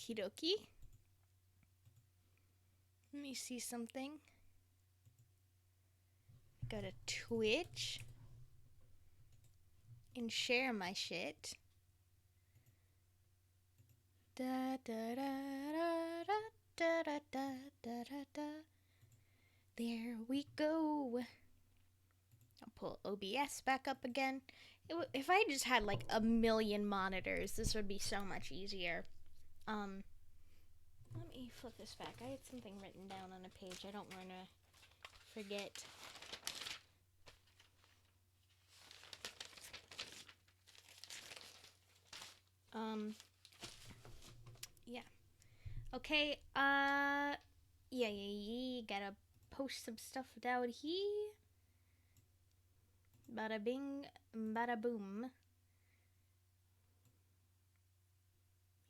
Okie dokie. Let me see something. Go to Twitch and share my shit. Da da da da da da da da da da. There we go. I'll pull OBS back up again. If I just had like a million monitors, this would be so much easier. Let me flip this back. I had something written down on a page. I don't want to forget. Yeah. Okay, yeah, gotta post some stuff down here. Bada bing, bada boom.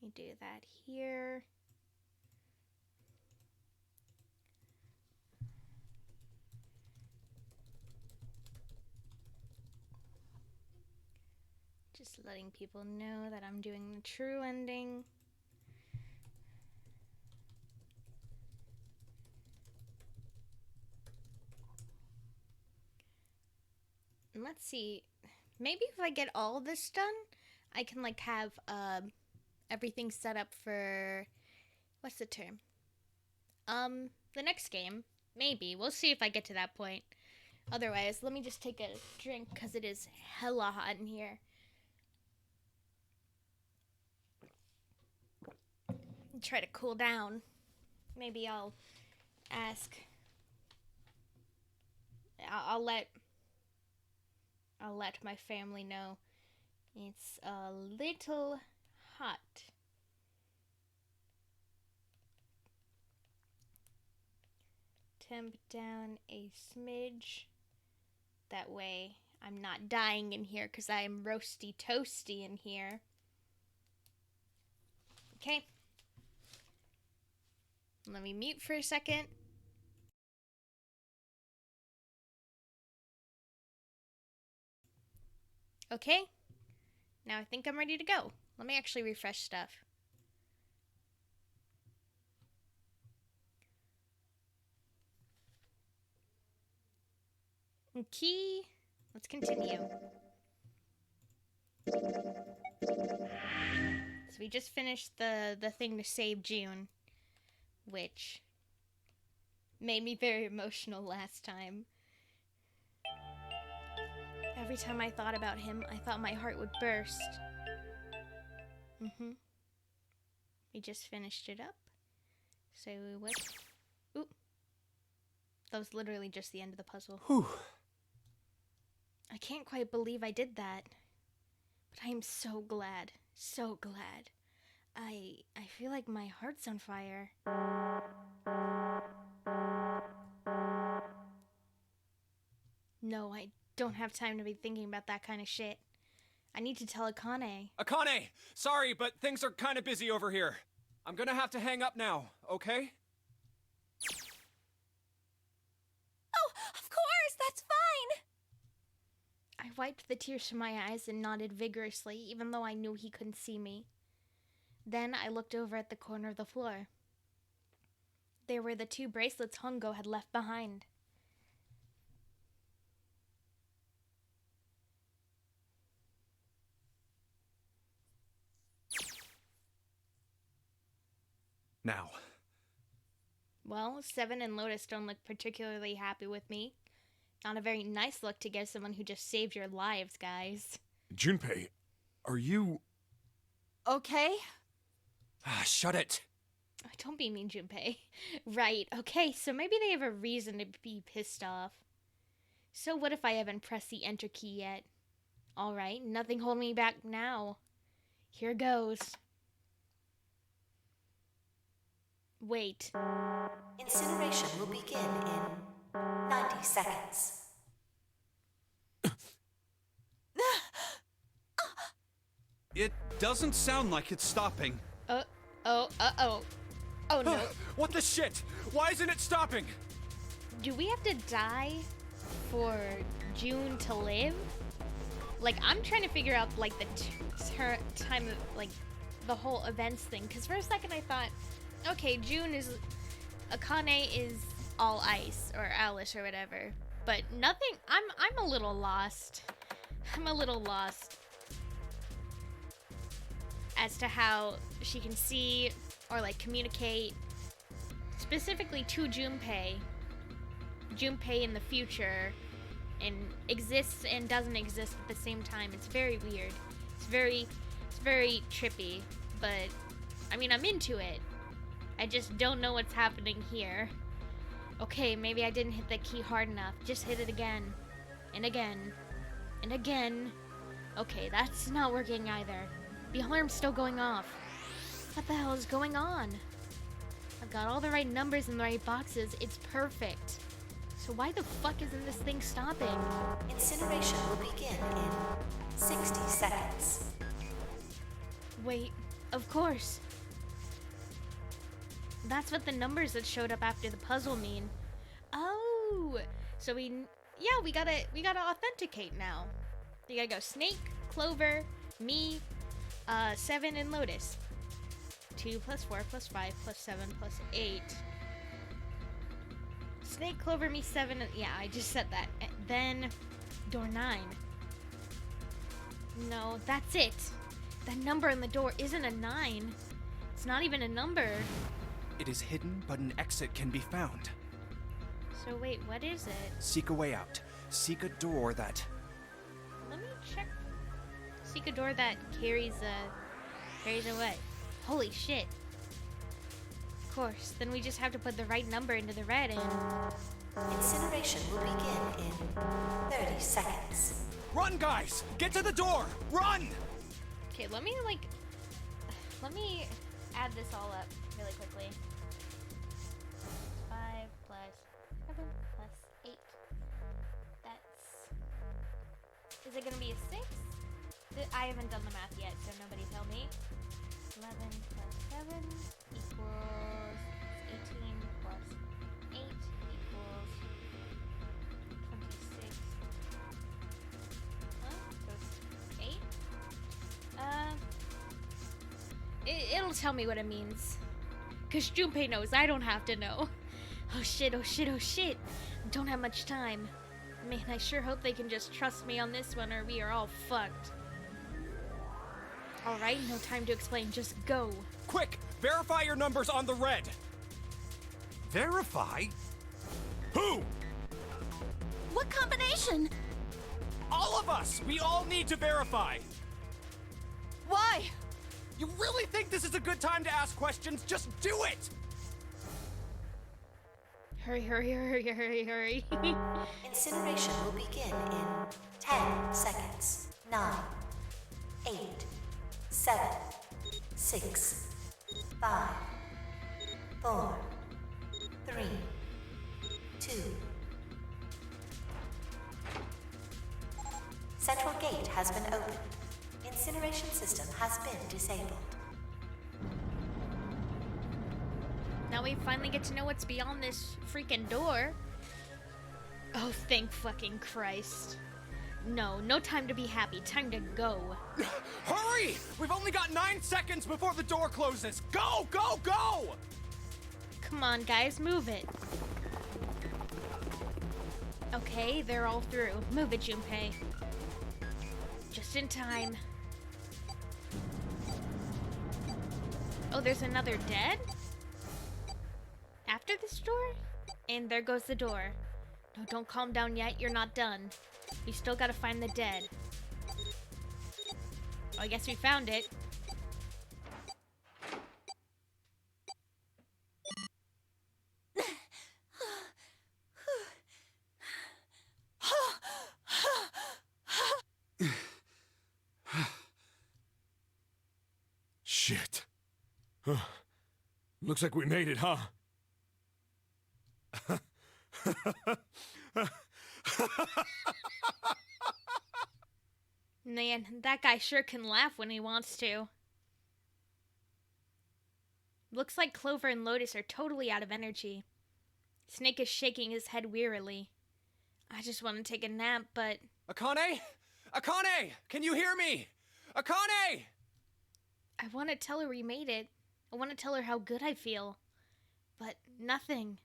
You do that here. Just letting people know that I'm doing the true ending. And let's see. Maybe if I get all this done, I can like have everything set up for what's the term? The next game. Maybe. We'll see if I get to that point. Otherwise, let me just take a drink because it is hella hot in here. And try to cool down. Maybe I'll ask. I'll let my family know it's a little hot. Temp down a smidge. That way I'm not dying in here because I'm roasty toasty in here. Okay. Let me mute for a second. Okay. Now I think I'm ready to go. Let me actually refresh stuff. Okay. Let's continue. So we just finished the thing to save June, which made me very emotional last time. Every time I thought about him, I thought my heart would burst. We just finished it up. So what? Oop. That was literally just the end of the puzzle. Whew. I can't quite believe I did that. But I am so glad. So glad. I feel like my heart's on fire. No, I don't have time to be thinking about that kind of shit. I need to tell Akane. Akane! Sorry, but things are kind of busy over here. I'm gonna have to hang up now, okay? Oh, of course, that's fine! I wiped the tears from my eyes and nodded vigorously, even though I knew he couldn't see me. Then I looked over at the corner of the floor. There were the 2 bracelets Hongo had left behind. Now. Well, Seven and Lotus don't look particularly happy with me. Not a very nice look to give someone who just saved your lives, guys. Junpei, are you... Okay. Shut it. Oh, don't be mean, Junpei. Right, okay, so maybe they have a reason to be pissed off. So what if I haven't pressed the enter key yet? Alright, nothing holding me back now. Here goes. Wait. Incineration will begin in 90 seconds. It doesn't sound like it's stopping. Oh no. What the shit? Why isn't it stopping? Do we have to die for June to live? Like, I'm trying to figure out, like, the time of, like, the whole events thing. Because for a second I thought, okay, Akane is all ice, or Alice, or whatever. But nothing, I'm a little lost. I'm a little lost as to how she can see or like communicate specifically to Junpei in the future, and exists and doesn't exist at the same time. It's very weird. It's very trippy, but I mean, I'm into it. I just don't know what's happening here. Okay, maybe I didn't hit the key hard enough. Just hit it again and again and again. Okay, that's not working either. The alarm's still going off. What the hell is going on? I've got all the right numbers in the right boxes. It's perfect. So why the fuck isn't this thing stopping? Incineration will begin in 60 seconds. Wait, of course. That's what the numbers that showed up after the puzzle mean. Oh, so we gotta authenticate now. You gotta go Snake, Clover, me, 7, and Lotus. 2 plus 4 plus 5 plus 7 plus 8. Snake, Clover, me, 7, and yeah, I just said that. And then door 9. No, that's it. That number on the door isn't a 9. It's not even a number. It is hidden, but an exit can be found. So wait, what is it? Seek a way out. Seek a door that... Let me check. Seek a door that carries away. Holy shit. Of course, then we just have to put the right number into the red and... Incineration will begin in 30 seconds. Run, guys! Get to the door! Run! Okay, let me add this all up really quickly. 5 plus 7 plus 8. That's... Is it gonna be a 6? I haven't done the math yet, so nobody tell me. 11 plus 7 equals 18 plus 8 equals 26. Huh? Goes 8? It'll tell me what it means. Cause Junpei knows, I don't have to know. Oh shit, oh shit, oh shit. Don't have much time. Man, I sure hope they can just trust me on this one or we are all fucked. Alright, no time to explain, just go. Quick! Verify your numbers on the red! Verify? Who? What combination? All of us! We all need to verify! Why? You really think this is a good time to ask questions? Just do it! Hurry, hurry, hurry, hurry, hurry. Incineration will begin in 10 seconds. 9, 8, 7, 6, 5, 4, 3, 2. Central gate has been opened. Incineration system has been disabled. Now we finally get to know what's beyond this freaking door. Oh, thank fucking Christ. No time to be happy. Time to go. Hurry! We've only got 9 seconds before the door closes. Go, go, go! Come on, guys, move it. Okay, they're all through. Move it, Junpei. Just in time. Oh, there's another dead? After this door? And there goes the door. No, don't calm down yet. You're not done. We still gotta find the dead. Oh, I guess we found it. Shit. Looks like we made it, huh? Man, that guy sure can laugh when he wants to. Looks like Clover and Lotus are totally out of energy. Snake is shaking his head wearily. I just want to take a nap, but... Akane? Akane! Can you hear me? Akane! I want to tell her we made it. I want to tell her how good I feel. But nothing.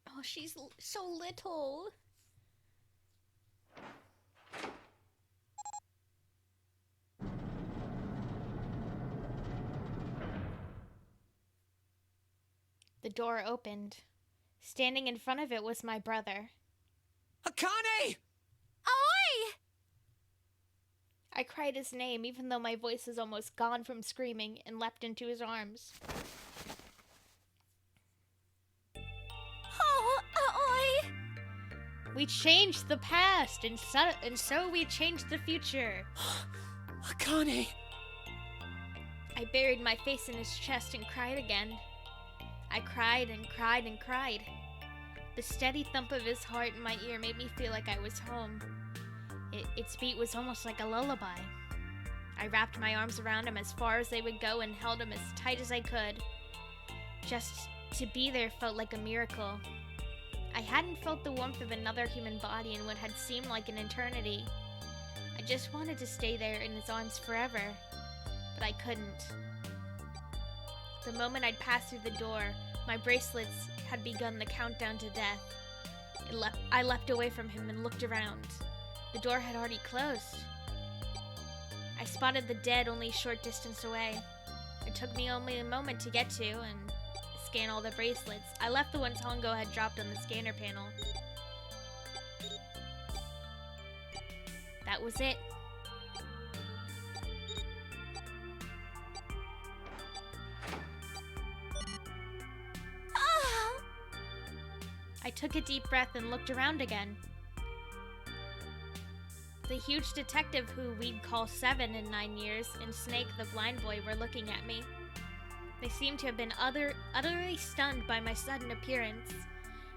Oh, she's so little. The door opened. Standing in front of it was my brother. Akane! Oi! I cried his name, even though my voice was almost gone from screaming, and leapt into his arms. Oh, oi! We changed the past, and so we changed the future. Akane! I buried my face in his chest and cried again. I cried and cried and cried. The steady thump of his heart in my ear made me feel like I was home. Its beat was almost like a lullaby. I wrapped my arms around him as far as they would go and held him as tight as I could. Just to be there felt like a miracle. I hadn't felt the warmth of another human body in what had seemed like an eternity. I just wanted to stay there in his arms forever, but I couldn't. The moment I'd passed through the door, my bracelets had begun the countdown to death. I leapt away from him and looked around. The door had already closed. I spotted the dead only a short distance away. It took me only a moment to get to and scan all the bracelets. I left the ones Hongo had dropped on the scanner panel. That was it. Ah! I took a deep breath and looked around again. The huge detective who we'd call 7 in 9 years and Snake the blind boy were looking at me. They seemed to have been utterly stunned by my sudden appearance.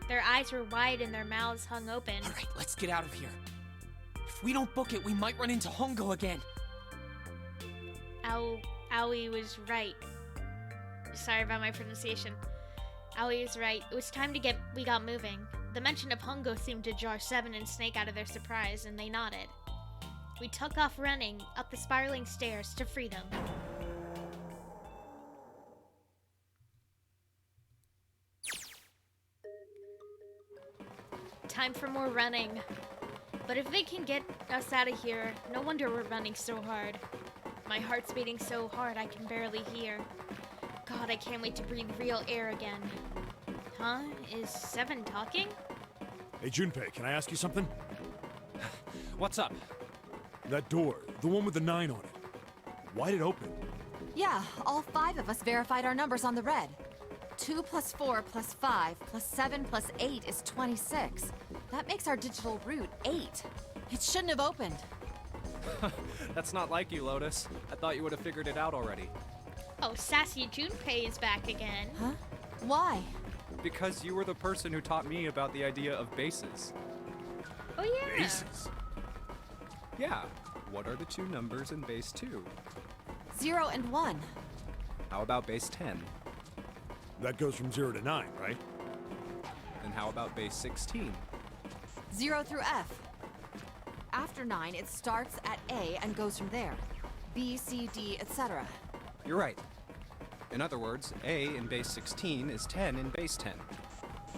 Their eyes were wide and their mouths hung open. Alright, let's get out of here. If we don't book it, we might run into Hongo again. Aoi was right. Sorry about my pronunciation. Aoi was right. It was time we got moving. The mention of Hongo seemed to jar 7 and Snake out of their surprise, and they nodded. We took off running up the spiraling stairs to freedom. Time for more running. But if they can get us out of here, no wonder we're running so hard. My heart's beating so hard I can barely hear. God, I can't wait to breathe real air again. Huh? Is 7 talking? Hey, Junpei, can I ask you something? What's up? That door, the one with the 9 on it. Why'd it open? Yeah, all 5 of us verified our numbers on the red. 2 plus 4 plus 5 plus 7 plus 8 is 26. That makes our digital route 8. It shouldn't have opened. That's not like you, Lotus. I thought you would have figured it out already. Oh, sassy Junpei is back again. Huh? Why? Because you were the person who taught me about the idea of bases. Oh yeah. Bases. Yeah. What are the 2 numbers in base 2? 0 and 1. How about base 10? That goes from 0 to 9, right? And how about base 16? 0 through F. After 9, it starts at A and goes from there. B, C, D, etc. You're right. In other words, A in base 16 is 10 in base 10.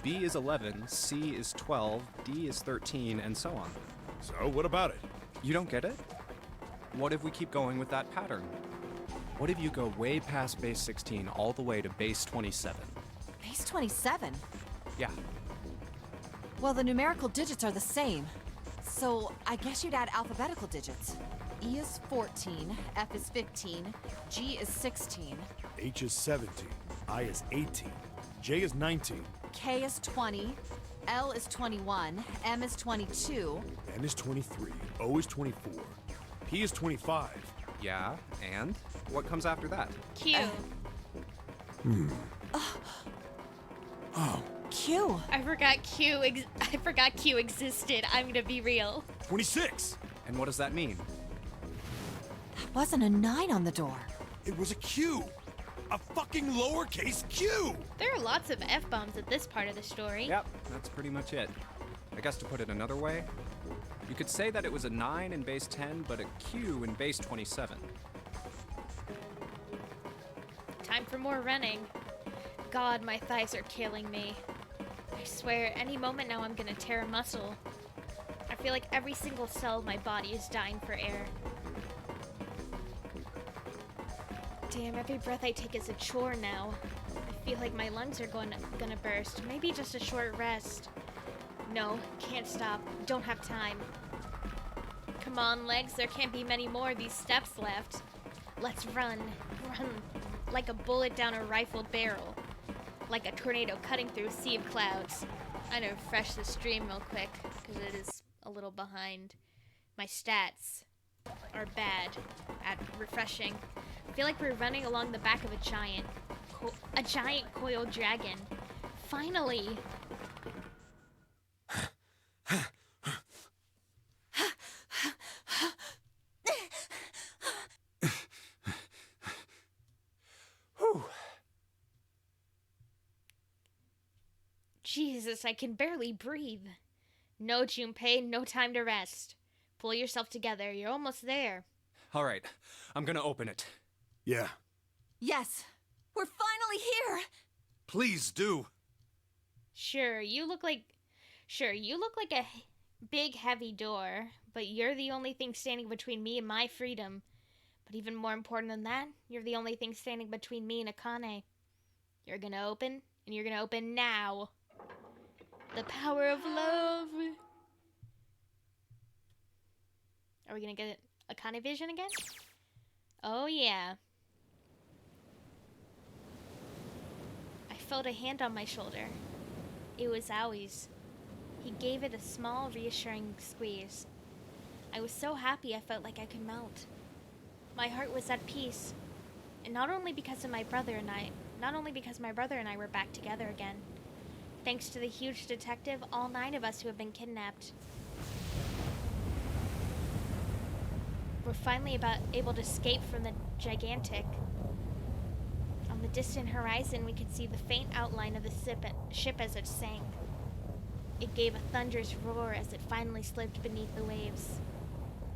B is 11, C is 12, D is 13, and so on. So, what about it? You don't get it? What if we keep going with that pattern? What if you go way past base 16 all the way to base 27? Base 27? Yeah. Well, the numerical digits are the same. So, I guess you'd add alphabetical digits. E is 14, F is 15, G is 16, H is 17, I is 18, J is 19, K is 20, L is 21, M is 22, N is 23, O is 24, P is 25. Yeah, and? What comes after that? Q. Oh, Q. I forgot Q existed. I'm gonna be real. 26! And what does that mean? Wasn't a 9 on the door. It was a Q! A fucking lowercase q! There are lots of F-bombs at this part of the story. Yep, that's pretty much it. I guess to put it another way, you could say that it was a 9 in base 10, but a Q in base 27. Time for more running. God, my thighs are killing me. I swear, any moment now I'm gonna tear a muscle. I feel like every single cell of my body is dying for air. Damn, every breath I take is a chore now. I feel like my lungs are gonna burst. Maybe just a short rest. No, can't stop. Don't have time. Come on, legs. There can't be many more of these steps left. Let's run. Run like a bullet down a rifled barrel. Like a tornado cutting through a sea of clouds. I'm gonna refresh the stream real quick, because it is a little behind. My stats are bad at refreshing. I feel like we're running along the back of a giant coiled dragon. Finally! Jesus, I can barely breathe. No, Junpei, no time to rest. Pull yourself together, you're almost there. All right, I'm gonna open it. Yeah. Yes, we're finally here! Please do. Sure, you look like a big heavy door, but you're the only thing standing between me and my freedom. But even more important than that, you're the only thing standing between me and Akane. You're gonna open, and you're gonna open now. The power of love. Are we gonna get Akane vision again? Oh yeah. I felt a hand on my shoulder. It was Aoi's. He gave it a small, reassuring squeeze. I was so happy I felt like I could melt. My heart was at peace. And not only because my brother and I were back together again. Thanks to the huge detective, all 9 of us who have been kidnapped. We're finally able to escape from the gigantic. On the distant horizon, we could see the faint outline of the ship as it sank. It gave a thunderous roar as it finally slipped beneath the waves.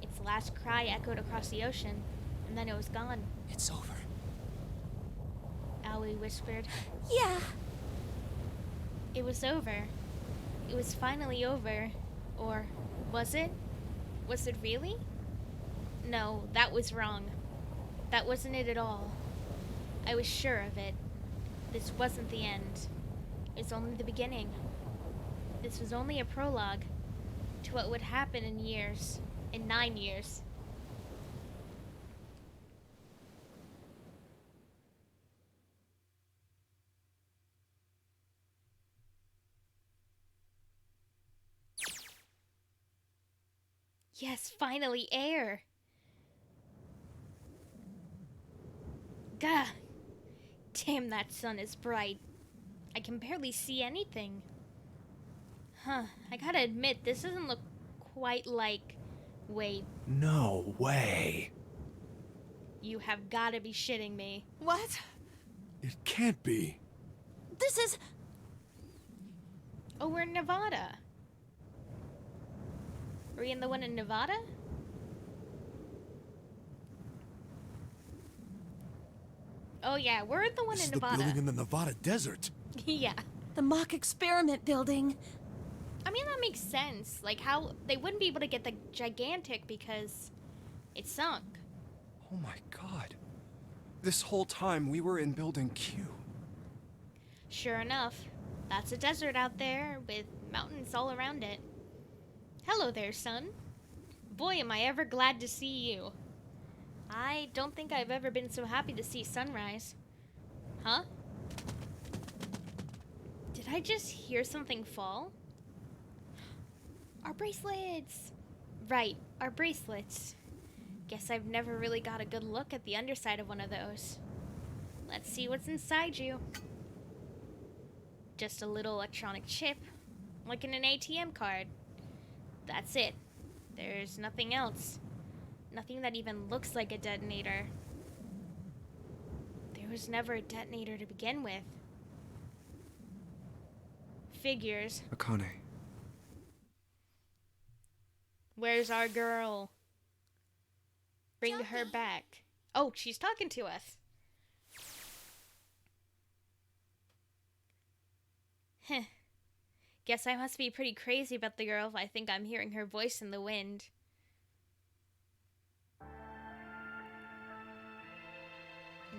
Its last cry echoed across the ocean, and then it was gone. It's over. Aoi whispered. Yeah. It was over. It was finally over. Or was it? Was it really? No, that was wrong. That wasn't it at all. I was sure of it. This wasn't the end. It was only the beginning. This was only a prologue to what would happen in years. In 9 years. Yes, finally, air. Gah! Damn, that sun is bright. I can barely see anything. Huh, I gotta admit, this doesn't look quite like... Wait, No way. you have gotta be shitting me. What? It can't be. This is... Oh, we're in Nevada. Are we in the one in Nevada? Oh yeah, we're at the one This in is the Nevada. building in the Nevada desert. Yeah. the mock experiment building. I mean, that makes sense. Like, how they wouldn't be able to get the gigantic because it sunk. Oh my god. This whole time we were in Building Q. Sure enough, that's a desert out there with mountains all around it. Hello there, son. Boy, am I ever glad to see you. I don't think I've ever been so happy to see sunrise. Huh? Did I just hear something fall? Our bracelets! Right, our bracelets. Guess I've never really got a good look at the underside of one of those. Let's see what's inside you. Just a little electronic chip, like in an ATM card. That's it. There's nothing else. Nothing that even looks like a detonator. There was never a detonator to begin with. Figures. Akane. Where's our girl? Bring her back. Oh, she's talking to us. Heh. Guess I must be pretty crazy about the girl if I think I'm hearing her voice in the wind.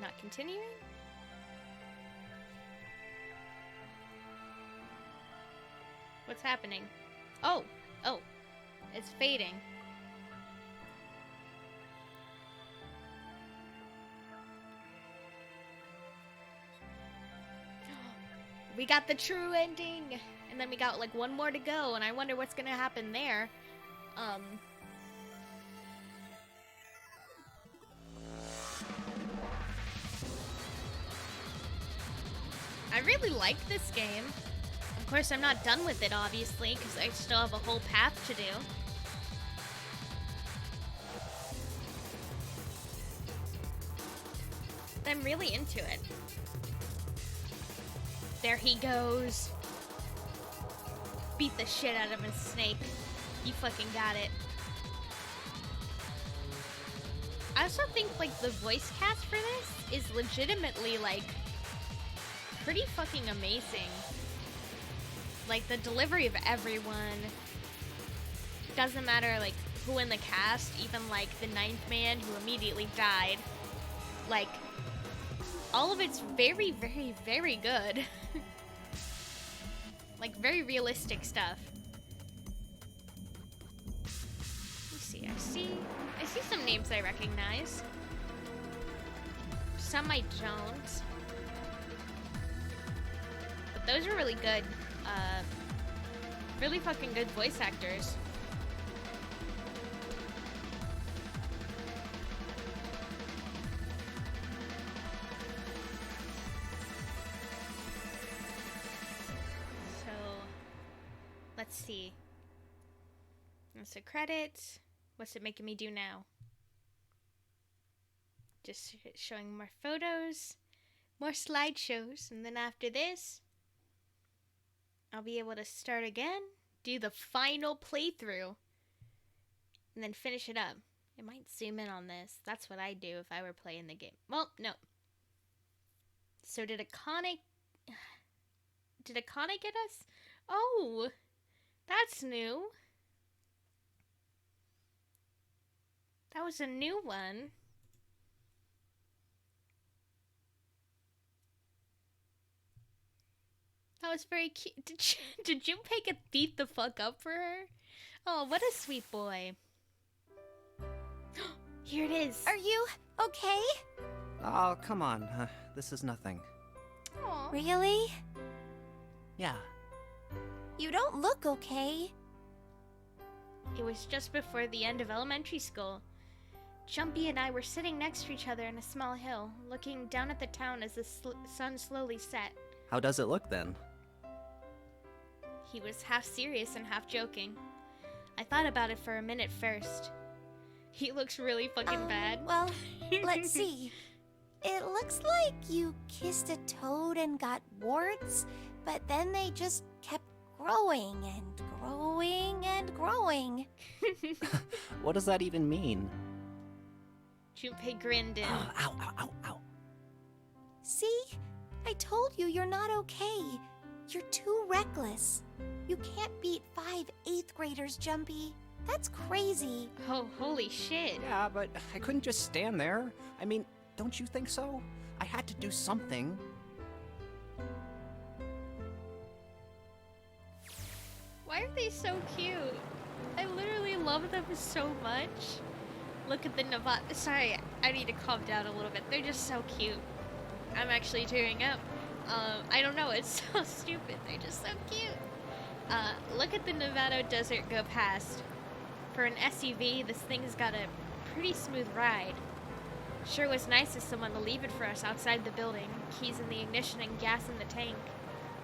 Not continuing? What's happening? Oh, it's fading. We got the true ending, and then we got like one more to go, and I wonder what's gonna happen there. I really like this game. Of course, I'm not done with it, obviously, because I still have a whole path to do. I'm really into it. There he goes. Beat the shit out of him, Snake. You fucking got it. I also think, like, the voice cast for this is legitimately, like, pretty fucking amazing. Like, the delivery of everyone. Doesn't matter, like, who in the cast, even, like, the ninth man who immediately died. Like, all of it's very, very, very good. Like, very realistic stuff. Let me see, I see some names I recognize. Some I don't. But those are really good. Really fucking good voice actors. So, let's see. That's a credit. What's it making me do now? Just showing more photos, more slideshows, and then after this, I'll be able to start again, do the final playthrough, and then finish it up. It might zoom in on this. That's what I'd do if I were playing the game. Well, no. So did Akane get us? Oh, that's new. That was a new one. That was very cute. Did Junpei get beat the fuck up for her? Oh, what a sweet boy. Here it is. Are you okay? Oh, come on. This is nothing. Aw. Really? Yeah. You don't look okay. It was just before the end of elementary school. Jumpy and I were sitting next to each other on a small hill, looking down at the town as the sun slowly set. How does it look then? He was half serious and half joking. I thought about it for a minute first. He looks really fucking bad. Well, let's see. It looks like you kissed a toad and got warts, but then they just kept growing and growing and growing. What does that even mean? Junpei grinned in. Ow, ow, ow, ow. See? I told you you're not okay. You're too reckless. You can't beat 5 8th graders, Jumpy. That's crazy. Oh, holy shit. Yeah, but I couldn't just stand there. I mean, don't you think so? I had to do something. Why are they so cute? I literally love them so much. Look at the Nevada. Sorry, I need to calm down a little bit. They're just so cute. I'm actually tearing up. I don't know, it's so stupid. They're just so cute. Look at the Nevada desert go past. For an SUV, this thing's got a pretty smooth ride. Sure was nice of someone to leave it for us outside the building. Keys in the ignition and gas in the tank.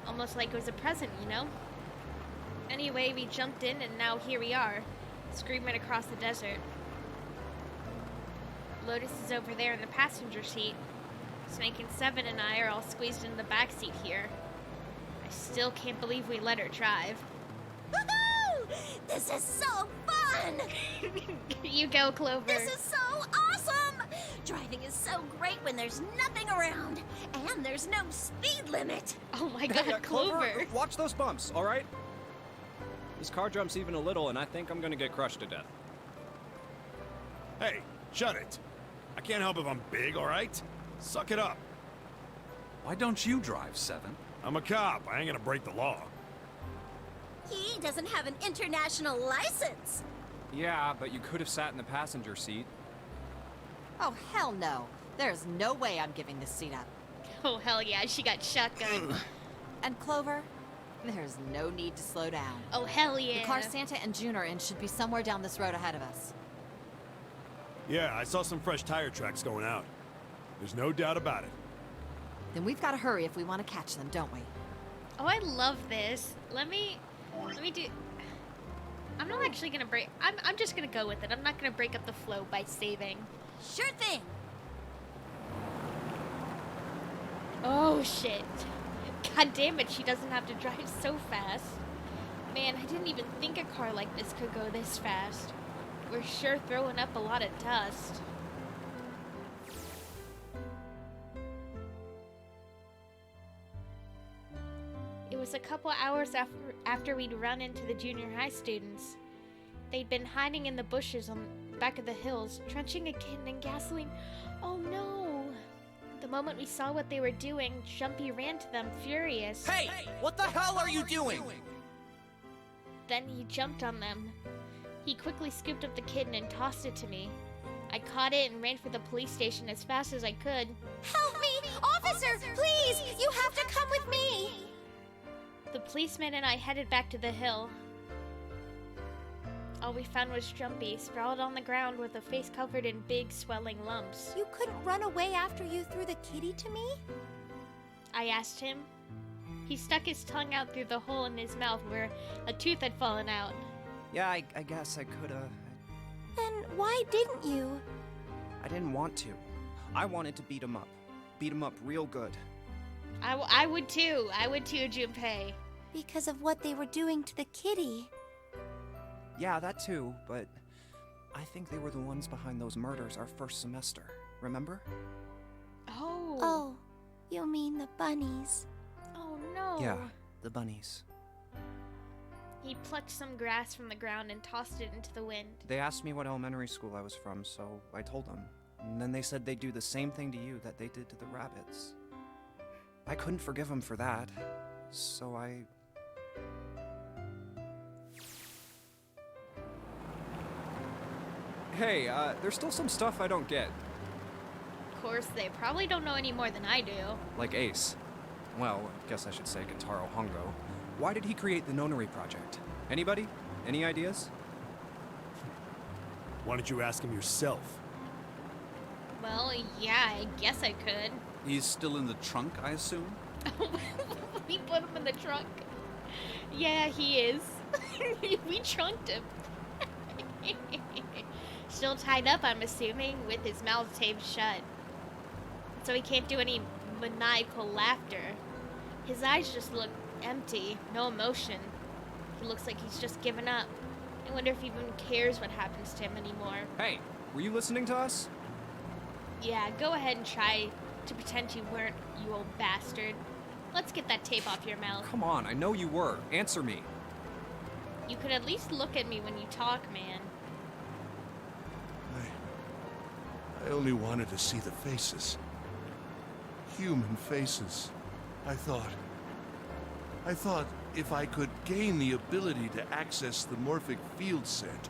Almost like it was a present, you know? Anyway, we jumped in and now here we are, screaming across the desert. Lotus is over there in the passenger seat. Making 7 and I are all squeezed in the backseat here. I still can't believe we let her drive. Woohoo! This is so fun! You go, Clover. This is so awesome! Driving is so great when there's nothing around, and there's no speed limit. Oh my god, Clover. Watch those bumps, all right? This car jumps even a little, and I think I'm gonna get crushed to death. Hey, shut it. I can't help if I'm big, all right? Suck it up. Why don't you drive, Seven? I'm a cop. I ain't gonna break the law. He doesn't have an international license. Yeah, but you could have sat in the passenger seat. Oh, hell no. There's no way I'm giving this seat up. Oh, hell yeah, she got shotgun. And Clover, there's no need to slow down. Oh, hell yeah. The car Santa and June are in should be somewhere down this road ahead of us. Yeah, I saw some fresh tire tracks going out. There's no doubt about it. Then we've got to hurry if we want to catch them, don't we? Oh, I love this. Let me do... I'm not actually gonna break... I'm just gonna go with it. I'm not gonna break up the flow by saving. Sure thing. Oh, shit. God damn it, she doesn't have to drive so fast. Man, I didn't even think a car like this could go this fast. We're sure throwing up a lot of dust. It was a couple hours after we'd run into the junior high students. They'd been hiding in the bushes on the back of the hills, drenching a kitten in gasoline. Oh no! The moment we saw what they were doing, Jumpy ran to them, furious. Hey! What the hell are you doing? Then he jumped on them. He quickly scooped up the kitten and tossed it to me. I caught it and ran for the police station as fast as I could. Help me! Officer, please! You have to come with me! The policeman and I headed back to the hill. All we found was Jumpy, sprawled on the ground with a face covered in big, swelling lumps. You couldn't run away after you threw the kitty to me? I asked him. He stuck his tongue out through the hole in his mouth where a tooth had fallen out. Yeah, I guess I could've... Then why didn't you? I didn't want to. I wanted to beat him up. Beat him up real good. I would too. I would too, Junpei. Because of what they were doing to the kitty. Yeah, that too, but I think they were the ones behind those murders our first semester. Remember? Oh. Oh, you mean the bunnies. Oh no. Yeah, the bunnies. He plucked some grass from the ground and tossed it into the wind. They asked me what elementary school I was from, so I told them. And then they said they'd do the same thing to you that they did to the rabbits. I couldn't forgive them for that, so I... Hey, there's still some stuff I don't get. Of course, they probably don't know any more than I do. Like Ace. Well, I guess I should say Kentaro Hongo. Why did he create the Nonary Project? Anybody? Any ideas? Why don't you ask him yourself? Well, yeah, I guess I could. He's still in the trunk, I assume? We put him in the trunk. Yeah, he is. We trunked him. Still tied up, I'm assuming, with his mouth taped shut. So he can't do any maniacal laughter. His eyes just look empty, no emotion. He looks like he's just given up. I wonder if he even cares what happens to him anymore. Hey, were you listening to us? Yeah, go ahead and try to pretend you weren't, you old bastard. Let's get that tape off your mouth. Come on, I know you were. Answer me. You could at least look at me when you talk, man. I only wanted to see the faces. Human faces. I thought if I could gain the ability to access the morphic field set,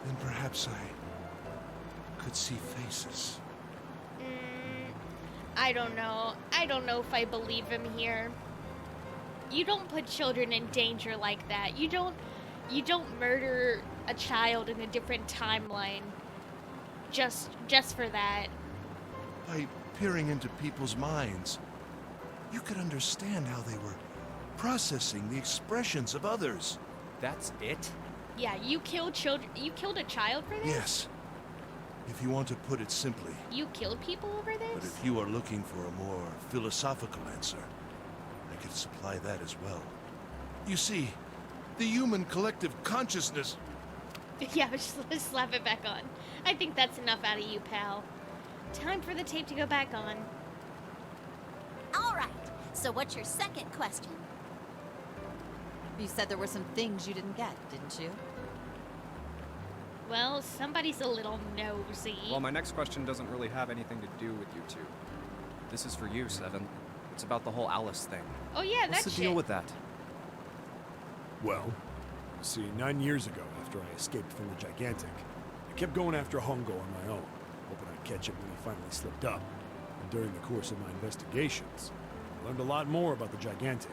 then perhaps I could see faces. I don't know. I don't know if I believe him here. You don't put children in danger like that. You don't murder a child in a different timeline just for that. By peering into people's minds, you could understand how they were processing the expressions of others. That's it? Yeah, you killed children. You killed a child for this? Yes. if you want to put it simply. You killed people over But this? if you are looking for a more philosophical answer, I can supply that as well. You see, the human collective consciousness. Yeah, just slap it back on. I think that's enough out of you, pal. Time for the tape to go back on. All right. So what's your second question? You said there were some things you didn't get, didn't you? Well, somebody's a little nosy. Well, my next question doesn't really have anything to do with you two. This is for you, Seven. It's about the whole Alice thing. Oh yeah, What's that the deal shit. with that? Well, see, 9 years ago, after I escaped from the Gigantic, I kept going after Hongo on my own, hoping I'd catch him when he finally slipped up. And during the course of my investigations, I learned a lot more about the Gigantic.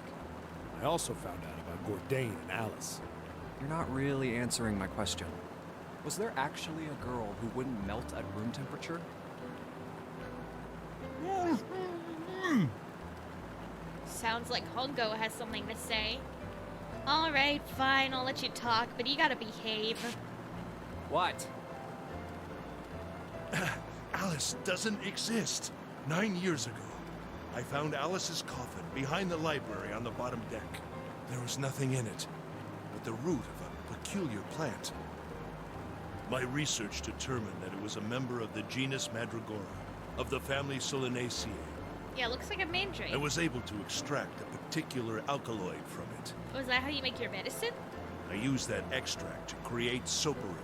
I also found out about Gordain and Alice. You're not really answering my question. Was there actually a girl who wouldn't melt at room temperature? Sounds like Hongo has something to say. Alright, fine, I'll let you talk, but you gotta behave. What? Alice doesn't exist. 9 years ago, I found Alice's coffin behind the library on the bottom deck. There was nothing in it but the root of a peculiar plant. My research determined that it was a member of the genus Mandragora, of the family Solanaceae. Yeah, looks like a mandrake. I was able to extract a particular alkaloid from it. Was that how you make your medicine? I used that extract to create Soparin.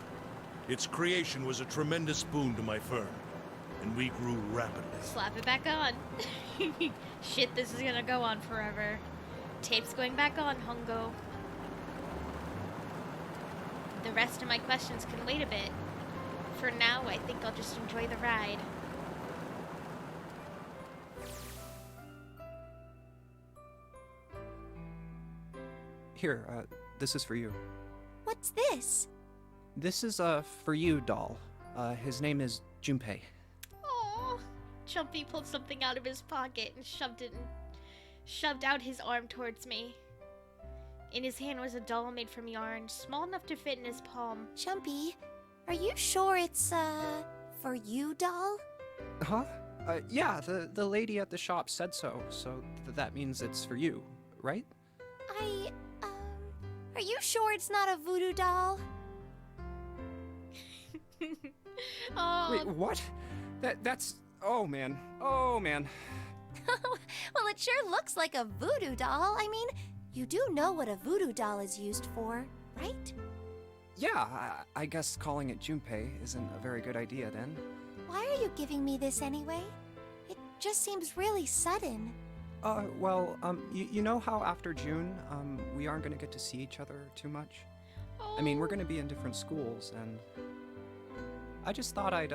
Its creation was a tremendous boon to my firm, and we grew rapidly. Slap it back on. Shit, this is gonna go on forever. Tape's going back on, Hongo. The rest of my questions can wait a bit. For now, I think I'll just enjoy the ride. Here, this is for you. What's this? This is for you, doll. His name is Junpei. Oh, Jumpy pulled something out of his pocket and shoved out his arm towards me. In his hand was a doll made from yarn, small enough to fit in his palm. Jumpy, are you sure it's, for you, doll? Huh? Yeah, the lady at the shop said so, so that means it's for you, right? Are you sure it's not a voodoo doll? Oh, Wait, what? That's... Oh, man. Oh, man. Well, it sure looks like a voodoo doll. I mean, you do know what a voodoo doll is used for, right? Yeah, I guess calling it Junpei isn't a very good idea then. Why are you giving me this anyway? It just seems really sudden. Well, you know how after June, we aren't gonna get to see each other too much? I mean, we're gonna be in different schools, and I just thought I'd,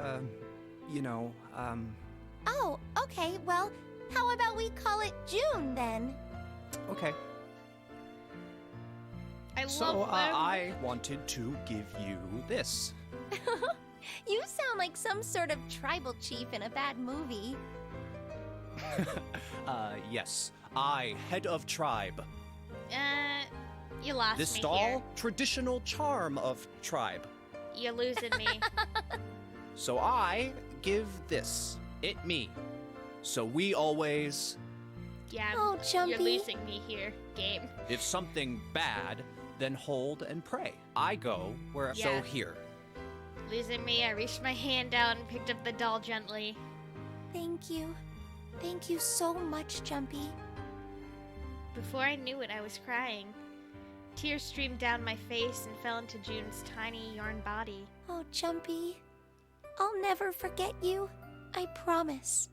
Oh, okay, well, how about we call it June then? Okay. I So, love I wanted to give you this. You sound like some sort of tribal chief in a bad movie. Yes. I, head of tribe. You lost This me doll, here. traditional charm of tribe. You're losing me. So I give this, it me. So we always, Yeah, Oh, Jumpy. you're losing me here, game. if something bad, then hold and pray. I go where, Yeah. so here. Losing me, I reached my hand out and picked up the doll gently. Thank you. Thank you so much, Jumpy. Before I knew it, I was crying. Tears streamed down my face and fell into June's tiny yarn body. Oh, Jumpy. I'll never forget you. I promise.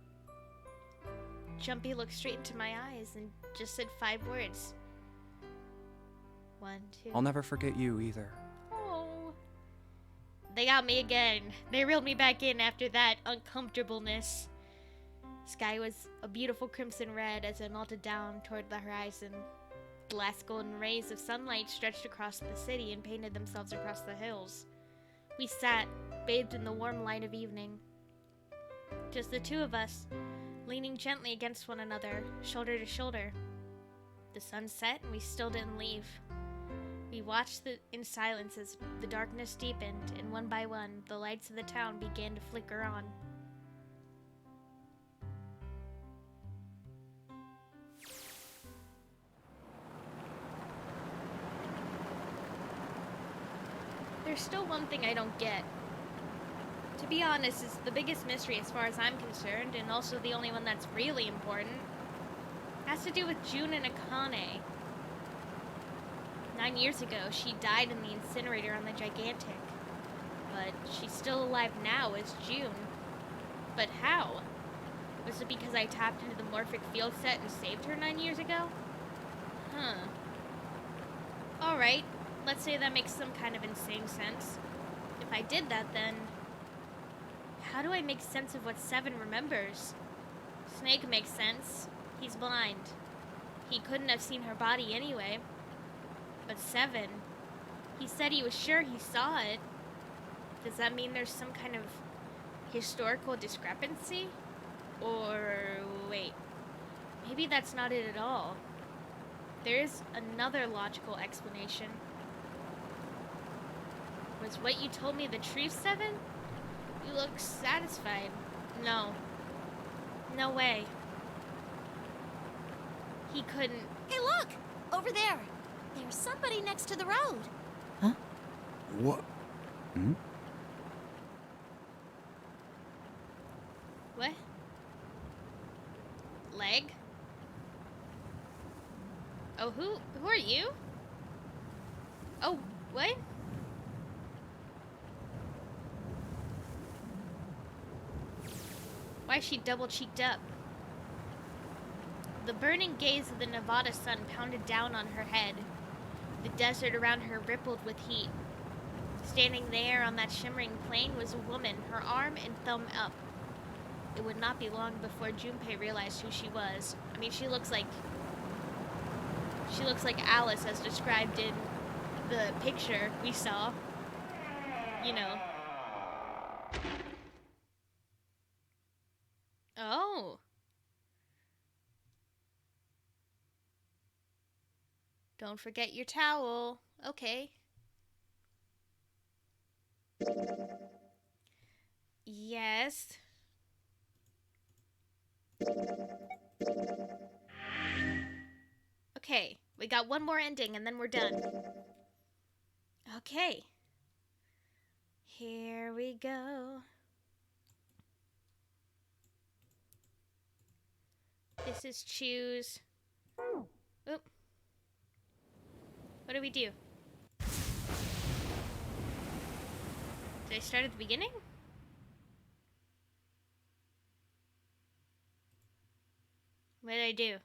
Jumpy looked straight into my eyes and just said 5 words. 1, 2. I'll never forget you either. Oh. They got me again. They reeled me back in after that uncomfortableness. Sky was a beautiful crimson red as it melted down toward the horizon. The last golden rays of sunlight stretched across the city and painted themselves across the hills. We sat, bathed in the warm light of evening. Just the two of us, leaning gently against one another, shoulder to shoulder. The sun set and we still didn't leave. We watched in silence as the darkness deepened, and one by one, the lights of the town began to flicker on. There's still one thing I don't get. To be honest, it's the biggest mystery as far as I'm concerned, and also the only one that's really important. It has to do with June and Akane. 9 years ago, she died in the incinerator on the Gigantic. But she's still alive now as June. But how? Was it because I tapped into the morphic field set and saved her 9 years ago? Huh. Alright, let's say that makes some kind of insane sense. If I did that, then how do I make sense of what Seven remembers? Snake makes sense. He's blind. He couldn't have seen her body anyway. But Seven, he said he was sure he saw it. Does that mean there's some kind of historical discrepancy? Or wait, maybe that's not it at all. There is another logical explanation. Was what you told me the truth, Seven? You look satisfied. No. No way. He couldn't. Hey, look! Over there! There's somebody next to the road. Huh? What? Hmm? What? Leg? Oh, who are you? Oh, what? Why is she double-cheeked up? The burning gaze of the Nevada sun pounded down on her head. The desert around her rippled with heat. Standing there on that shimmering plain was a woman, her arm and thumb up. It would not be long before Junpei realized who she was. I mean, she looks like Alice as described in the picture we saw. You know. Oh. Don't forget your towel. Okay. Yes. Okay, we got one more ending and then we're done. Okay. Here we go. This is choose. Oop. What do we do? Did I start at the beginning? What did I do?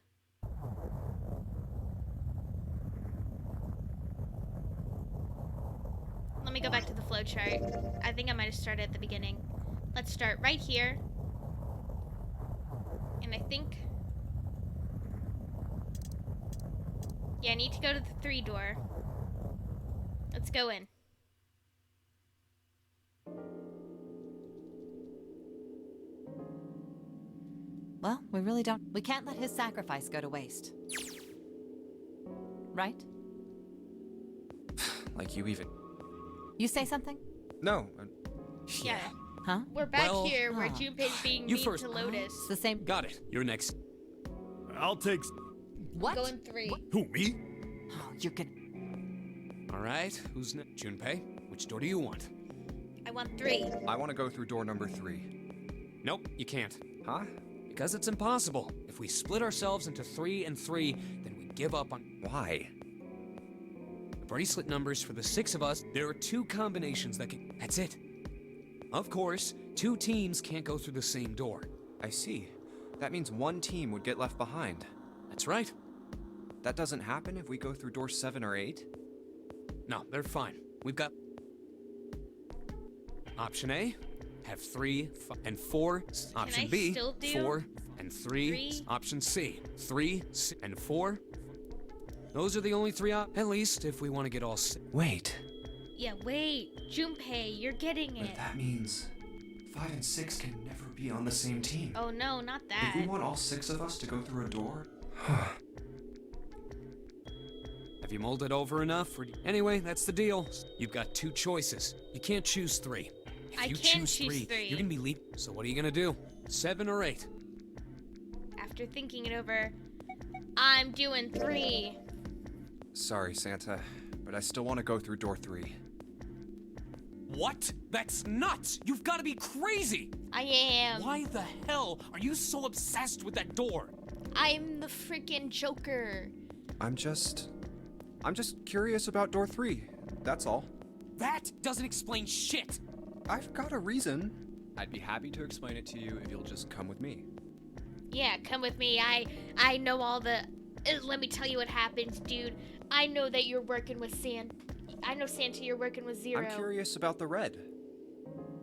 Let me go back to the flowchart. I think I might have started at the beginning. Let's start right here. And I think... yeah, I need to go to the 3 door. Let's go in. Well, we can't let his sacrifice go to waste. Right? Like you even... You say something? No. Yeah. Huh? We're back Well, here where Junpei's being you mean first. to Lotus. It's the same. Got it. You're next. I'll take... What? Go in 3. Who, me? Oh, you could... All right. Who's next? Junpei, which door do you want? I want 3. I want to go through door number 3. Nope, you can't. Huh? Because it's impossible. If we split ourselves into 3 and 3, then we give up on... Why? The bracelet numbers for the 6 of us, there are 2 combinations that can... That's it. Of course, 2 teams can't go through the same door. I see. That means one team would get left behind. That's right. That doesn't happen if we go through door 7 or 8? No, they're fine. We've got... Option A, have 3 and 4. Option I B, still do 4 and 3. 3? Option C, 3 and 4. Those are the only 3 at least if we want to get all... Wait. Yeah, wait. Junpei, you're getting it. But that means 5 and 6 can never be on the same team. Oh no, not that. If we want all 6 of us to go through a door... Have you mulled it over enough? Anyway, that's the deal. You've got 2 choices. You can't choose 3. If I you can't choose choose 3, three. you're gonna be leaving. So what are you gonna do? 7 or 8? After thinking it over, I'm doing 3. Sorry, Santa, but I still want to go through door 3. What? That's nuts! You've got to be crazy! I am. Why the hell are you so obsessed with that door? I'm the freaking Joker. I'm just curious about door 3. That's all. That doesn't explain shit! I've got a reason. I'd be happy to explain it to you if you'll just come with me. Yeah, come with me. I know all the. Let me tell you what happens, dude. I know that you're working with Santa. I know, Santa, you're working with Zero. I'm curious about the red.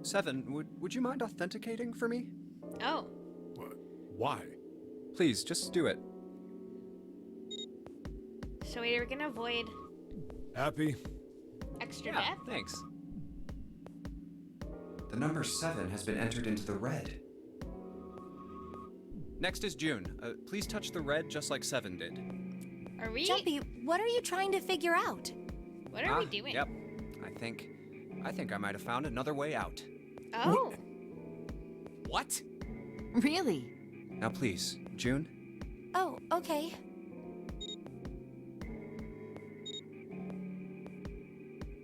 7, would you mind authenticating for me? Oh. What? Why? Please, just do it. So we're gonna avoid Happy? extra Yeah, death? thanks. The number 7 has been entered into the red. Next is June. Please touch the red just like 7 did. Are we? Jumpy, what are you trying to figure out? What are we doing? Yep. I think I might have found another way out. Oh. What? Really? Now please, June. Oh, okay.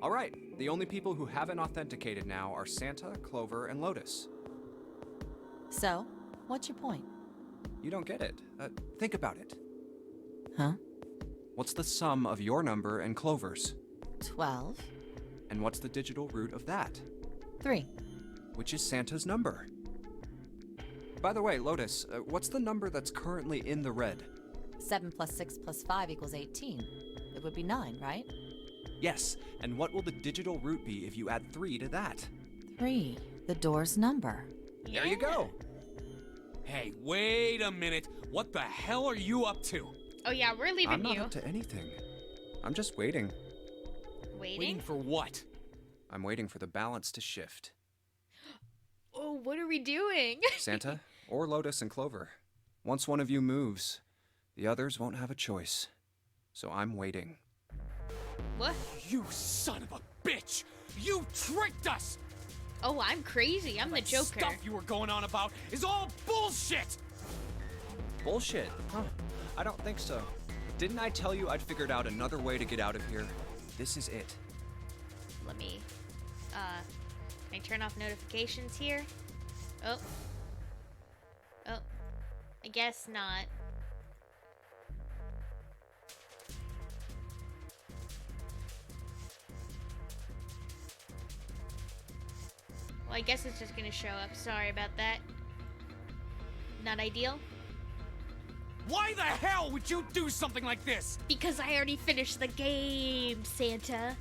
All right. The only people who haven't authenticated now are Santa, Clover, and Lotus. So, what's your point? You don't get it. Think about it. Huh? What's the sum of your number and Clover's? 12. And what's the digital root of that? 3. Which is Santa's number. By the way, Lotus, what's the number that's currently in the red? 7 plus 6 plus 5 equals 18. It would be 9, right? Yes, and what will the digital root be if you add 3 to that? 3. The door's number. There you go. Hey, wait a minute. What the hell are you up to? Oh yeah, we're leaving I'm not you. up to anything. I'm just waiting. Waiting for what? I'm waiting for the balance to shift. Oh, what are we doing? Santa, or Lotus and Clover. Once one of you moves, the others won't have a choice. So I'm waiting. What? You son of a bitch! You tricked us! Oh, I'm crazy. I'm the Joker. Stuff you were going on about is all bullshit! Bullshit. Huh. I don't think so. Didn't I tell you I'd figured out another way to get out of here? This is it. Let me, can I turn off notifications here? Oh. Oh. I guess not. Well, I guess it's just gonna show up. Sorry about that. Not ideal. Why the hell would you do something like this? Because I already finished the game, Santa.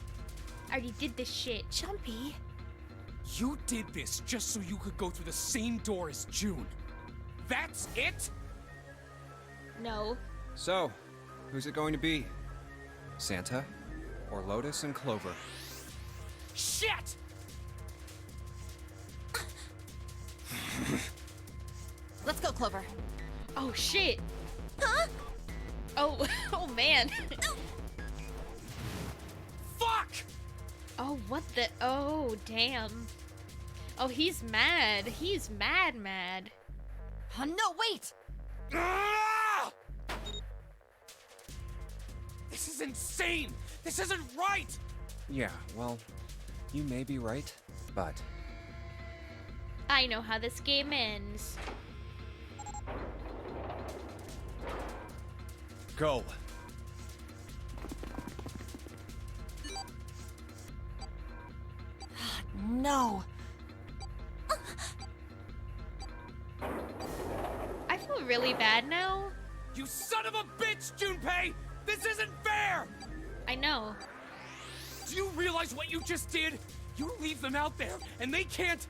I already did this shit. Jumpy. You did this just so you could go through the same door as June. That's it? No. So, who's it going to be? Santa, or Lotus and Clover? Shit! Let's go, Clover. Oh, shit. Huh? Oh, oh man. Fuck! Oh, what the? Oh, damn. Oh, he's mad. He's mad. Oh, no, wait! Ah! This is insane! This isn't right! Yeah, well, you may be right, but I know how this game ends. go. No. I feel really bad now. You son of a bitch, Junpei! This isn't fair! I know. Do you realize what you just did? You leave them out there, and they can't...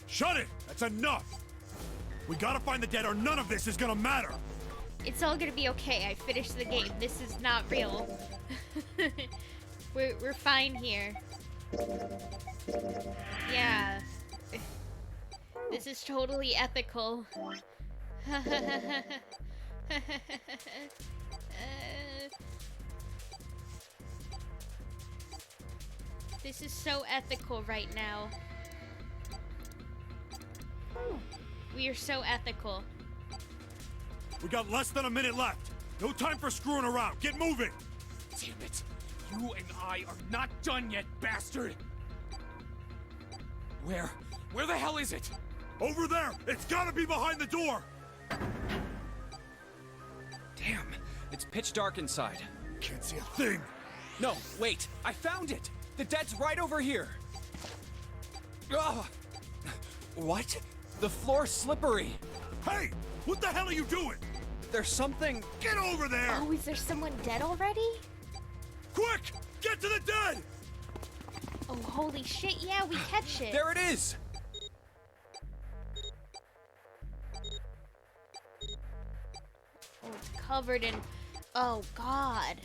Shut it! That's enough! We gotta find the dead or none of this is gonna matter! It's all gonna be okay. I finished the game. This is not real. We're fine here. Yeah. This is totally ethical. This is so ethical right now. We are so ethical. We got less than a minute left. No time for screwing around. Get moving. Damn it. You and I are not done yet, bastard! Where the hell is it? Over there. It's gotta be behind the door. Damn, it's pitch dark inside. Can't see a thing. No, wait, I found it! The dead's right over here! Ugh. What? The floor's slippery! Hey! What the hell are you doing? There's something... Get over there! Oh, is there someone dead already? Quick! Get to the dead! Oh, holy shit, yeah, we catch it. There it is! Oh, it's covered in... Oh, God.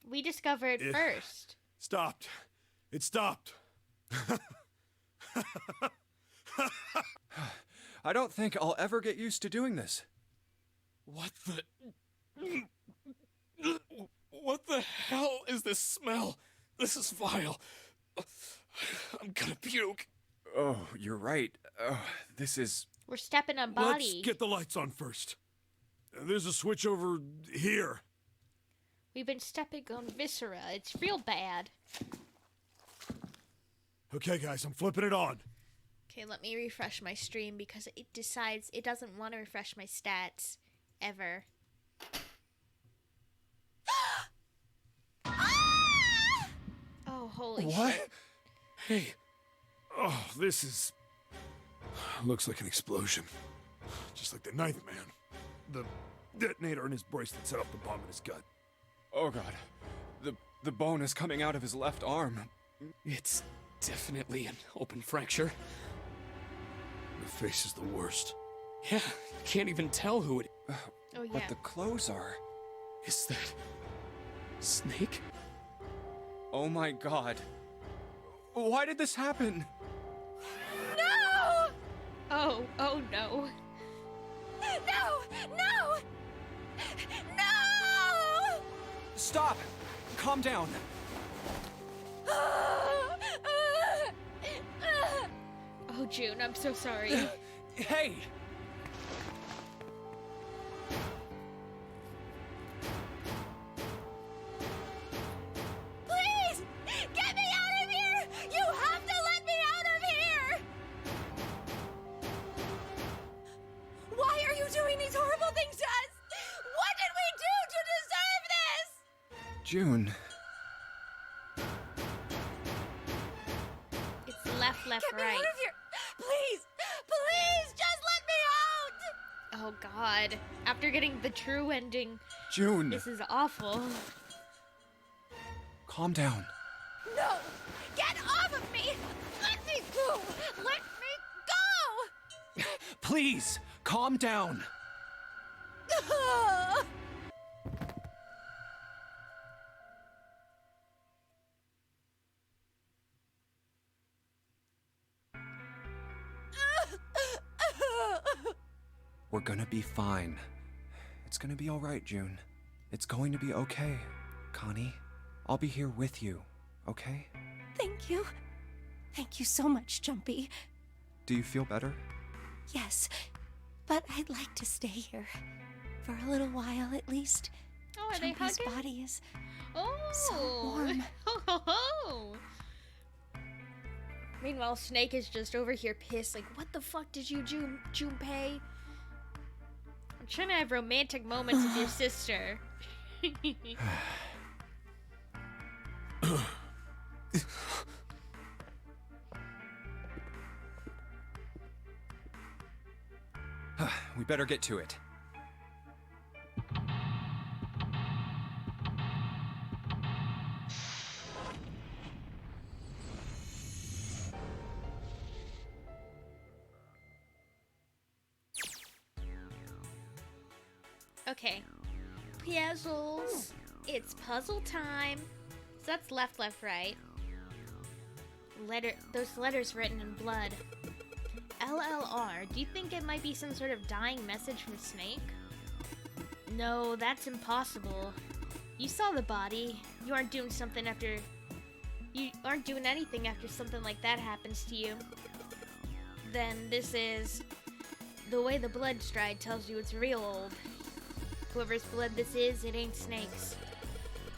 We discovered first. Stopped. It stopped. I don't think I'll ever get used to doing this. What the hell is this smell? This is vile. I'm gonna puke. Oh, you're right. This is... We're stepping on body. Let's get the lights on first. There's a switch over here. We've been stepping on viscera. It's real bad. Okay, guys, I'm flipping it on. Okay, let me refresh my stream because it decides it doesn't want to refresh my stats ever. Oh, holy What? shit. Hey. Oh, this is... Looks like an explosion. Just like the Ninth Man. The detonator in his bracelet set off the bomb in his gut. Oh god. The bone is coming out of his left arm. It's definitely an open fracture. The face is the worst. Yeah, you can't even tell who it... Oh, yeah. But the clothes are... Is that... Snake? Oh my god. Why did this happen? No! Oh no. No! No! No! Stop! Calm down. Oh, June, I'm so sorry. Hey! Please! Get me out of here! You have to let me out of here! Why are you doing these horrible things to us? What did we do to deserve this? June. It's left, Get me right. out of here! Please! Please! Just let me out! Oh god. After getting the true ending, June. this is awful. Calm down. No! Get off of me! Let me go! Let me go! Please, calm down. We're gonna be fine. It's gonna be alright, June. It's going to be okay, Connie. I'll be here with you, okay? Thank you. Thank you so much, Jumpy. Do you feel better? Yes, but I'd like to stay here. For a little while, at least. Oh, are they Jumpy's hugging? body is Oh. so warm. Oh. Meanwhile, Snake is just over here pissed, like, what the fuck did you do, Junpei? I'm trying to have romantic moments with your sister. We better get to it. Okay. Puzzles. It's puzzle time. So that's left, right. Those letters written in blood. LLR. Do you think it might be some sort of dying message from Snake? No, that's impossible. You saw the body. You aren't doing anything after something like that happens to you. Then this is... The way the blood's dried tells you it's real old. Whoever's blood this is, it ain't Snake's.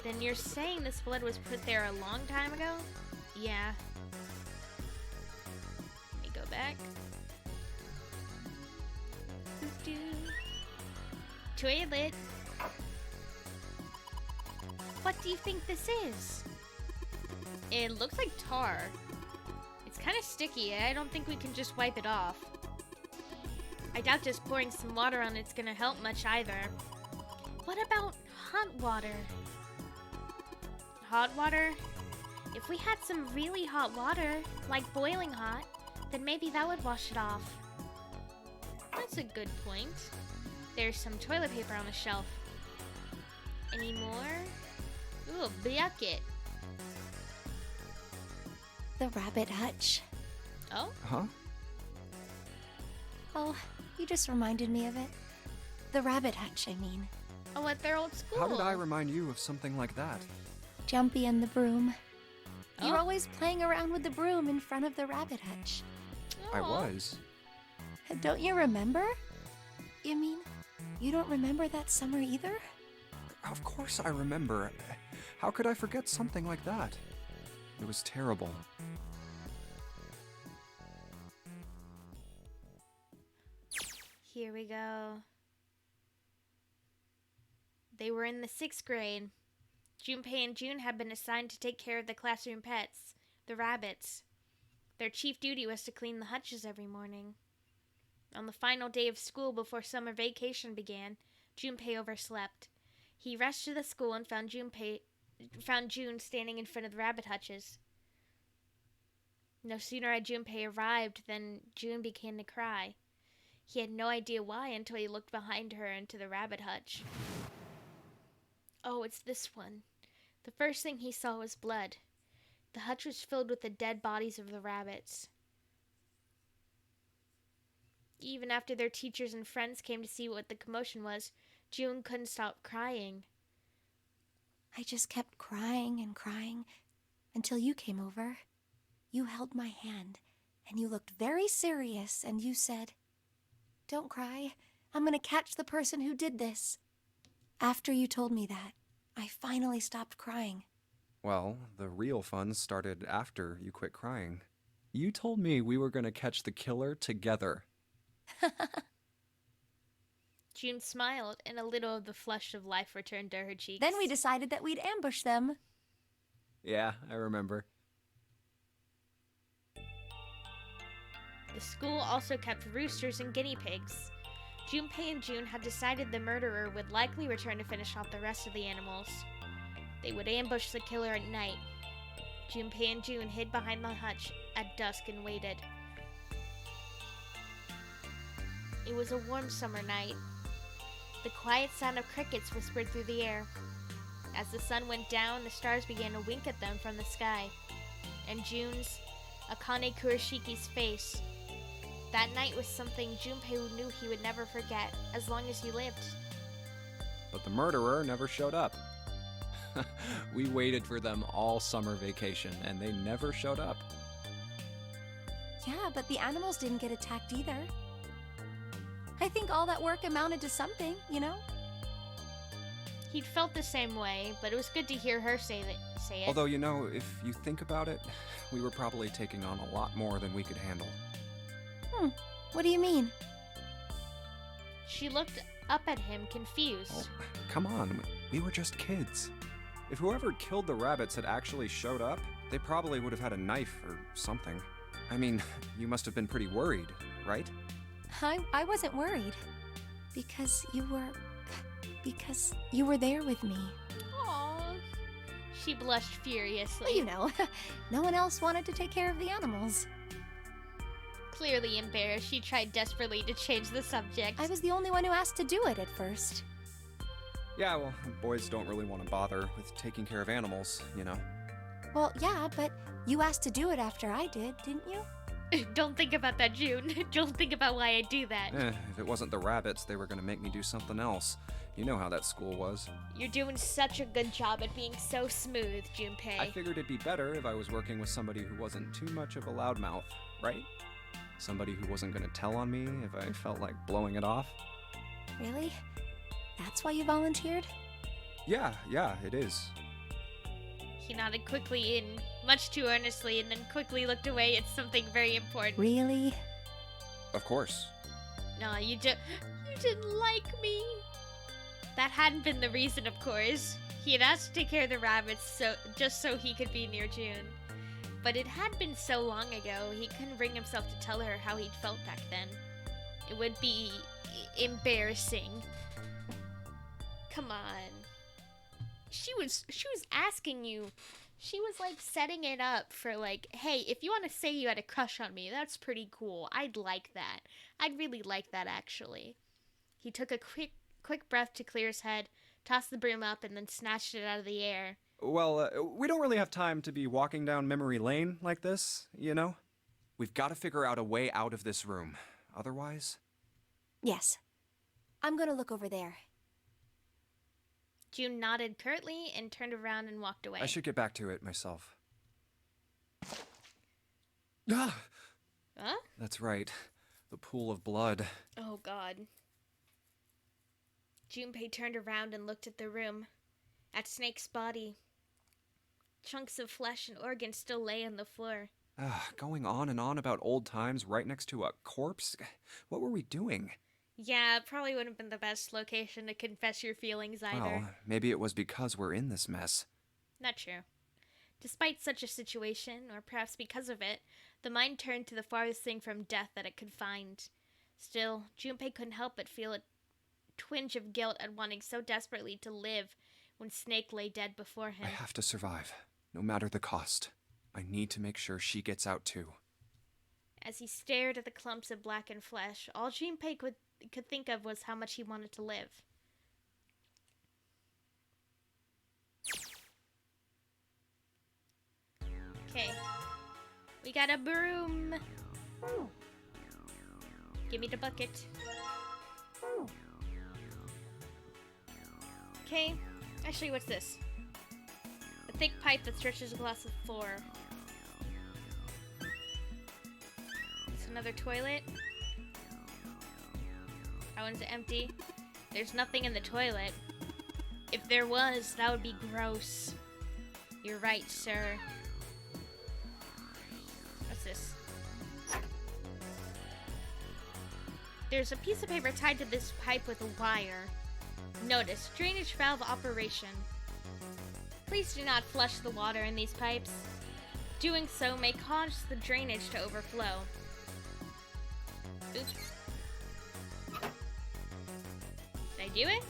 Then you're saying this blood was put there a long time ago? Yeah. Let me go back. Toilet. What do you think this is? It looks like tar. It's kind of sticky. I don't think we can just wipe it off. I doubt just pouring some water on it's gonna help much either. What about hot water? Hot water? If we had some really hot water, like boiling hot, then maybe that would wash it off. That's a good point. There's some toilet paper on the shelf. Any more? Ooh, a bucket. The rabbit hutch. Oh? Huh? Oh, you just reminded me of it. The rabbit hutch, I mean. Oh, at their old school. How did I remind you of something like that? Jumpy and the broom. Oh. You're always playing around with the broom in front of the rabbit hutch. I Aw. was. Don't you remember? You mean, you don't remember that summer either? Of course I remember. How could I forget something like that? It was terrible. Here we go. They were in the 6th grade. Junpei and June had been assigned to take care of the classroom pets, the rabbits. Their chief duty was to clean the hutches every morning. On the final day of school before summer vacation began, Junpei overslept. He rushed to the school and found June standing in front of the rabbit hutches. No sooner had Junpei arrived than June began to cry. He had no idea why until he looked behind her into the rabbit hutch. Oh, it's this one. The first thing he saw was blood. The hutch was filled with the dead bodies of the rabbits. Even after their teachers and friends came to see what the commotion was, June couldn't stop crying. I just kept crying and crying until you came over. You held my hand, and you looked very serious, and you said, "Don't cry. I'm going to catch the person who did this." After you told me that, I finally stopped crying. Well, the real fun started after you quit crying. You told me we were going to catch the killer together. June smiled, and a little of the flush of life returned to her cheeks. Then we decided that we'd ambush them. Yeah, I remember. The school also kept roosters and guinea pigs. Junpei and June had decided the murderer would likely return to finish off the rest of the animals. They would ambush the killer at night. Junpei and June hid behind the hutch at dusk and waited. It was a warm summer night. The quiet sound of crickets whispered through the air. As the sun went down, the stars began to wink at them from the sky. And June's, Akane Kuroshiki's face. That night was something Junpei knew he would never forget, as long as he lived. But the murderer never showed up. We waited for them all summer vacation, and they never showed up. Yeah, but the animals didn't get attacked either. I think all that work amounted to something, you know? He'd felt the same way, but it was good to hear her say it. Although, you know, if you think about it, we were probably taking on a lot more than we could handle. What do you mean? She looked up at him, confused. Oh, come on, we were just kids. If whoever killed the rabbits had actually showed up, they probably would have had a knife or something. I mean, you must have been pretty worried, right? I wasn't worried. Because you were there with me. Aww. She blushed furiously. Well, you know, no one else wanted to take care of the animals. Clearly embarrassed, she tried desperately to change the subject. I was the only one who asked to do it at first. Yeah, well, boys don't really want to bother with taking care of animals, you know. Well, yeah, but you asked to do it after I did, didn't you? Don't think about that, June. Don't think about why I do that. If it wasn't the rabbits, they were gonna make me do something else. You know how that school was. You're doing such a good job at being so smooth, Junpei. I figured it'd be better if I was working with somebody who wasn't too much of a loudmouth, right? Somebody who wasn't gonna tell on me if I felt like blowing it off. Really? That's why you volunteered? Yeah, it is. He nodded quickly and much too earnestly, and then quickly looked away at something very important. Really? Of course. No, you didn't like me. That hadn't been the reason, of course. He had asked to take care of the rabbits just so he could be near June. But it had been so long ago, he couldn't bring himself to tell her how he'd felt back then. It would be embarrassing. Come on. She was asking you. She was like setting it up for like, hey, if you want to say you had a crush on me, that's pretty cool. I'd like that. I'd really like that, actually. He took a quick breath to clear his head, tossed the broom up, and then snatched it out of the air. Well, we don't really have time to be walking down memory lane like this, you know? We've got to figure out a way out of this room. Otherwise... Yes. I'm gonna look over there. June nodded curtly and turned around and walked away. I should get back to it myself. Ah! Huh? That's right. The pool of blood. Oh, God. Junpei turned around and looked at the room. At Snake's body. Chunks of flesh and organs still lay on the floor. Going on and on about old times right next to a corpse? What were we doing? Yeah, it probably wouldn't have been the best location to confess your feelings either. Well, maybe it was because we're in this mess. Not true. Despite such a situation, or perhaps because of it, the mind turned to the farthest thing from death that it could find. Still, Junpei couldn't help but feel a twinge of guilt at wanting so desperately to live when Snake lay dead before him. I have to survive, no matter the cost. I need to make sure she gets out too. As he stared at the clumps of blackened flesh, all Junpei could think of was how much he wanted to live. Okay. We got a broom. Give me the bucket. Okay. Actually, what's this? A thick pipe that stretches across the floor. It's another toilet. That one's empty. There's nothing in the toilet. If there was, that would be gross. You're right, sir. What's this? There's a piece of paper tied to this pipe with a wire. Notice, drainage valve operation. Please do not flush the water in these pipes. Doing so may cause the drainage to overflow. Oops. Did I do it?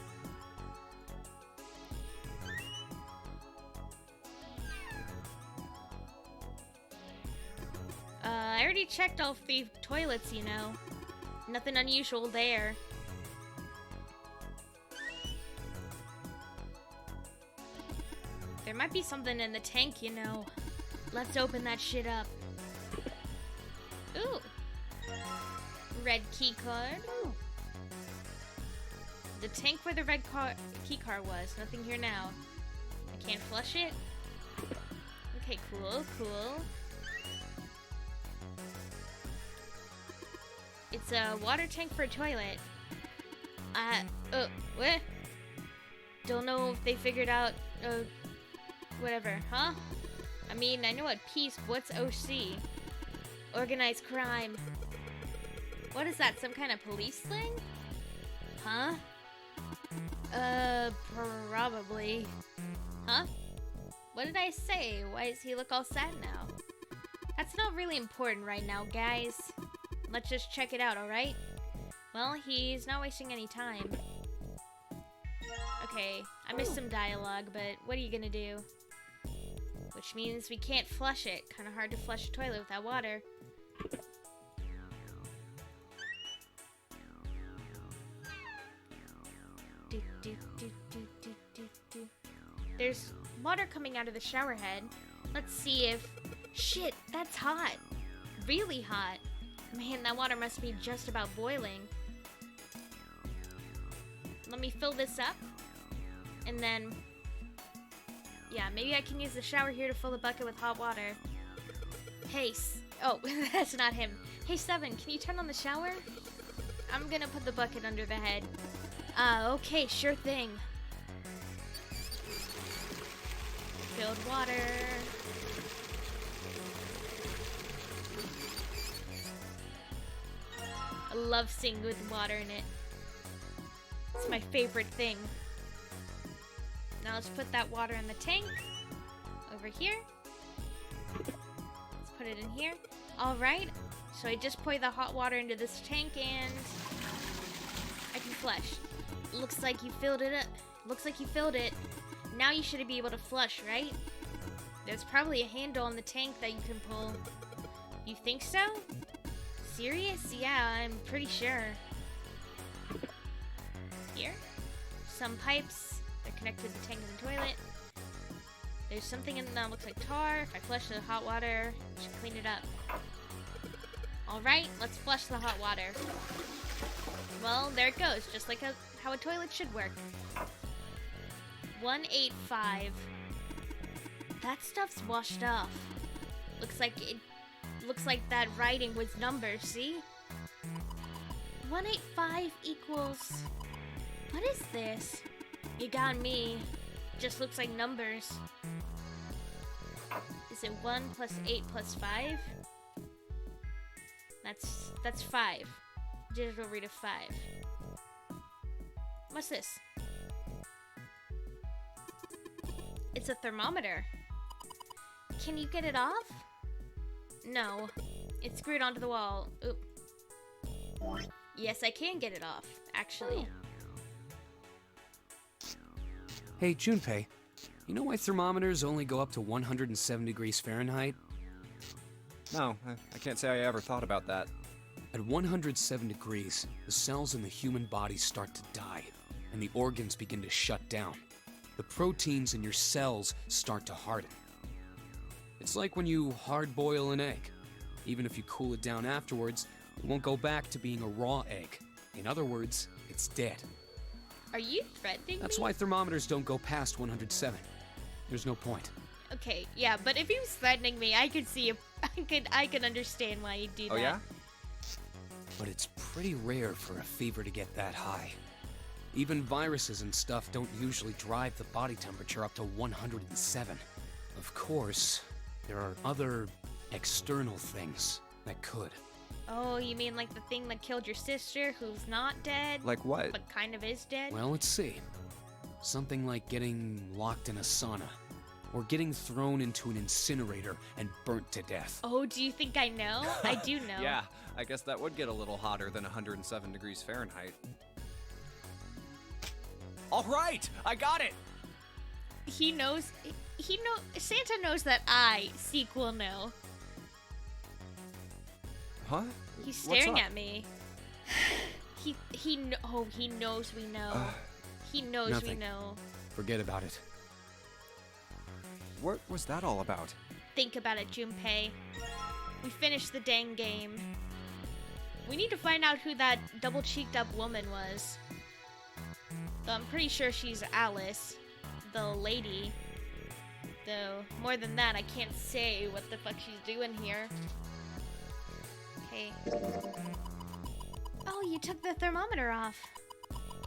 I already checked all 3 toilets, you know. Nothing unusual there. There might be something in the tank, you know. Let's open that shit up. Ooh. Red key card. The tank where the red key card was. Nothing here now. I can't flush it. Okay, cool. It's a water tank for a toilet. What? Don't know if they figured out, whatever, huh? I mean, I know what peace, but what's OC? Organized crime. What is that, some kind of police thing? Huh? Probably. Huh? What did I say? Why does he look all sad now? That's not really important right now, guys. Let's just check it out, alright? Well, he's not wasting any time. Okay, I missed some dialogue, but what are you gonna do? Which means we can't flush it. Kinda hard to flush a toilet without water. There's water coming out of the shower head. Let's see if... Shit, that's hot. really hot. Man, that water must be just about boiling. Let me fill this up. And then... yeah, maybe I can use the shower here to fill the bucket with hot water. Hey, oh, that's not him. Hey, 7, can you turn on the shower? I'm gonna put the bucket under the head. Okay, sure thing. Filled water. I love seeing with water in it. It's my favorite thing. Now let's put that water in the tank. Over here. Let's put it in here. Alright. So I just pour the hot water into this tank and I can flush. Looks like you filled it up. Looks like you filled it. Now you should be able to flush, right? There's probably a handle on the tank that you can pull. You think so? Serious? Yeah, I'm pretty sure. Here. Some pipes. They're connected to the tank and the toilet. There's something in that looks like tar. If I flush the hot water, it should clean it up. Alright, let's flush the hot water. Well, there it goes, just like how a toilet should work. 185. That stuff's washed off. Looks like that writing was numbers, see? 185 equals... what is this? You got me. Just looks like numbers. Is it 1 plus 8 plus 5? That's 5. Digital read of 5. What's this? It's a thermometer. Can you get it off? No. It's screwed onto the wall. Oop. Yes, I can get it off, actually. Hey, Junpei, you know why thermometers only go up to 107 degrees Fahrenheit? No, I can't say I ever thought about that. At 107 degrees, the cells in the human body start to die, and the organs begin to shut down. The proteins in your cells start to harden. It's like when you hard-boil an egg. Even if you cool it down afterwards, it won't go back to being a raw egg. In other words, it's dead. Are you threatening That's me? why thermometers don't go past 107. There's no point. Okay, yeah, but if he was threatening me, I could see I could understand why he'd do that. Oh yeah? But it's pretty rare for a fever to get that high. Even viruses and stuff don't usually drive the body temperature up to 107. Of course, there are other external things that could. Oh, you mean like the thing that killed your sister, who's not dead? Like what? But kind of is dead? Well, let's see. Something like getting locked in a sauna, or getting thrown into an incinerator and burnt to death. Oh, do you think I know? I do know. Yeah, I guess that would get a little hotter than 107 degrees Fahrenheit. All right, I got it. He knows. Santa knows that I, sequel, know. Huh? He's What's staring up? at me. he knows we know. He knows we Nothing. know. Forget about it. What was that all about? Think about it, Junpei. We finished the dang game. We need to find out who that double-cheeked up woman was. Though I'm pretty sure she's Alice, the lady. Though, more than that, I can't say what the fuck she's doing here. Okay. Oh, you took the thermometer off.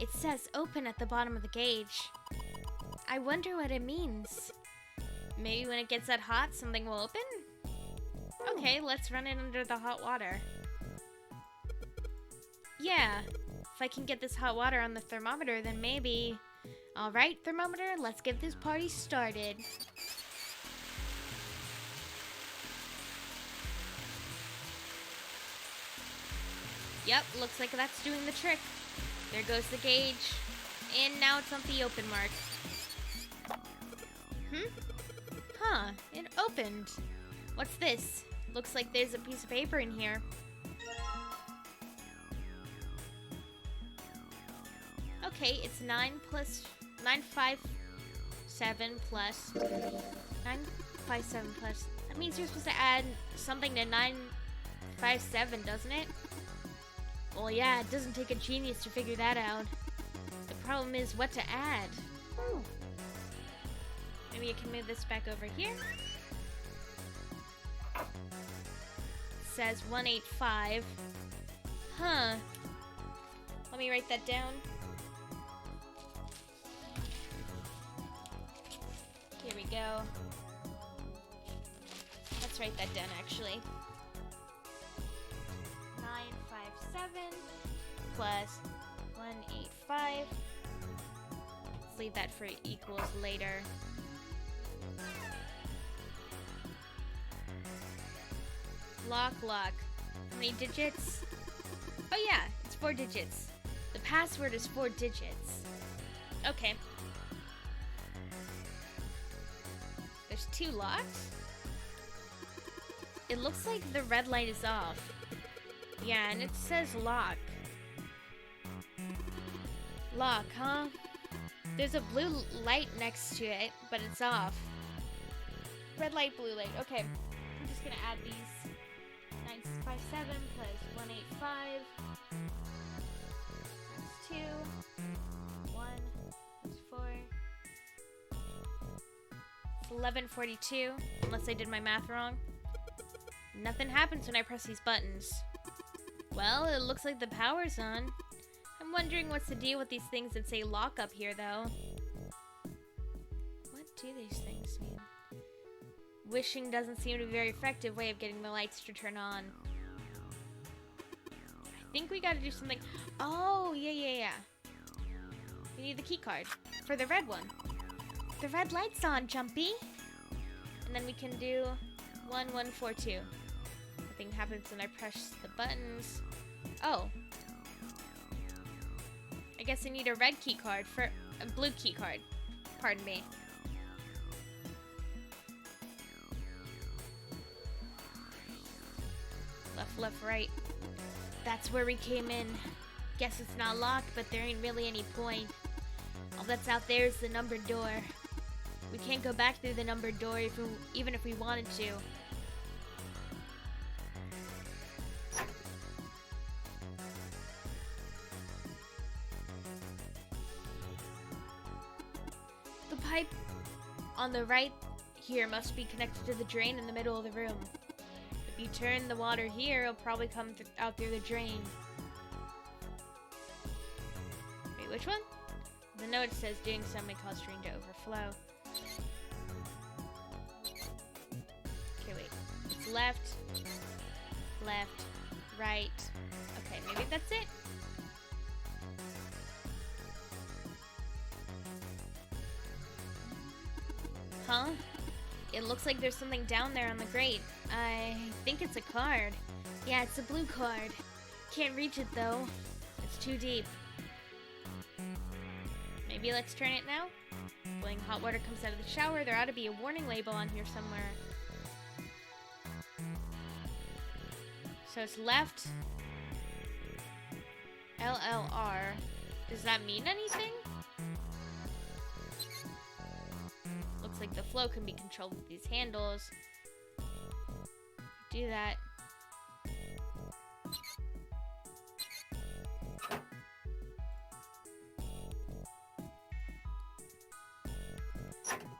It says open at the bottom of the gauge. I wonder what it means. Maybe when it gets that hot, something will open? Okay, let's run it under the hot water. Yeah, if I can get this hot water on the thermometer, then maybe... Alright, thermometer, let's get this party started. Yep, looks like that's doing the trick. There goes the gauge. And now it's on the open mark. Huh, it opened. What's this? Looks like there's a piece of paper in here. Okay, it's 957 plus 957 plus. That means you're supposed to add something to 957, doesn't it? Well, yeah, it doesn't take a genius to figure that out. The problem is what to add. Maybe I can move this back over here. It says 185. Huh. Let me write that down. Here we go. Let's write that down, actually. 957 plus 185. Let's leave that for equals later. Lock. How many digits? Oh yeah, it's 4 digits. The password is 4 digits. Okay. There's 2 locks. It looks like the red light is off. Yeah, and it says lock. Lock, huh? There's a blue light next to it, but it's off. Red light, blue light. Okay. I'm just gonna add these. 957 plus 185. That's 2. 1. That's 4. It's 1142, unless I did my math wrong. Nothing happens when I press these buttons. Well, it looks like the power's on. I'm wondering what's the deal with these things that say lock up here, though. What do these things mean? Wishing doesn't seem to be a very effective way of getting the lights to turn on. I think we gotta do something. Oh, yeah. We need the key card for the red one. The red light's on, Jumpy. And then we can do 1142. Nothing happens when I press the buttons. Oh. I guess I need a red key card for a blue key card. Pardon me. Left, right. That's where we came in. Guess it's not locked, but there ain't really any point. All that's out there is the numbered door. We can't go back through the numbered door even if we wanted to. The pipe on the right here must be connected to the drain in the middle of the room. If you turn the water here, it'll probably come out through the drain. Wait, which one? The note says doing so may cause drain to overflow. Okay, wait. It's left, right. Okay, maybe that's it. Huh? It looks like there's something down there on the grate. I think it's a card. Yeah, it's a blue card. Can't reach it though. It's too deep. Maybe let's turn it now? Boiling hot water comes out of the shower. There ought to be a warning label on here somewhere. So it's left. LLR. Does that mean anything? Looks like the flow can be controlled with these handles. Do that.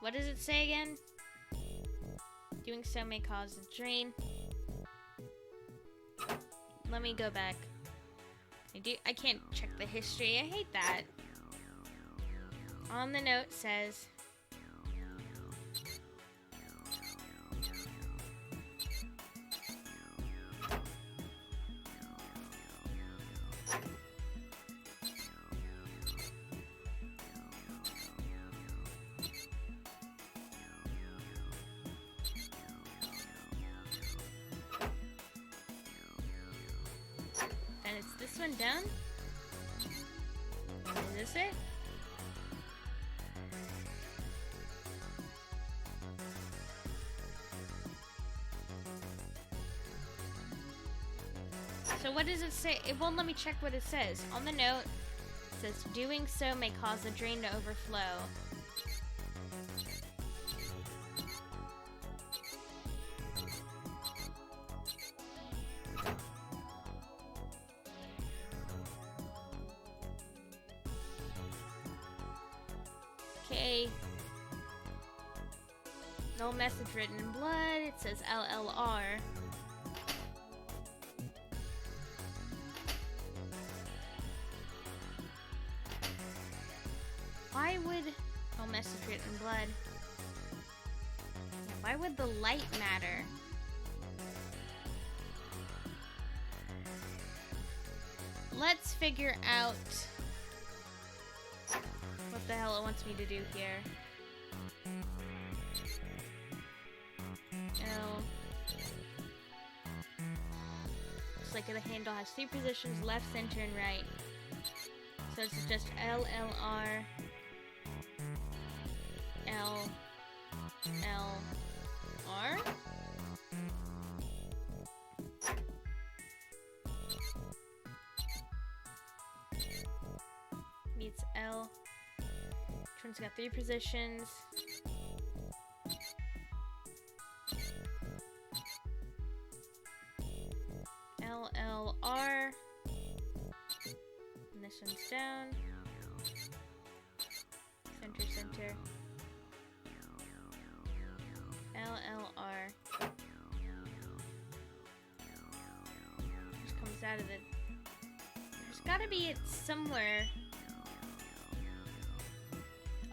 What does it say again? Doing so may cause a drain. Let me go back. I can't check the history. I hate that. On the note says, and it's this one down? Is this it? So what does it say? It won't let me check what it says. On the note, it says, doing so may cause the drain to overflow. No message written in blood. It says LLR. Why would... No message written in blood. Yeah, why would the light matter? Let's figure out what the hell it wants me to do here. L. Looks like the handle has 3 positions, left, center, and right. So it's just LLR, L, L, R. Meets L. Which one's got 3 positions? LLR. And this one's down. Center, center. LLR. Just comes out of the... There's gotta be it somewhere.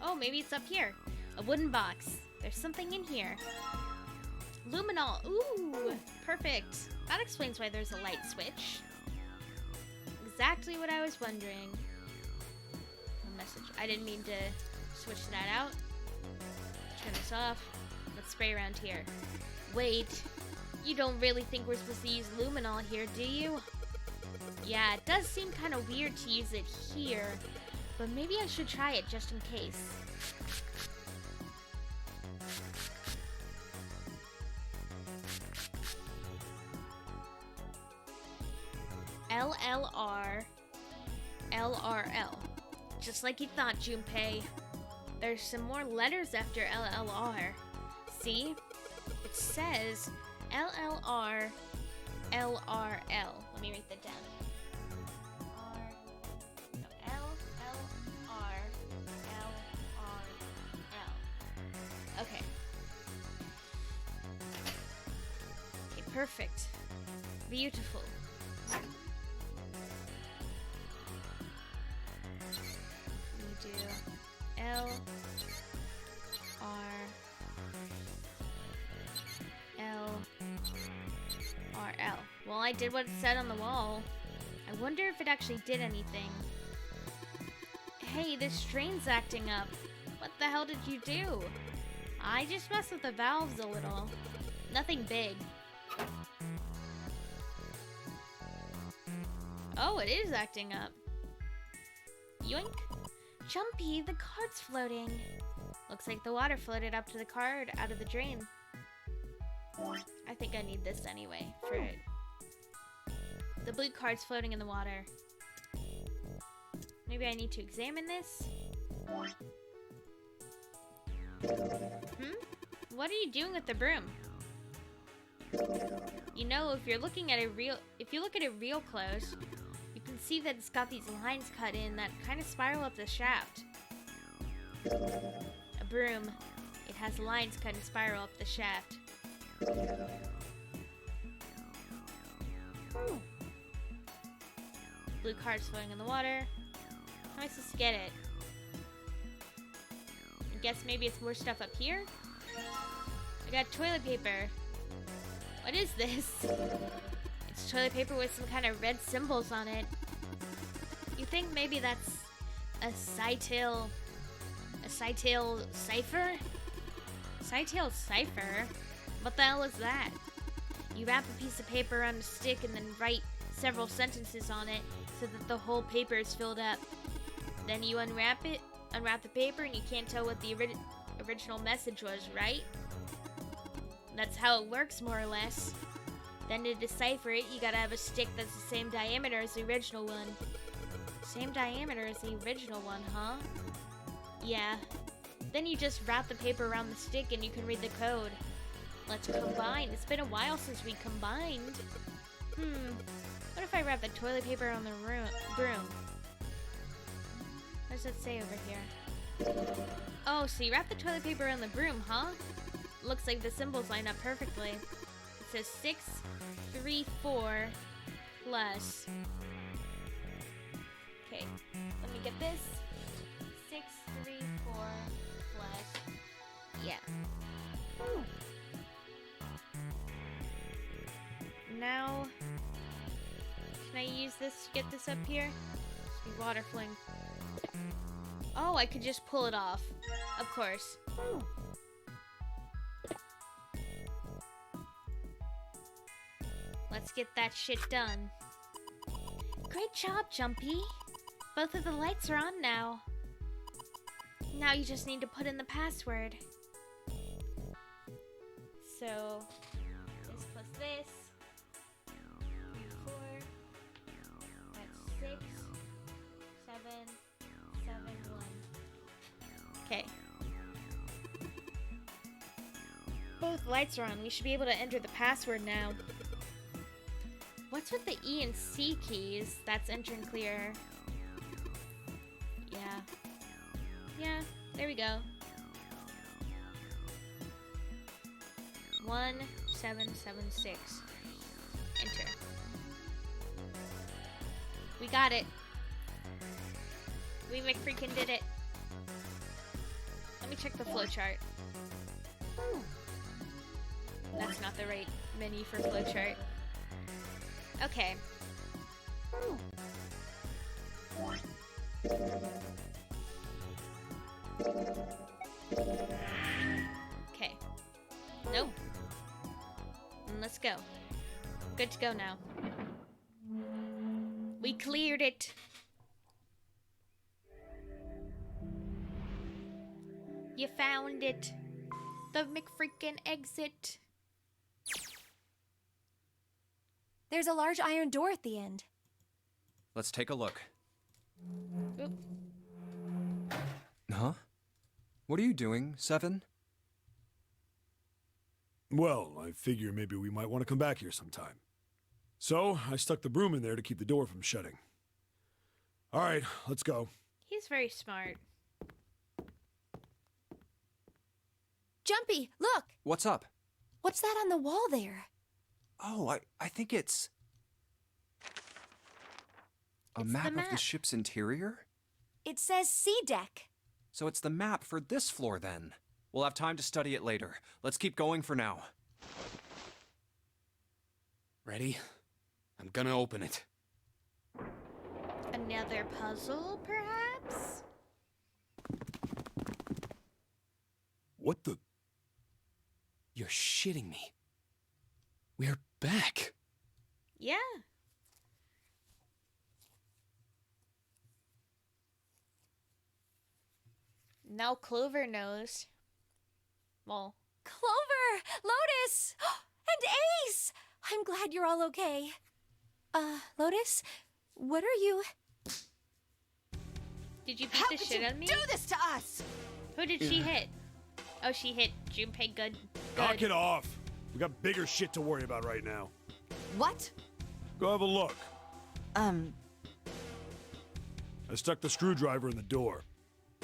Oh, maybe it's up here. A wooden box. There's something in here. Luminol. Ooh, perfect. That explains why there's a light switch. Exactly what I was wondering. A message. I didn't mean to switch that out. Turn this off. Let's spray around here. Wait. You don't really think we're supposed to use luminol here, do you? Yeah, it does seem kind of weird to use it here. But maybe I should try it just in case. LLR, LRL. Just like you thought, Junpei. There's some more letters after LLR. See? It says LLR, LRL. Let me write that down. Okay. Okay, perfect. Beautiful. We do L R L R L. Well, I did what it said on the wall. I wonder if it actually did anything. Hey, this train's acting up. What the hell did you do? I just messed with the valves a little. Nothing big. Oh, it is acting up. Yoink. Jumpy, the card's floating. Looks like the water floated up to the card out of the drain. I think I need this anyway for it. The blue card's floating in the water. Maybe I need to examine this? What are you doing with the broom? You know, if you look at it real close, you can see that it's got these lines cut in that kind of spiral up the shaft. A broom. It has lines cut and spiral up the shaft. Blue card's floating in the water. How am I supposed to get it? I guess maybe it's more stuff up here? I got toilet paper. What is this? It's toilet paper with some kind of red symbols on it. You think maybe that's a Cytail cipher? Cytail cipher? What the hell is that? You wrap a piece of paper around a stick and then write several sentences on it so that the whole paper is filled up. Then you unwrap the paper, and you can't tell what the original message was, right? That's how it works, more or less. Then to decipher it, you gotta have a stick that's the same diameter as the original one. Same diameter as the original one, huh? Yeah. Then you just wrap the paper around the stick and you can read the code. Let's combine. It's been a while since we combined. What if I wrap the toilet paper on the broom? What does it say over here? Oh, so you wrap the toilet paper on the broom, huh? looks like the symbols line up perfectly. It says 6, 3, 4 plus. Okay, let me get this. 6, 3, 4 plus. Yeah. Now, can I use this to get this up here? Be water fling. Oh, I could just pull it off. Of course. Let's get that shit done. Great job, Jumpy. Both of the lights are on now. Now you just need to put in the password. So, this plus this. 4. That's 6, 7, 7, 1. Okay. Both lights are on. We should be able to enter the password now. What's with the E and C keys? That's enter and clear. Yeah. Yeah, there we go. 1776. Enter. We got it. We McFreakin' did it. Let me check the flowchart. That's not the right menu for flowchart. Okay. Okay. Nope. Let's go. Good to go now. We cleared it. You found it. The McFreakin' exit. There's a large iron door at the end. Let's take a look. Oop. Huh? What are you doing, Seven? Well, I figure maybe we might want to come back here sometime. So, I stuck the broom in there to keep the door from shutting. All right, let's go. He's very smart. Jumpy, look! What's up? What's that on the wall there? Oh, I think it's a It's map the of the map. ship's interior? It says C deck. So it's the map for this floor then. We'll have time to study it later. Let's keep going for now. Ready? I'm gonna open it. Another puzzle, perhaps? What the? You're shitting me. We're back. Yeah. Now Clover knows. Well, Clover! Lotus! And Ace! I'm glad you're all okay. Lotus? What are you... did you beat How the could shit you out of me? do this to us? Who did she hit? Oh, she hit Junpei good. Knock it off. We got bigger shit to worry about right now. What? Go have a look. Uh, I stuck the screwdriver in the door.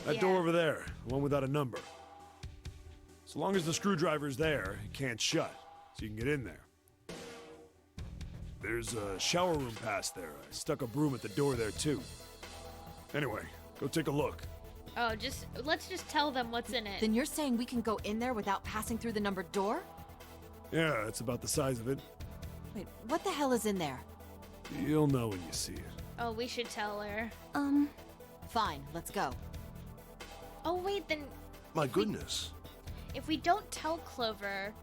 That Yeah. door over there, the one without a number. So long as the screwdriver's there, it can't shut, so you can get in there. There's a shower room past there. I stuck a broom at the door there too. Anyway, go take a look. Oh, let's just tell them what's in it. Then you're saying we can go in there without passing through the numbered door? Yeah, it's about the size of it. Wait, what the hell is in there? You'll know when you see it. Oh, we should tell her. Fine, let's go. Oh, wait, then My goodness. if we don't tell Clover,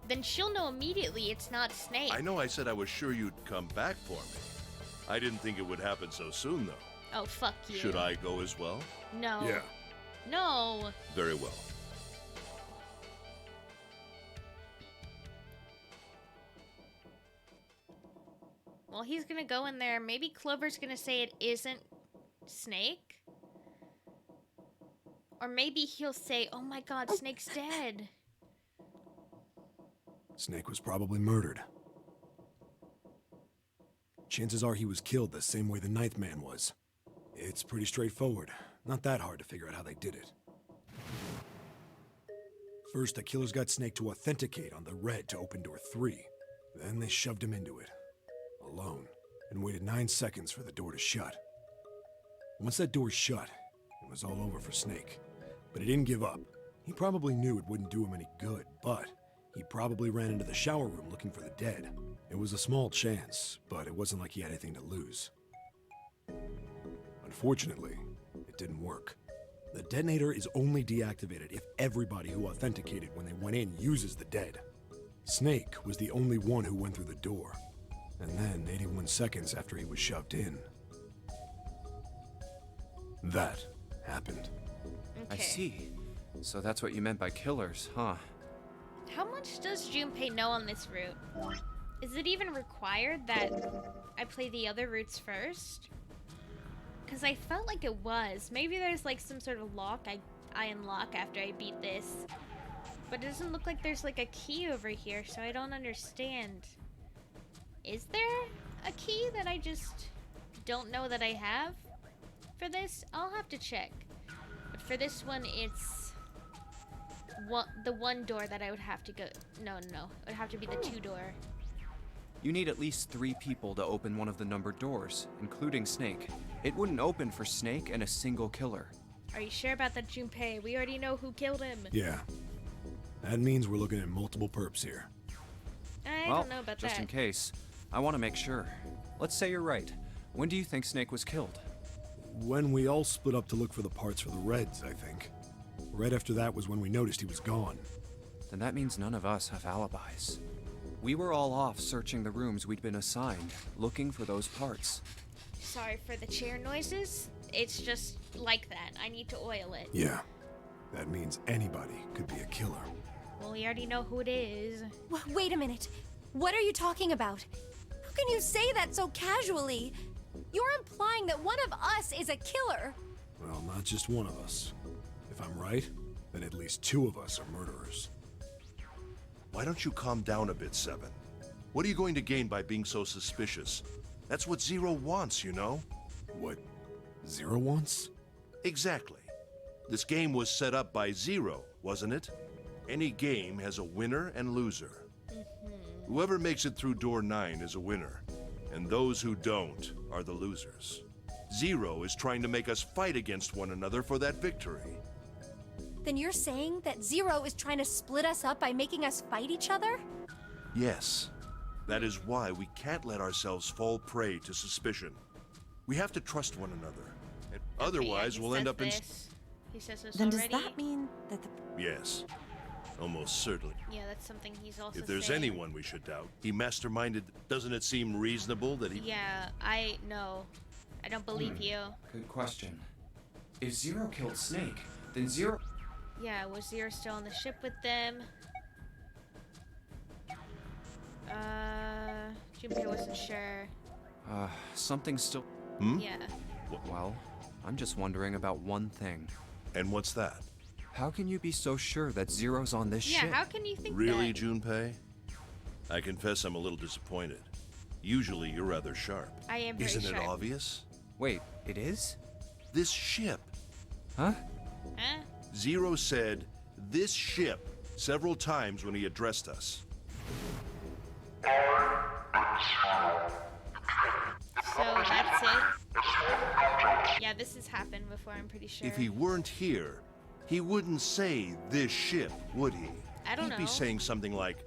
then she'll know immediately it's not Snake. I know I said I was sure you'd come back for me. I didn't think it would happen so soon, though. Oh, fuck you. Should I go as well? No. Yeah. No. Very well. Well, he's gonna go in there. Maybe Clover's gonna say it isn't Snake. Or maybe he'll say, oh my god, Snake's dead. Snake was probably murdered. Chances are he was killed the same way the Ninth Man was. It's pretty straightforward. Not that hard to figure out how they did it. First, the killers got Snake to authenticate on the red to open door 3. Then they shoved him into it, alone, and waited 9 seconds for the door to shut. Once that door shut, it was all over for Snake. But he didn't give up. He probably knew it wouldn't do him any good, but he probably ran into the shower room looking for the dead. It was a small chance, but it wasn't like he had anything to lose. Unfortunately, it didn't work. The detonator is only deactivated if everybody who authenticated when they went in uses the dead. Snake was the only one who went through the door. And then, 81 seconds after he was shoved in, that happened. Okay. I see. So that's what you meant by killers, huh? How much does Junpei know on this route? Is it even required that I play the other routes first? Because I felt like it was. Maybe there's like some sort of lock I unlock after I beat this. But it doesn't look like there's like a key over here, so I don't understand. Is there a key that I just don't know that I have for this? I'll have to check. But for this one, it's the one door that I would have to go. No. It would have to be the 2-door. You need at least 3 people to open one of the numbered doors, including Snake. It wouldn't open for Snake and a single killer. Are you sure about that, Junpei? We already know who killed him. Yeah. That means we're looking at multiple perps here. I Well, don't know about just that. in case, I want to make sure. Let's say you're right. When do you think Snake was killed? When we all split up to look for the parts for the Reds, I think. Right after that was when we noticed he was gone. Then that means none of us have alibis. We were all off searching the rooms we'd been assigned, looking for those parts. Sorry for the chair noises. It's just like that. I need to oil it. Yeah. That means anybody could be a killer. Well, we already know who it is. Wait a minute. What are you talking about? How can you say that so casually? You're implying that one of us is a killer. Well, not just one of us. If I'm right, then at least 2 of us are murderers. Why don't you calm down a bit, Seven? What are you going to gain by being so suspicious? That's what Zero wants, you know? What Zero wants? Exactly. This game was set up by Zero, wasn't it? Any game has a winner and loser. Whoever makes it through door 9 is a winner, and those who don't are the losers. Zero is trying to make us fight against one another for that victory. Then you're saying that Zero is trying to split us up by making us fight each other? Yes. That is why we can't let ourselves fall prey to suspicion. We have to trust one another. And otherwise, we'll end up in... He says this Then already. does that mean that the... Yes. Almost certainly. Yeah, that's something he's also If there's saying. anyone we should doubt, he masterminded. Doesn't it seem reasonable that he... Yeah, I don't believe you. Good question. If Zero killed Snake, then Zero... Yeah, was Zero still on the ship with them? Junpei wasn't sure. Something's still... Yeah. Well, I'm just wondering about one thing. And what's that? How can you be so sure that Zero's on this Yeah, ship? how can you think Really, that? Junpei? I confess I'm a little disappointed. Usually you're rather sharp. I am very Isn't sharp. it obvious? Wait, it is? This ship. Huh? Huh? Zero said, "this ship," several times when he addressed us. So that's it? Yeah, this has happened before, I'm pretty sure. If he weren't here, he wouldn't say "this ship," would he? I don't He'd be know. saying something like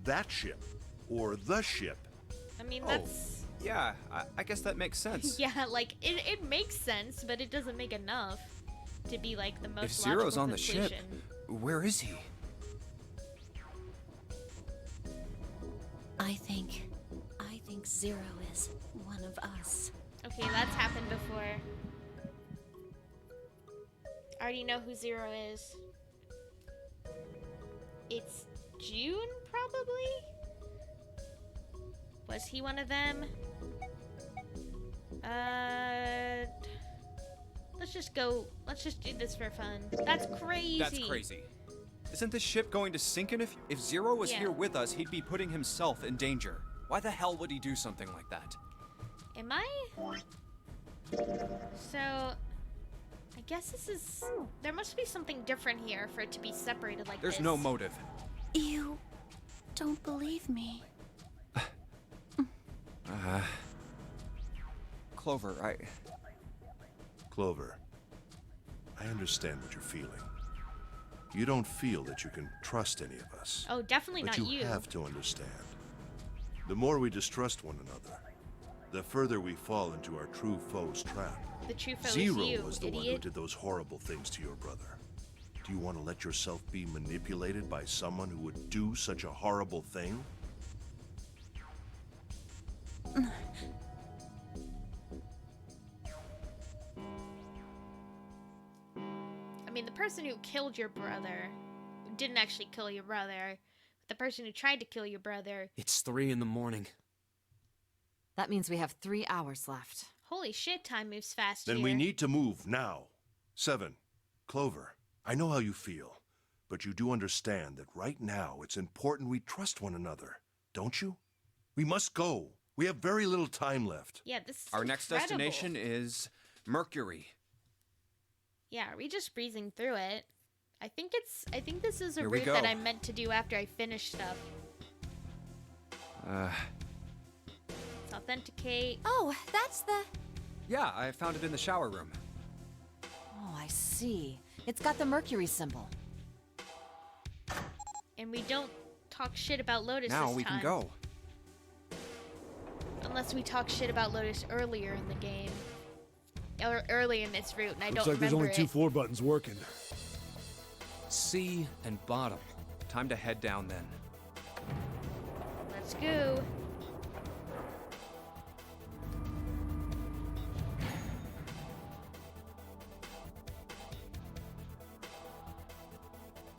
"that ship" or "the ship." I mean, that's... Yeah, I guess that makes sense. Yeah, like, it makes sense, but it doesn't make enough to be, like, the most If Zero's logical on the ship, conclusion. where is he? I think Zero is one of us. Okay, that's happened before. I already know who Zero is. It's June, probably? Was he one of them? Let's just do this for fun. That's crazy. That's crazy. Isn't this ship going to sink? And if Zero was Yeah. here with us, he'd be putting himself in danger. Why the hell would he do something like that? Am I? So, I guess this is... There must be something different here for it to be separated like There's this. no motive. You don't believe me. Clover, Clover, I understand what you're feeling. You don't feel that you can trust any of us. Oh, definitely But not you you. have to understand. The more we distrust one another, the further we fall into our true foe's trap. The true foe Zero is you, was the one who idiot. did those horrible things to your brother. Do you want to let yourself be manipulated by someone who would do such a horrible thing? I mean, the person who killed your brother didn't actually kill your brother. The person who tried to kill your brother. It's 3 in the morning. That means we have 3 hours left. Holy shit, time moves fast Then here. we need to move now. 7. Clover, I know how you feel, but you do understand that right now it's important we trust one another, don't you? We must go. We have very little time left. Yeah, this is our next incredible. destination is Mercury. Yeah, are we just breezing through it? I think this is a Here we route that go. I'm meant to do after I finish stuff. Let's authenticate. Oh, that's the... Yeah, I found it in the shower room. Oh, I see. It's got the Mercury symbol. And we don't talk shit about Lotus Now this we time. can go. Unless we talk shit about Lotus earlier in the game. Or early in this route, and I Looks don't like there's remember only 2 it. floor buttons working. C and bottom. Time to head down then. Let's go.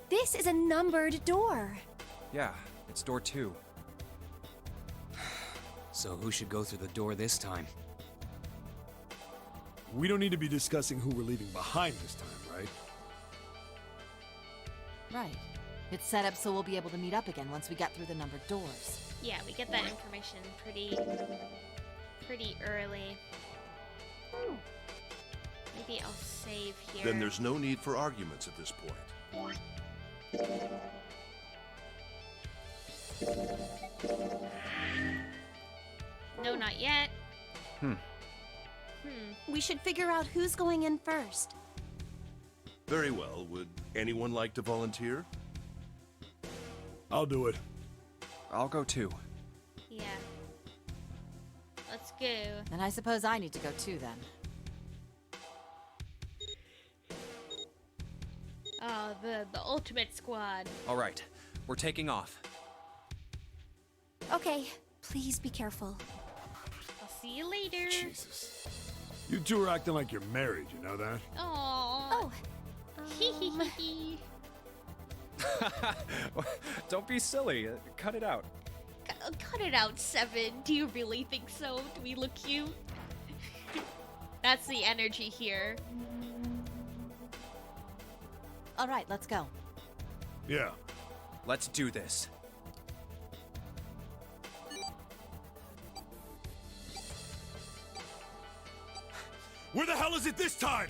This is a numbered door. Yeah, it's door 2. So who should go through the door this time? We don't need to be discussing who we're leaving behind this time, right? Right. It's set up so we'll be able to meet up again once we get through the numbered doors. Yeah, we get that information pretty early. Maybe I'll save here. Then there's no need for arguments at this point. No, not yet. We should figure out who's going in first. Very well. Would anyone like to volunteer? I'll do it. I'll go too. Yeah. Let's go. And I suppose I need to go too then. Oh, the ultimate squad. All right, we're taking off. Okay, please be careful. I'll see you later. Jesus. You two are acting like you're married, you know that? Aww. Oh, Hee hee hee hee. Don't be silly. Cut it out. Cut it out, 7. Do you really think so? Do we look cute? That's the energy here. All right, let's go. Yeah. Let's do this. Where the hell is it this time?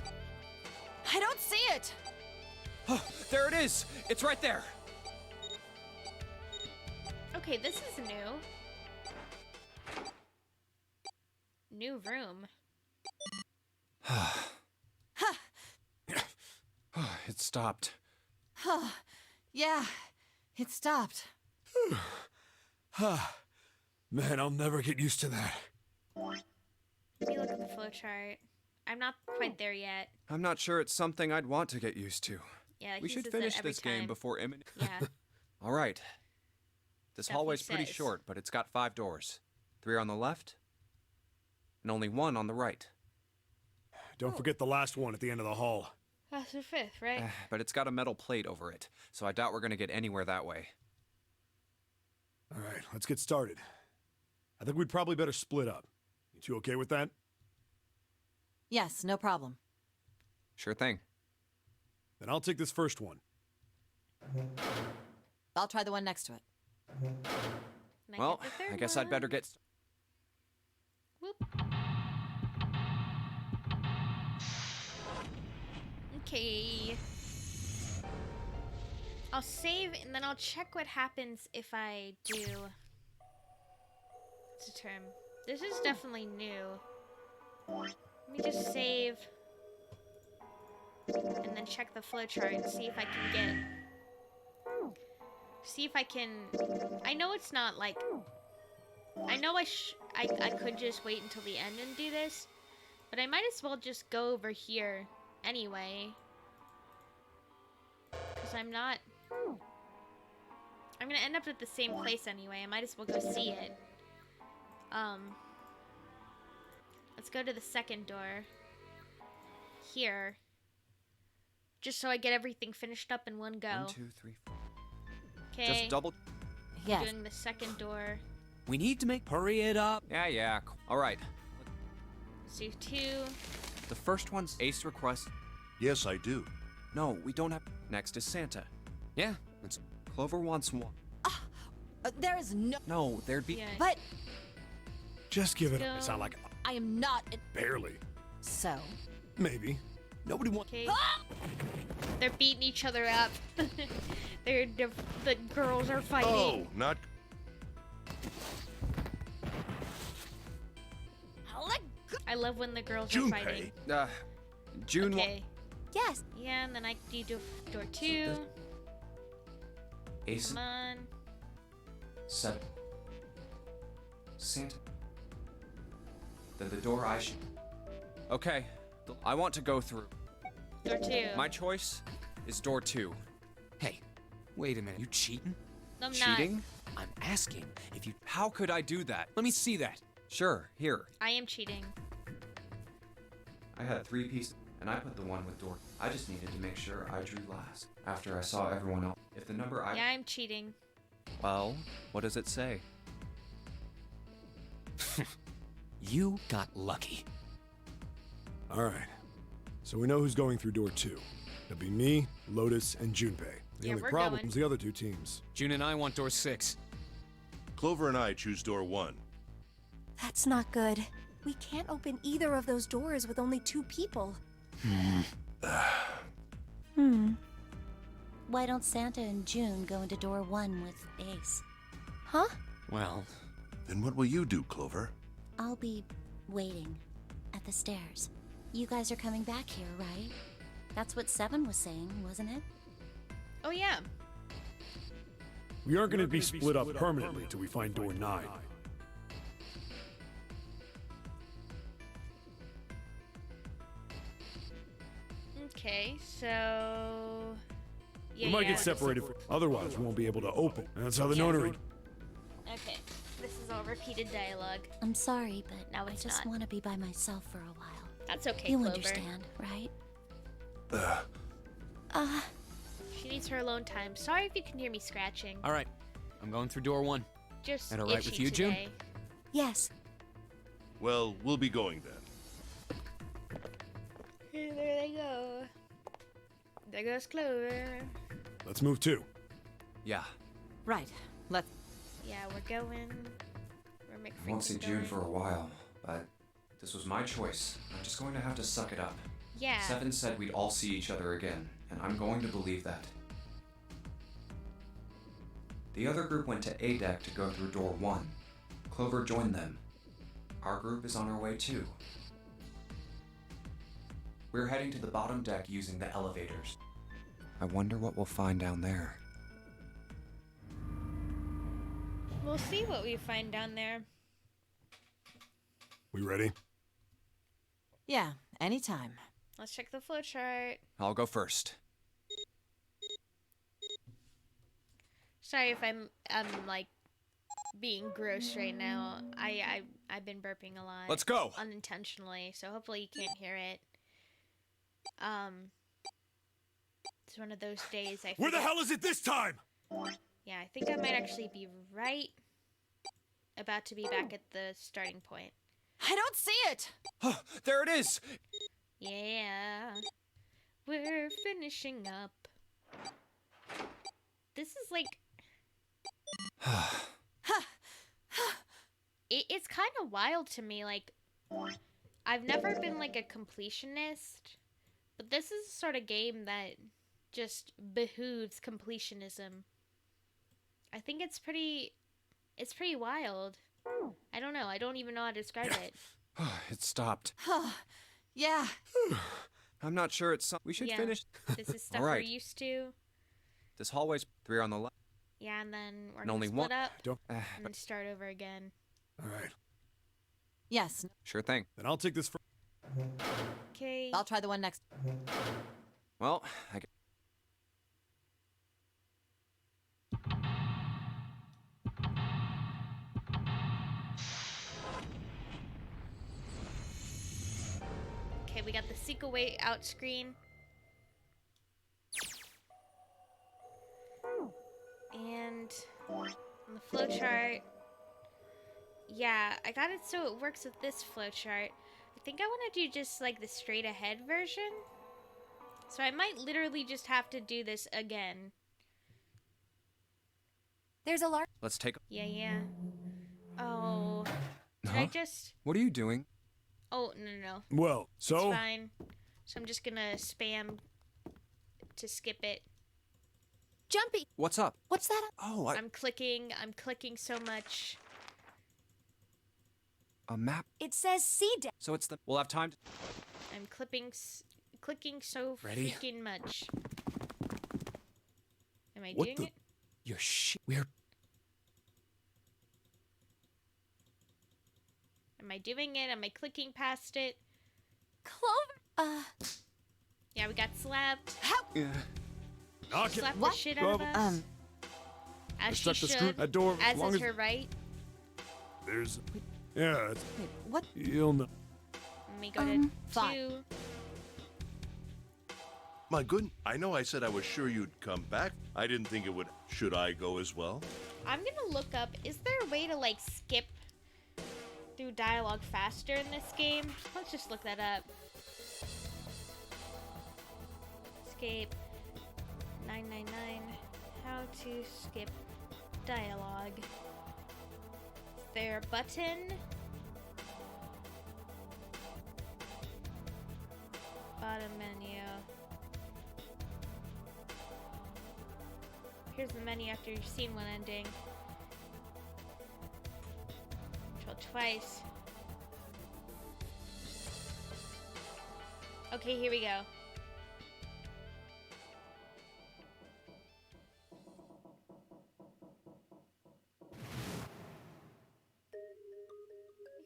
I don't see it! Oh, there it is! It's right there! Okay, this is new. New room. It stopped. Yeah, it stopped. Man, I'll never get used to that. Let me look at the flowchart. I'm not quite there yet. I'm not sure it's something I'd want to get used to. Yeah, We he should says that finish every this game time. before imminent. Yeah. All right. This Stuff he hallway's pretty says. short, but it's got 5 doors. 3 on the left, and only 1 on the right. Don't forget the last one at the end of the hall. That's the 5th, right? But it's got a metal plate over it, so I doubt we're gonna get anywhere that way. All right, let's get started. I think we'd probably better split up. You two okay with that? Yes, no problem. Sure thing. Then I'll take this first one. I'll try the one next to it. And Well, get the third I guess I'd better one. get... Whoop. Okay. I'll save and then I'll check what happens if I do. What's the term? This is definitely new. Let me just save. And then check the flowchart and see if I can get. See if I can. I know it's not like. I know I could just wait until the end and do this, but I might as well just go over here anyway. Because I'm not. I'm gonna end up at the same place anyway. I might as well go see it. Let's go to the second door. Here. Just so I get everything finished up in one go. 1, 2, 3, 4. Okay. Just double. Yes. Doing the second door. We need to make. Hurry it up. Yeah. All right. Let's do 2. The first one's Ace request. Yes, I do. No, we don't have. Next is Santa. Yeah. Let's. Clover wants one. There is no. No, there'd be. Yeah. But Just give it up. Go. It's not like I am not. barely. So. Maybe. Nobody wants. Okay. They're beating each other up. The girls are fighting. Oh, not. I love when the girls are fighting. June. Okay. Yes. Yeah, and then I do door 2. Ace. Come on. 7. Santa. Then the door I should. Okay. I want to go through. Door 2. My choice is door 2. Hey, wait a minute. You cheating? No, I'm Cheating? I'm asking if you. How could I do that? Let me see that. Sure, here. not. I am cheating. I had 3 pieces, and I put the one with door. I just needed to make sure I drew last. After I saw everyone else. If the number I. Yeah, I'm cheating. Well, what does it say? You got lucky. All right. So we know who's going through door 2. It'll be me, Lotus, and Junpei. The Yeah, only we're problem going. is the other 2 teams. June and I want door 6. Clover and I choose door 1. That's not good. We can't open either of those doors with only 2 people. Why don't Santa and June go into door 1 with Ace? Huh? Well, Then what will you do, Clover? I'll be waiting at the stairs. You guys are coming back here, right? That's what 7 was saying, wasn't it? Oh, yeah. We aren't going to be split up permanently till we find door 9. Okay, so. Yeah, We might yeah. get separated, otherwise we won't be able to open. And that's how the Yeah. notary. Okay, this is all repeated dialogue. I'm sorry, but No, I it's just not. want to be by myself for a while. That's okay, You Clover. understand, right? She needs her alone time. Sorry if you can hear me scratching. all right. I'm going through door 1. Just That all right with itchy you, June? today. Yes. Well, we'll be going then. Here, there they go. There goes Clover. Let's move too. Yeah. Right. Let's. Yeah, we're going. We're I won't see June for a while, but this was my choice. I'm just going to have to suck it up. Yeah. 7 said we'd all see each other again, and I'm going to believe that. The other group went to A deck to go through door 1. Clover joined them. Our group is on our way too. We're heading to the bottom deck using the elevators. I wonder what we'll find down there. We'll see what we find down there. We ready? Yeah, anytime. Let's check the flowchart. I'll go first. Sorry if I'm like being gross right now. I've been burping a lot. Let's go. Unintentionally, so hopefully you can't hear it. It's one of those days I Where the forget- hell is it this time? Yeah, I think I might actually be right about to be back at the starting point. I don't see it. There it is. Yeah. We're finishing up. This is like it's kind of wild to me. Like, I've never been like a completionist, But this is the sort of game that just behooves completionism. I think it's pretty wild. I don't know. I don't even know how to describe it. It stopped. Yeah. I'm not sure it's we should Yeah. finish. This is stuff All we're right. used to. This hallway's 3 on the left. Yeah, and then we're And gonna only split one- up Don't- and then start over again. All right. Yes. Sure thing. Then I'll take this for. Okay. I'll try the one next. Well, I guess. Okay, we got the seek a way out screen. And on the flowchart, yeah, I got it so it works with this flowchart. I think I want to do just like the straight ahead version. So I might literally just have to do this again. There's a large. Let's take. Yeah. Oh, did Huh? I just? What are you doing? Oh, no. Well, so. It's fine. So I'm just gonna spam to skip it. Jumpy. What's up? What's that? Oh, I'm clicking so much. a map. It says C deck. So it's the. We'll have time to. I'm clicking so Ready? freaking much. Am I What doing the- it? You're We're. Am I doing it? Am I clicking past it? Clover. Yeah, we got slapped. Yeah. Knock it. Slapped What? the shit out of us. As she Stuck the screw should. that door. As long is as her right. There's. Yeah, it's, Wait, what? you'll know. Let me go to fine. 2. My good. I know I said I was sure you'd come back. I didn't think it would. Should I go as well? I'm gonna look up, is there a way to like skip through dialogue faster in this game? Let's just look that up. Escape 999. How to skip dialogue. Is there a button? Bottom menu. Here's the menu after you've seen one ending. Control twice. Okay, here we go.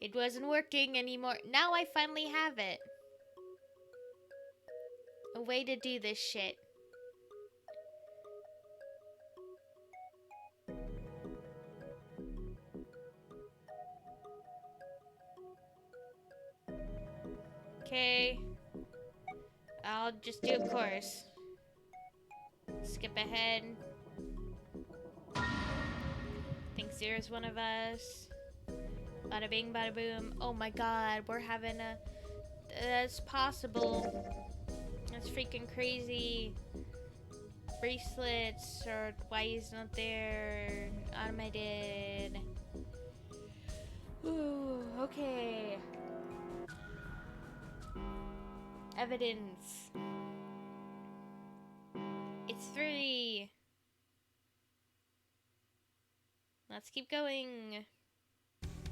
It wasn't working anymore. Now I finally have it. A way to do this shit. Okay. I'll just do a course. Skip ahead. Think Zero's one of us. Bada bing, bada boom. Oh my god, we're having a... That's possible. That's freaking crazy. Bracelets, or why he's not there. Automated. Ooh, okay. Evidence. It's 3. Let's keep going.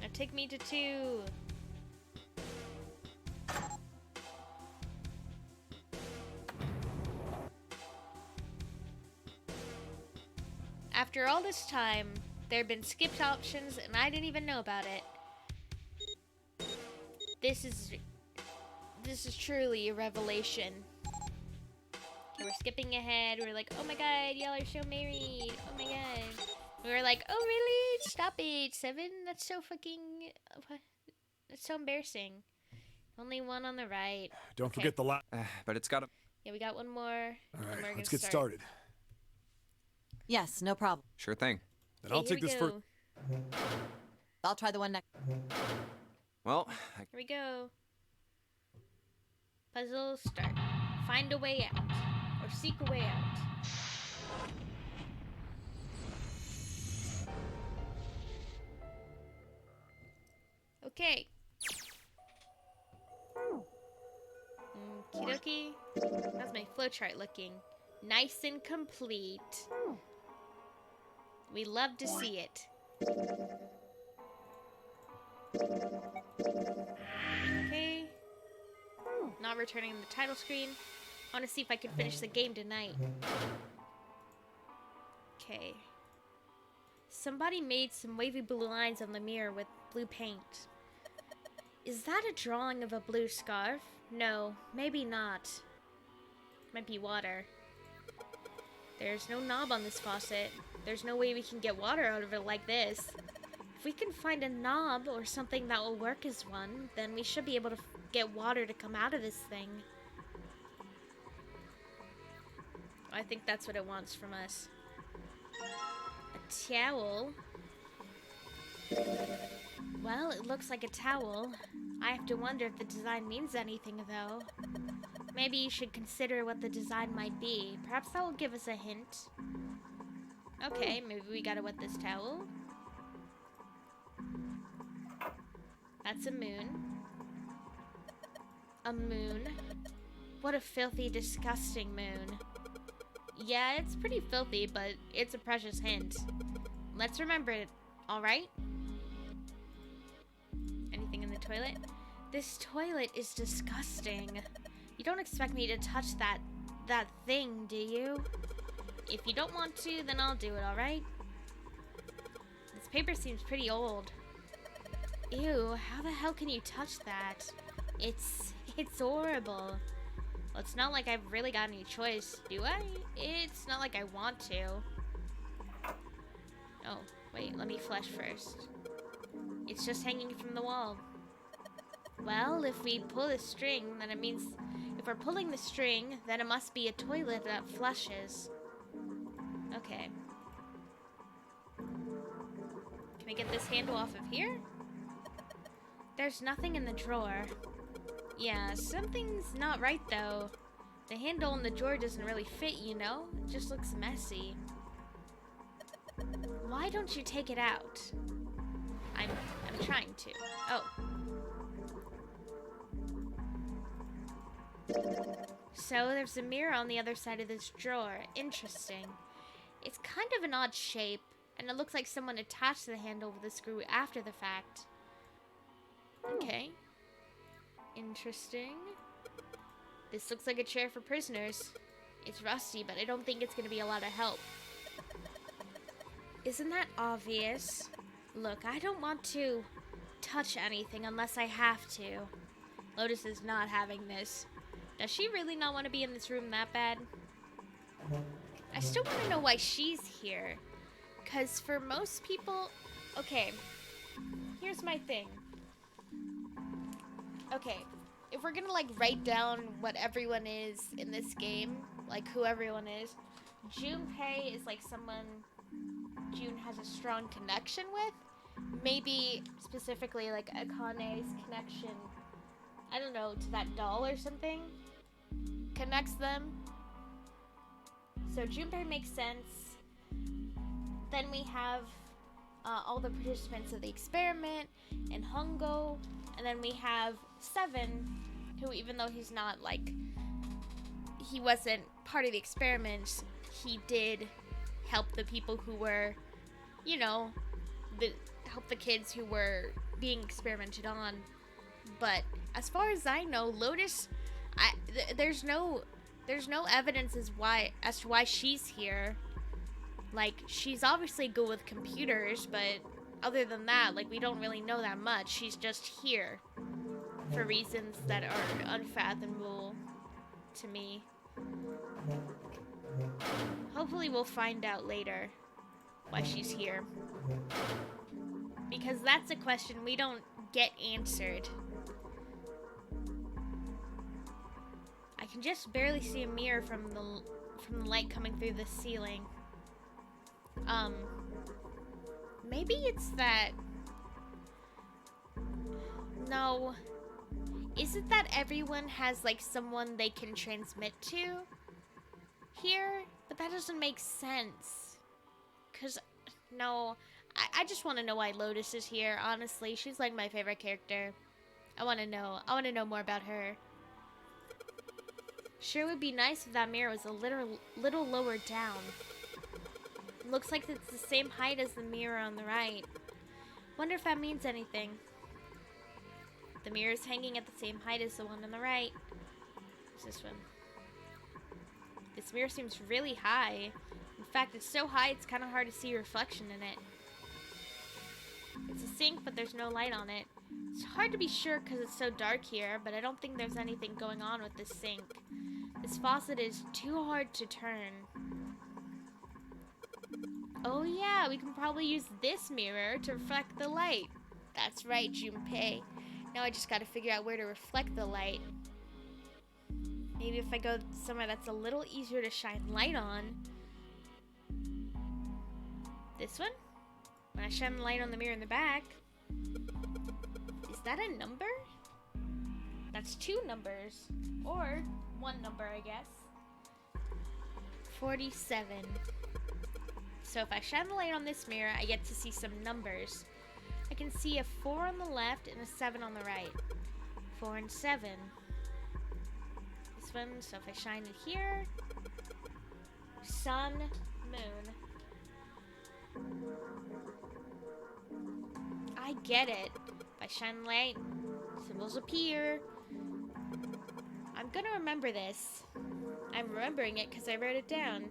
Now take me to 2. After all this time, there have been skipped options and I didn't even know about it. This is truly a revelation. Okay, we're skipping ahead. We're like, oh my god, y'all are so married. Oh my god. We were like, oh really? Stop it, 7? That's so fucking... That's so embarrassing. Only one on the right. Don't Okay. forget the last. But it's got to. Yeah, we got one more. All and right, we're let's gonna get started. Yes, no problem. Sure thing. Then I'll Okay, take this here we for. go. I'll try the one next. Well, Here we go. Puzzle start. Find a way out. Or seek a way out. Okay. Kidoki. How's my flowchart looking? Nice and complete. We love to see it. Okay. Not returning the title screen. I want to see if I can finish the game tonight. Okay. Somebody made some wavy blue lines on the mirror with blue paint. Is that a drawing of a blue scarf? No, maybe not. Might be water. There's no knob on this faucet. There's no way we can get water out of it like this. If we can find a knob or something that will work as one, then we should be able to get water to come out of this thing. I think that's what it wants from us. A towel. Well, it looks like a towel. I have to wonder if the design means anything, though. Maybe you should consider what the design might be. Perhaps that will give us a hint. Okay, maybe we gotta wet this towel. That's a moon. A moon. What a filthy, disgusting moon. Yeah, it's pretty filthy, but it's a precious hint. Let's remember it, alright? Anything in the toilet? This toilet is disgusting. You don't expect me to touch that thing, do you? If you don't want to, then I'll do it, alright? This paper seems pretty old. Ew, how the hell can you touch that? It's horrible. Well, it's not like I've really got any choice, do I? It's not like I want to. Oh, wait, let me flush first. It's just hanging from the wall. Well, if we pull the string, then it means... If we're pulling the string, then it must be a toilet that flushes. Okay. Can I get this handle off of here? There's nothing in the drawer. Yeah, something's not right though. The handle in the drawer doesn't really fit, you know? It just looks messy. Why don't you take it out? I'm trying to. Oh. So there's a mirror on the other side of this drawer. Interesting. It's kind of an odd shape, and it looks like someone attached the handle with a screw after the fact. Okay. Interesting. This looks like a chair for prisoners. It's rusty, but I don't think it's gonna be a lot of help. Isn't that obvious? Look, I don't want to touch anything unless I have to. Lotus is not having this. Does she really not want to be in this room that bad? I still want to know why she's here. Because for most people... Okay, here's my thing. Okay, if we're gonna, like, write down what everyone is in this game, like, who everyone is, Junpei is, like, someone June has a strong connection with. Maybe, specifically, like, Akane's connection, I don't know, to that doll or something, connects them. So Junpei makes sense. Then we have all the participants of the experiment, and Hongo, and then we have Seven, who, even though he's not, like, he wasn't part of the experiment, he did help the people who were, you know, help the kids who were being experimented on. But as far as I know, Lotus, there's no evidence as to why she's here. Like, she's obviously good with computers, but other than that, like, we don't really know that much. She's just here for reasons that are unfathomable to me. Hopefully we'll find out later why she's here. Because that's a question we don't get answered. I can just barely see a mirror from the light coming through the ceiling. Maybe it's that... No. Is it that everyone has, like, someone they can transmit to here? But that doesn't make sense. Because, no, I just want to know why Lotus is here, honestly. She's, like, my favorite character. I want to know more about her. Sure would be nice if that mirror was a little lower down. Looks like it's the same height as the mirror on the right. Wonder if that means anything. The mirror is hanging at the same height as the one on the right. What's this one? This mirror seems really high. In fact, it's so high it's kind of hard to see your reflection in it. It's a sink, but there's no light on it. It's hard to be sure because it's so dark here, but I don't think there's anything going on with this sink. This faucet is too hard to turn. Oh yeah, we can probably use this mirror to reflect the light. That's right, Junpei. Now I just gotta figure out where to reflect the light. Maybe if I go somewhere that's a little easier to shine light on. This one? When I shine the light on the mirror in the back. Is that a number? That's 2 numbers. Or 1 number, I guess. 47. So if I shine the light on this mirror, I get to see some numbers. I can see a 4 on the left and a 7 on the right. 4 and 7. This one, so if I shine it here, sun, moon. I get it. If I shine the light, symbols appear. I'm gonna remember this. I'm remembering it because I wrote it down.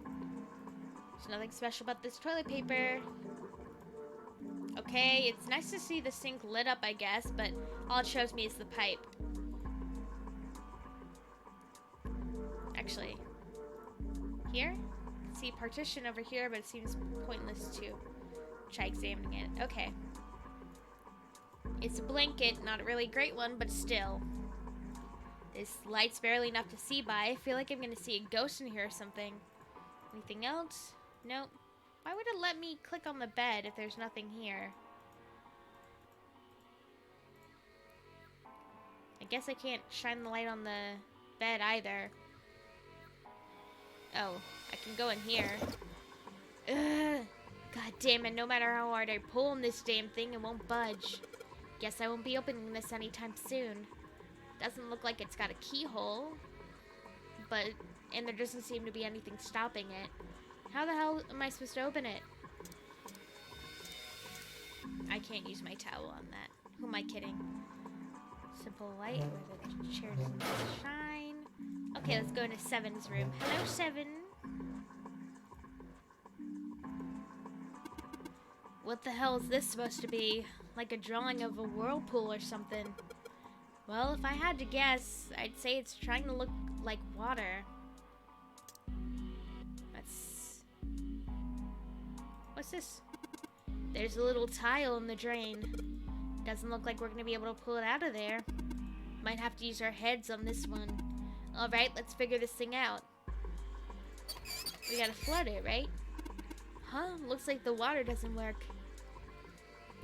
There's nothing special about this toilet paper. Okay, it's nice to see the sink lit up, I guess, but all it shows me is the pipe. Actually, here? I see a partition over here, but it seems pointless to try examining it. Okay. It's a blanket, not a really great one, but still. This light's barely enough to see by. I feel like I'm gonna see a ghost in here or something. Anything else? Nope. Why would it let me click on the bed if there's nothing here? I guess I can't shine the light on the bed either. Oh, I can go in here. Ugh. God damn it, no matter how hard I pull on this damn thing, it won't budge. Guess I won't be opening this anytime soon. Doesn't look like it's got a keyhole. And there doesn't seem to be anything stopping it. How the hell am I supposed to open it? I can't use my towel on that. Who am I kidding? Simple light where the chair doesn't shine. Okay, let's go into 7's room. Hello, 7. What the hell is this supposed to be? Like a drawing of a whirlpool or something. Well, if I had to guess, I'd say it's trying to look like water. What's this? There's a little tile in the drain. Doesn't look like we're gonna be able to pull it out of there. Might have to use our heads on this one. Alright, let's figure this thing out. We gotta flood it, right? Huh? Looks like the water doesn't work.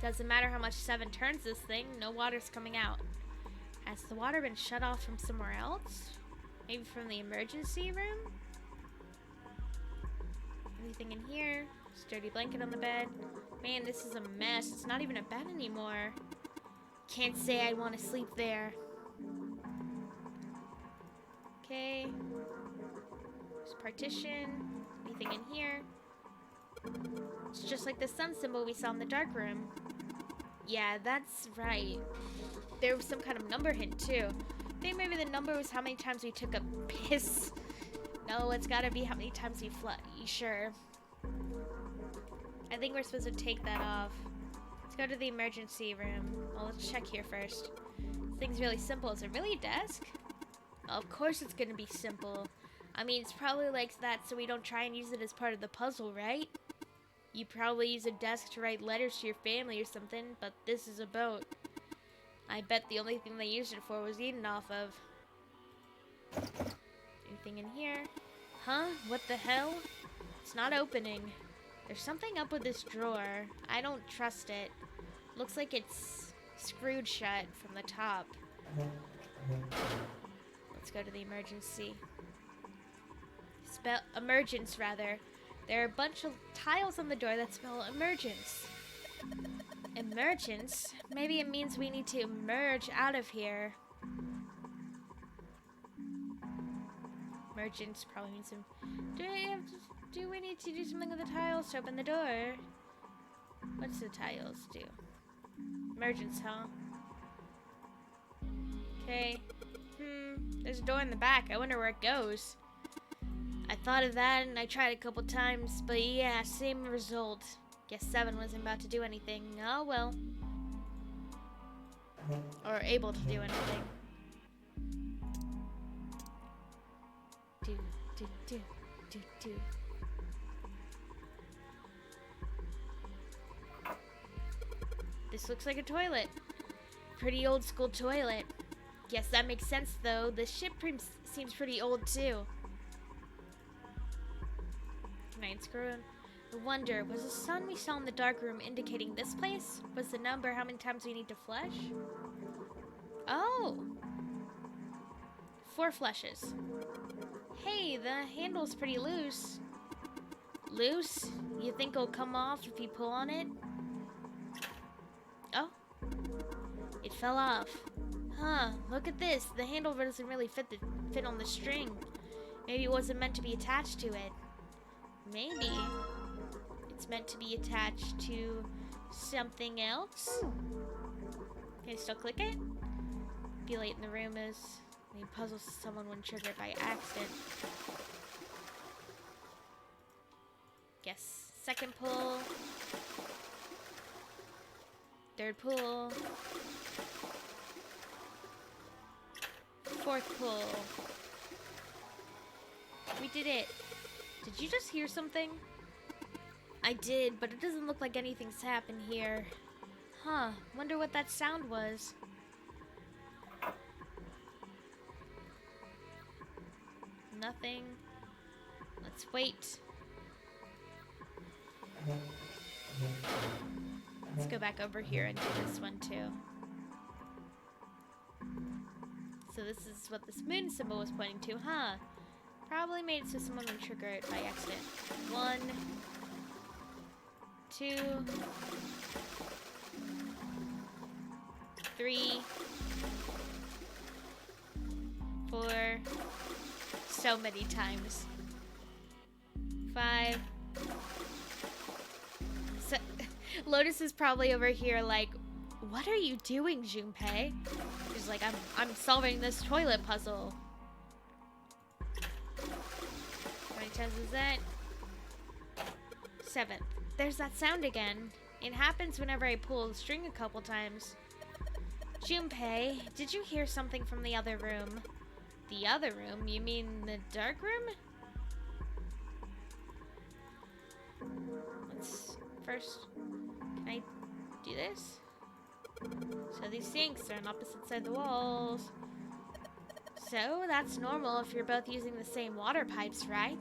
Doesn't matter how much 7 turns this thing, no water's coming out. Has the water been shut off from somewhere else? Maybe from the emergency room? Anything in here? Sturdy blanket on the bed. Man, this is a mess. It's not even a bed anymore. Can't say I want to sleep there. Okay. There's partition. Anything in here? It's just like the sun symbol we saw in the dark room. Yeah, that's right. There was some kind of number hint too. I think maybe the number was how many times we took a piss. No, it's gotta be how many times we flood. You sure? I think we're supposed to take that off. Let's go to the emergency room. Well, let's check here first. This thing's really simple. Is it really a desk? Well, of course it's gonna be simple. I mean, it's probably like that so we don't try and use it as part of the puzzle, right? You probably use a desk to write letters to your family or something, but this is a boat. I bet the only thing they used it for was eaten off of. Anything in here? Huh? What the hell? It's not opening. There's something up with this drawer. I don't trust it. Looks like it's screwed shut from the top. Let's go to the emergency. Emergence, rather. There are a bunch of tiles on the door that spell emergence. Emergence? Maybe it means we need to emerge out of here. Emergence probably means some. Do we need to do something with the tiles to open the door? What's the tiles do? Emergence, huh? Okay. There's a door in the back. I wonder where it goes. I thought of that and I tried a couple times, but yeah, same result. Guess 7 wasn't about to do anything. Oh well. Or able to do anything. Do. This looks like a toilet. Pretty old school toilet. Guess that makes sense though. The ship seems pretty old too. Can I unscrew him? I wonder, was the sun we saw in the dark room indicating this place? Was the number how many times we need to flush? Oh! 4 flushes. Hey, the handle's pretty loose. Loose? You think it'll come off if you pull on it? Oh. It fell off. Huh, look at this. The handle doesn't really fit on the string. Maybe it wasn't meant to be attached to it. Maybe it's meant to be attached to something else. Can I still click it? Be late in the room is any puzzles someone when triggered by accident. Guess second pull. Third pull. Fourth pull. We did it. Did you just hear something? I did, but it doesn't look like anything's happened here. Huh, wonder what that sound was. Nothing. Let's wait. Let's go back over here and do this one too. So this is what this moon symbol was pointing to, huh? Probably made it so someone would trigger it by accident. 1, 2, 3, 4. So many times. 5. So, Lotus is probably over here like, what are you doing, Junpei? She's like, I'm solving this toilet puzzle. How many times is that? 7th. There's that sound again. It happens whenever I pull the string a couple times. Junpei, did you hear something from the other room? The other room? You mean the dark room? Let's first, can I do this? So these sinks are on opposite sides of the walls. So that's normal if you're both using the same water pipes, right?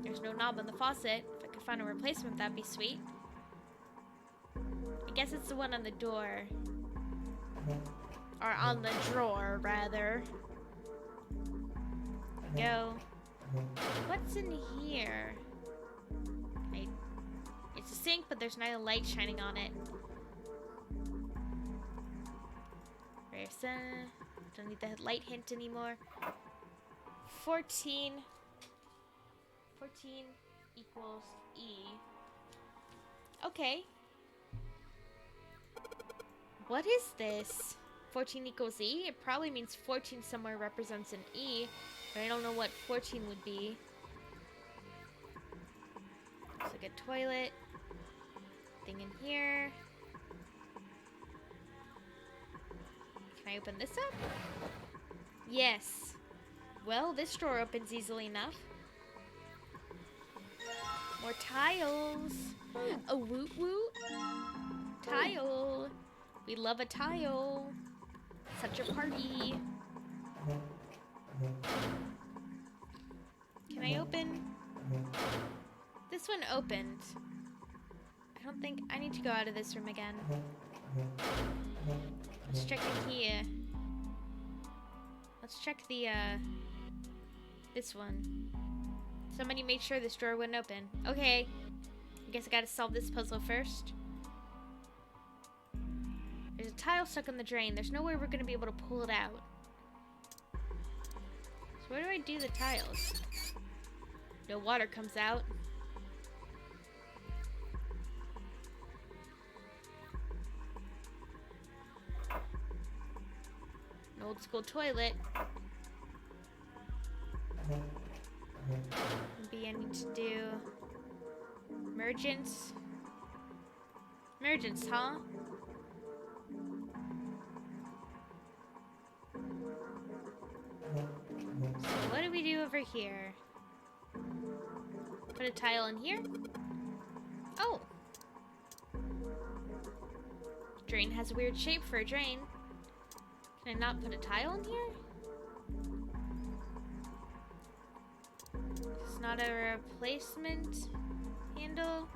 There's no knob on the faucet. If I could find a replacement, that'd be sweet. I guess it's the one on the door. Or on the drawer, rather. Go. What's in here? It's a sink, but there's not a light shining on it. Don't need the light hint anymore. 14 equals E. Okay. What is this? 14 equals E? It probably means 14 somewhere represents an E, but I don't know what 14 would be. Looks like a toilet. Thing in here. Can I open this up? Yes. Well, this drawer opens easily enough. More tiles. A woot woot. Tile. We love a tile. Such a party. Can I open? This one opened. I don't think I need to go out of this room again. Let's check in here. Let's check the, this one. Somebody made sure this drawer wouldn't open. Okay. I guess I gotta solve this puzzle first. There's a tile stuck in the drain. There's no way we're gonna be able to pull it out. Where do I do the tiles? No water comes out. An old school toilet. Maybe I need to do emergence. Emergence, huh? So what do we do over here? Put a tile in here? Oh! Drain has a weird shape for a drain. Can I not put a tile in here? It's not a replacement handle.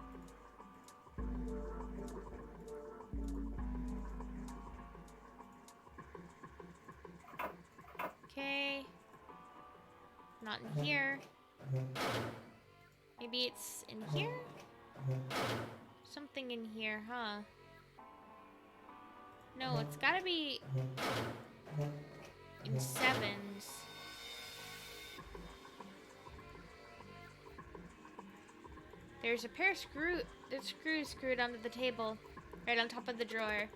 Okay. Not in here. Maybe it's in here? Something in here, huh? No, it's gotta be in 7s. There's a pair of screws screwed onto the table, right on top of the drawer.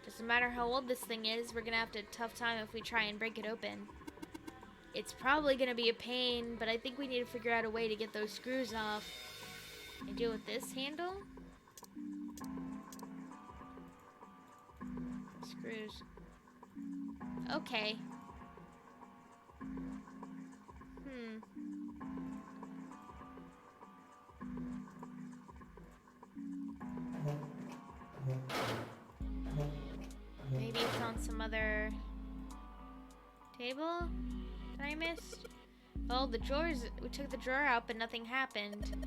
Doesn't matter how old this thing is, we're gonna have a tough time if we try and break it open. It's probably gonna be a pain, but I think we need to figure out a way to get those screws off. Can I deal with this handle? Screws. Okay. Maybe it's on some other table that I missed? Well, the drawers, we took the drawer out, but nothing happened.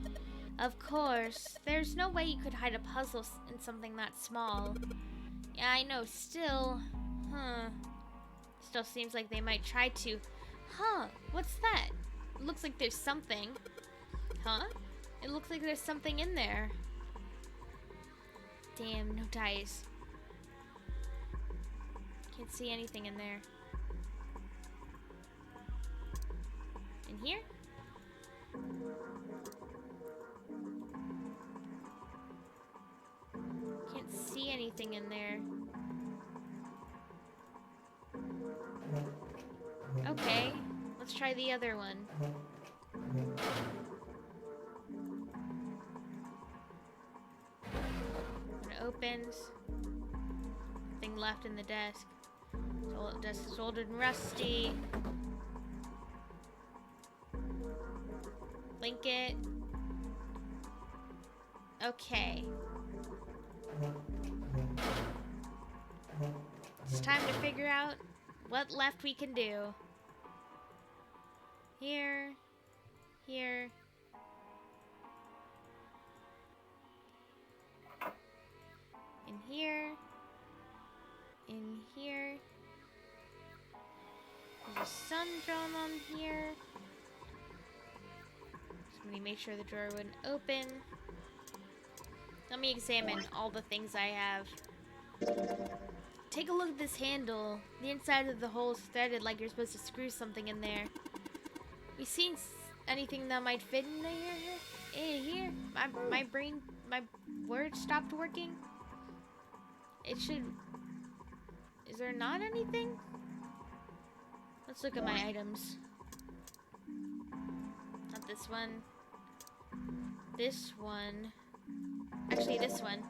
Of course, there's no way you could hide a puzzle in something that small. Yeah, I know, still, still seems like they might try to. What's that? It looks like there's something. It looks like there's something in there. Damn, no dice. Can't see anything in there. In here? Can't see anything in there. Okay, let's try the other one. When it opens, nothing left in the desk. So the desk is old and rusty. Link it. Okay. It's time to figure out what left we can do. Here. Here. In here. In here. There's a sun drawn on here. Somebody made sure the drawer wouldn't open. Let me examine all the things I have. Take a look at this handle. The inside of the hole is threaded like you're supposed to screw something in there. You seen anything that might fit in there? Here? My brain, my words stopped working? It should... Is there not anything? Let's look at my items. Not this one. This one. Actually, this one.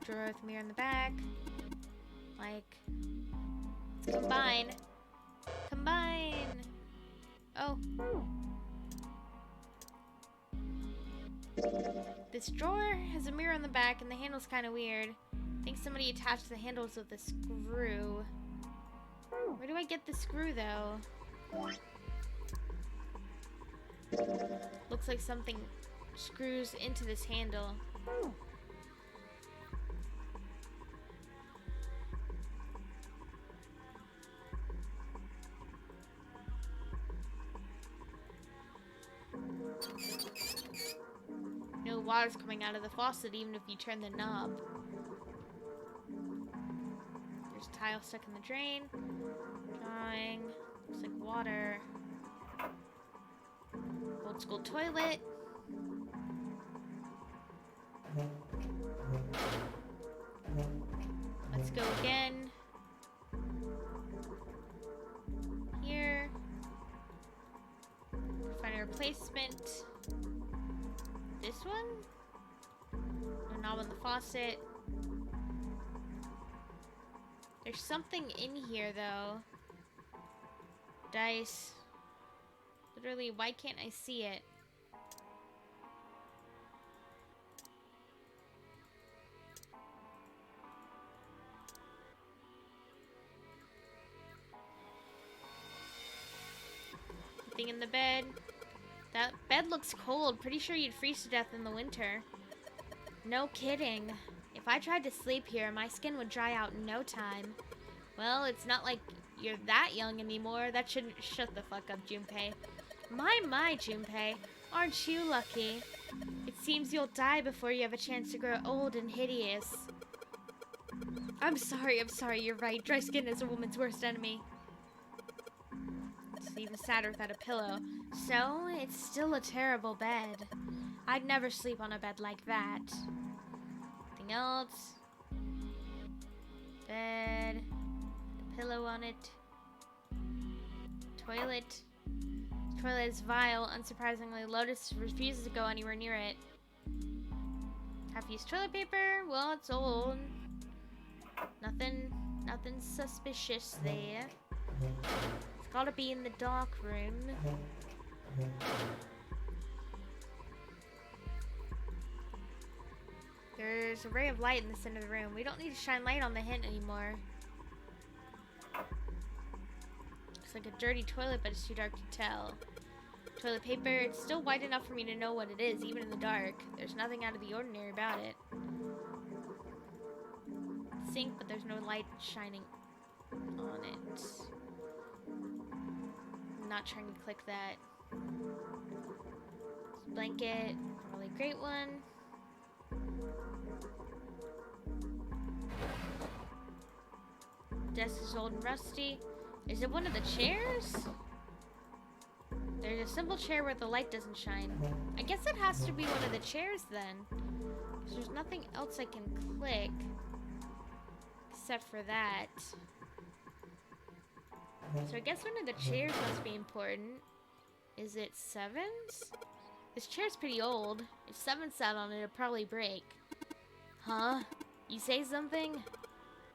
Drawer with mirror in the back. Like, let's combine. Combine! Oh. This drawer has a mirror on the back and the handle's kind of weird. I think somebody attached the handles with a screw. Where do I get the screw, though? Looks like something screws into this handle. No water's coming out of the faucet even if you turn the knob. There's tile stuck in the drain. Drawing. Looks like water. school toilet. Let's go again. Here. Find a replacement. This one? No knob on the faucet. There's something in here though. Dice. Literally, why can't I see it? Thing in the bed. That bed looks cold. Pretty sure you'd freeze to death in the winter. No kidding. If I tried to sleep here, my skin would dry out in no time. Well, it's not like you're that young anymore. That shouldn't... Shut the fuck up, Junpei. My, Junpei. Aren't you lucky? It seems you'll die before you have a chance to grow old and hideous. I'm sorry, you're right. Dry skin is a woman's worst enemy. It's even sadder without a pillow. So, it's still a terrible bed. I'd never sleep on a bed like that. Anything else? Bed. The pillow on it. Toilet. The toilet is vile. Unsurprisingly, Lotus refuses to go anywhere near it. Half-used toilet paper. Well, it's old. Nothing suspicious there. It's gotta be in the dark room. There's a ray of light in the center of the room. We don't need to shine light on the hint anymore. Looks like a dirty toilet, but it's too dark to tell. Toilet paper, it's still white enough for me to know what it is, even in the dark. There's nothing out of the ordinary about it. Sink, but there's no light shining on it. I'm not trying to click that. Blanket, a really great one. Desk is old and rusty. Is it one of the chairs? There's a simple chair where the light doesn't shine. I guess it has to be one of the chairs then. Because there's nothing else I can click. Except for that. So I guess one of the chairs must be important. Is it 7's? This chair's pretty old. If 7 sat on it, it'd probably break. Huh? You say something?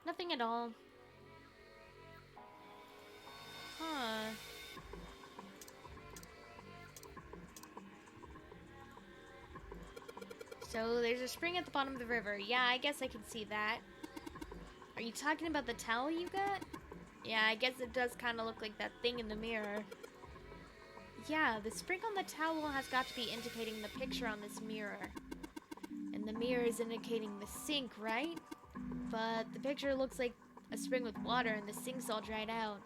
Nothing at all. Huh. So there's a spring at the bottom of the river. Yeah, I guess I can see that. Are you talking about the towel you got? Yeah, I guess it does kind of look like that thing in the mirror. Yeah, the spring on the towel has got to be indicating the picture on this mirror. And the mirror is indicating the sink, right? But the picture looks like a spring with water and the sink's all dried out.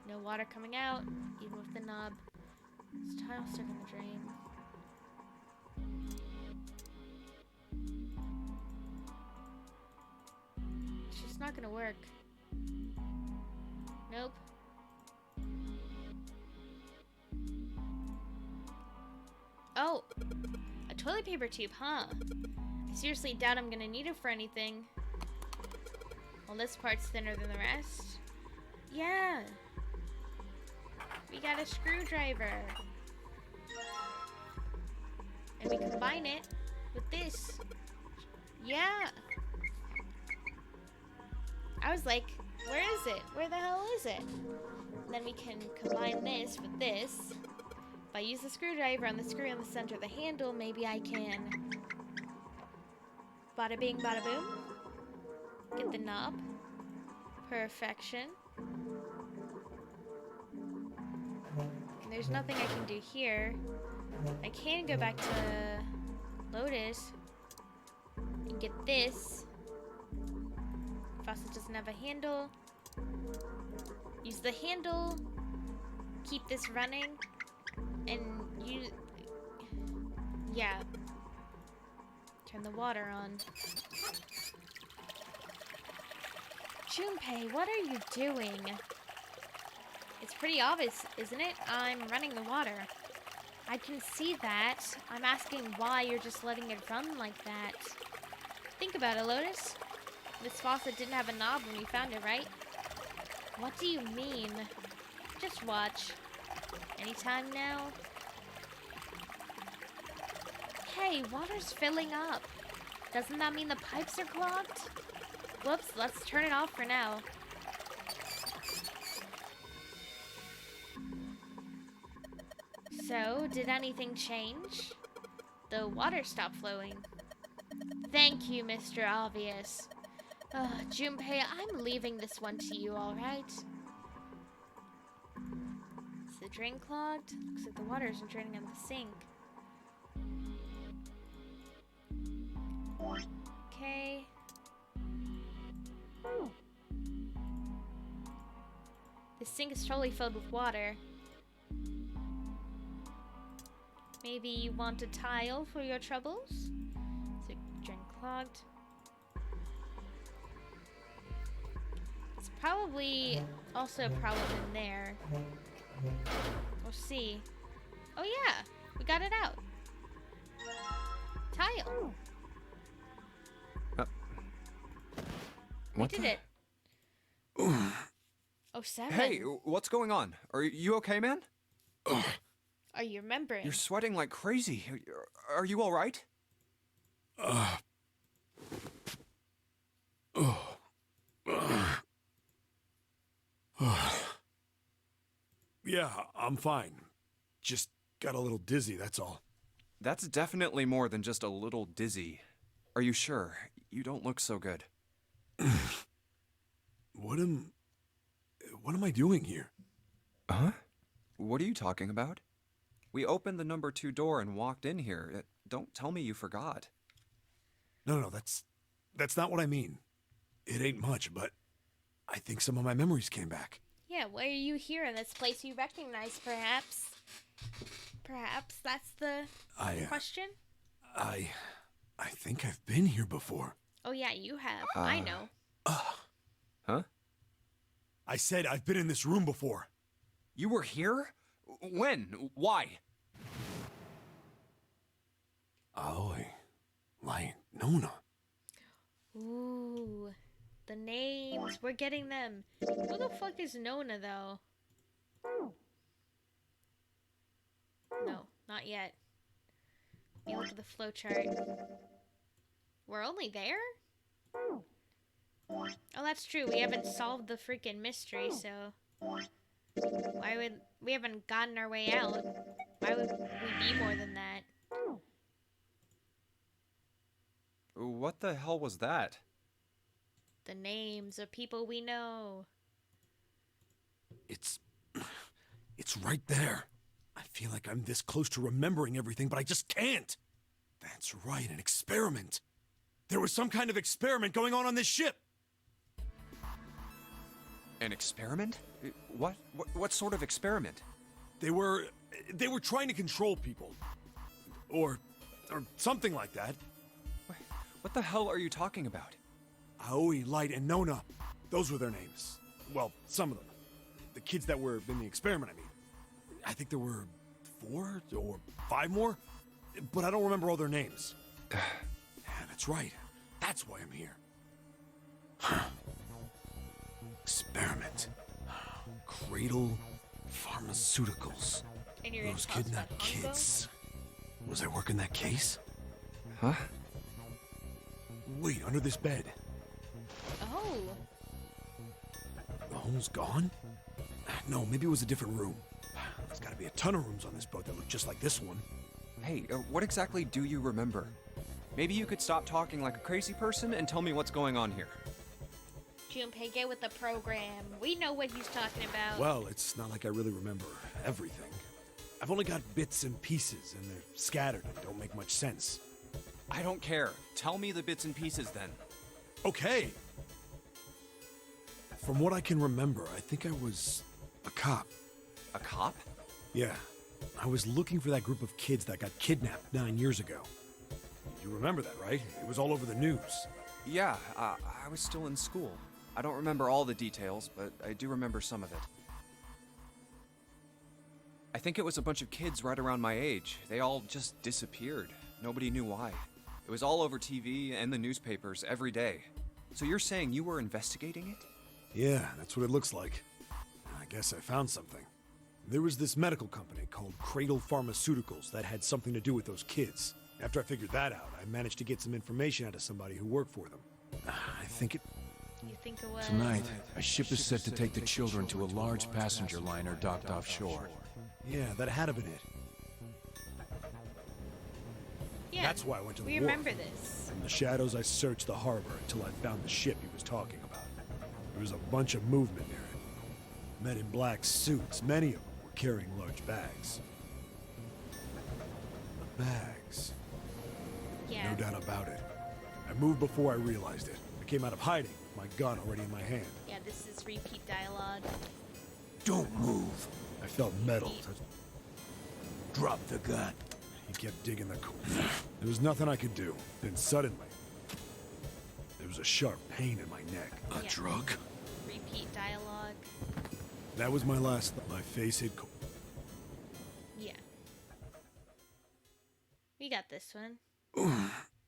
No water coming out, even with the knob. This tile stuck in the drain. It's just not gonna work. Nope. Oh! A toilet paper tube, huh? I seriously doubt I'm gonna need it for anything. Well, this part's thinner than the rest. Yeah! We got a screwdriver. And we combine it with this. Yeah! I was like, where is it? Where the hell is it? And then we can combine this with this. If I use the screwdriver on the screw in the center of the handle, maybe I can... Bada bing, bada boom. Get the knob. Perfection. And there's nothing I can do here. I can go back to Lotus and get this. Faucet doesn't have a handle. Use the handle. Keep this running. And you... Yeah. Turn the water on. Junpei, what are you doing? It's pretty obvious, isn't it? I'm running the water. I can see that. I'm asking why you're just letting it run like that. Think about it, Lotus. This faucet didn't have a knob when you found it, right? What do you mean? Just watch. Anytime now? Hey, water's filling up. Doesn't that mean the pipes are clogged? Whoops, let's turn it off for now. So, did anything change? The water stopped flowing. Thank you, Mr. Obvious. Junpei, I'm leaving this one to you, alright? Is the drain clogged? Looks like the water isn't draining on the sink. Okay. The sink is totally filled with water. Maybe you want a tile for your troubles? Is it drain clogged? It's probably also a problem in there. We'll see. Oh yeah, we got it out. Tile. What We did it. Oh, 7. Hey, what's going on? Are you okay, man? Are you remembering? You're sweating like crazy. Are you all right? Yeah, I'm fine. Just got a little dizzy, that's all. That's definitely more than just a little dizzy. Are you sure? You don't look so good. What am I doing here? Huh? What are you talking about? We opened the number 2 door and walked in here. Don't tell me you forgot. No, that's not what I mean. It ain't much, but I think some of my memories came back. Yeah, why are you here in this place you recognize, perhaps? Perhaps that's the question? I think I've been here before. Oh yeah, you have. I know. Huh? I said I've been in this room before. You were here? When? Why? Aoi. Light. Nona. Ooh, the names. We're getting them. Who the fuck is Nona, though? No, not yet. Let me look at the flowchart. We're only there? Oh, that's true. We haven't solved the freaking mystery, so... Why would... We haven't gotten our way out. Why would we be more than that? What the hell was that? The names of people we know. It's right there. I feel like I'm this close to remembering everything, but I just can't. That's right, an experiment. There was some kind of experiment going on this ship. An experiment? What sort of experiment? They were trying to control people. Or something like that. What the hell are you talking about? Aoi, Light, and Nona. Those were their names. Well, some of them. The kids that were in the experiment, I mean. I think there were 4 or 5 more, but I don't remember all their names. Yeah, that's right. That's why I'm here. Experiment. Cradle Pharmaceuticals. And you're Those kidnapped kids. Was I working that case? Huh? Wait, under this bed. Oh. The home's gone? No, maybe it was a different room. There's gotta be a ton of rooms on this boat that look just like this one. Hey, what exactly do you remember? Maybe you could stop talking like a crazy person and tell me what's going on here. Junpei, get with the program. We know what he's talking about. Well, it's not like I really remember everything. I've only got bits and pieces, and they're scattered and don't make much sense. I don't care. Tell me the bits and pieces then. Okay. From what I can remember, I think I was a cop. A cop? Yeah. I was looking for that group of kids that got kidnapped 9 years ago. You remember that, right? It was all over the news. Yeah, I was still in school. I don't remember all the details, but I do remember some of it. think it was a bunch of kids right around my age. They all just disappeared. Nobody knew why. It was all over TV and the newspapers every day. So you're saying you were investigating it? Yeah, that's what it looks like. I guess I found something. There was this medical company called Cradle Pharmaceuticals that had something to do with those kids. After I figured that out, I managed to get some information out of somebody who worked for them. I think it... You think it was? Tonight, a ship is set to take the children to a large passenger liner docked offshore. Yeah, that had to been it. Yeah, That's why I went to the we wharf. remember this. From the shadows, I searched the harbor until I found the ship he was talking about. There was a bunch of movement near it. Men in black suits, many of them were carrying large bags. The bags. Yeah. No doubt about it. I moved before I realized it. I came out of hiding with my gun already in my hand. Yeah, this is repeat dialogue. Don't move. I felt metal. Drop the gun. He kept digging the corner. There was nothing I could do. Then suddenly, there was a sharp pain in my neck. A drug? Repeat dialogue. That was my last thought. My face had... Yeah. We got this one.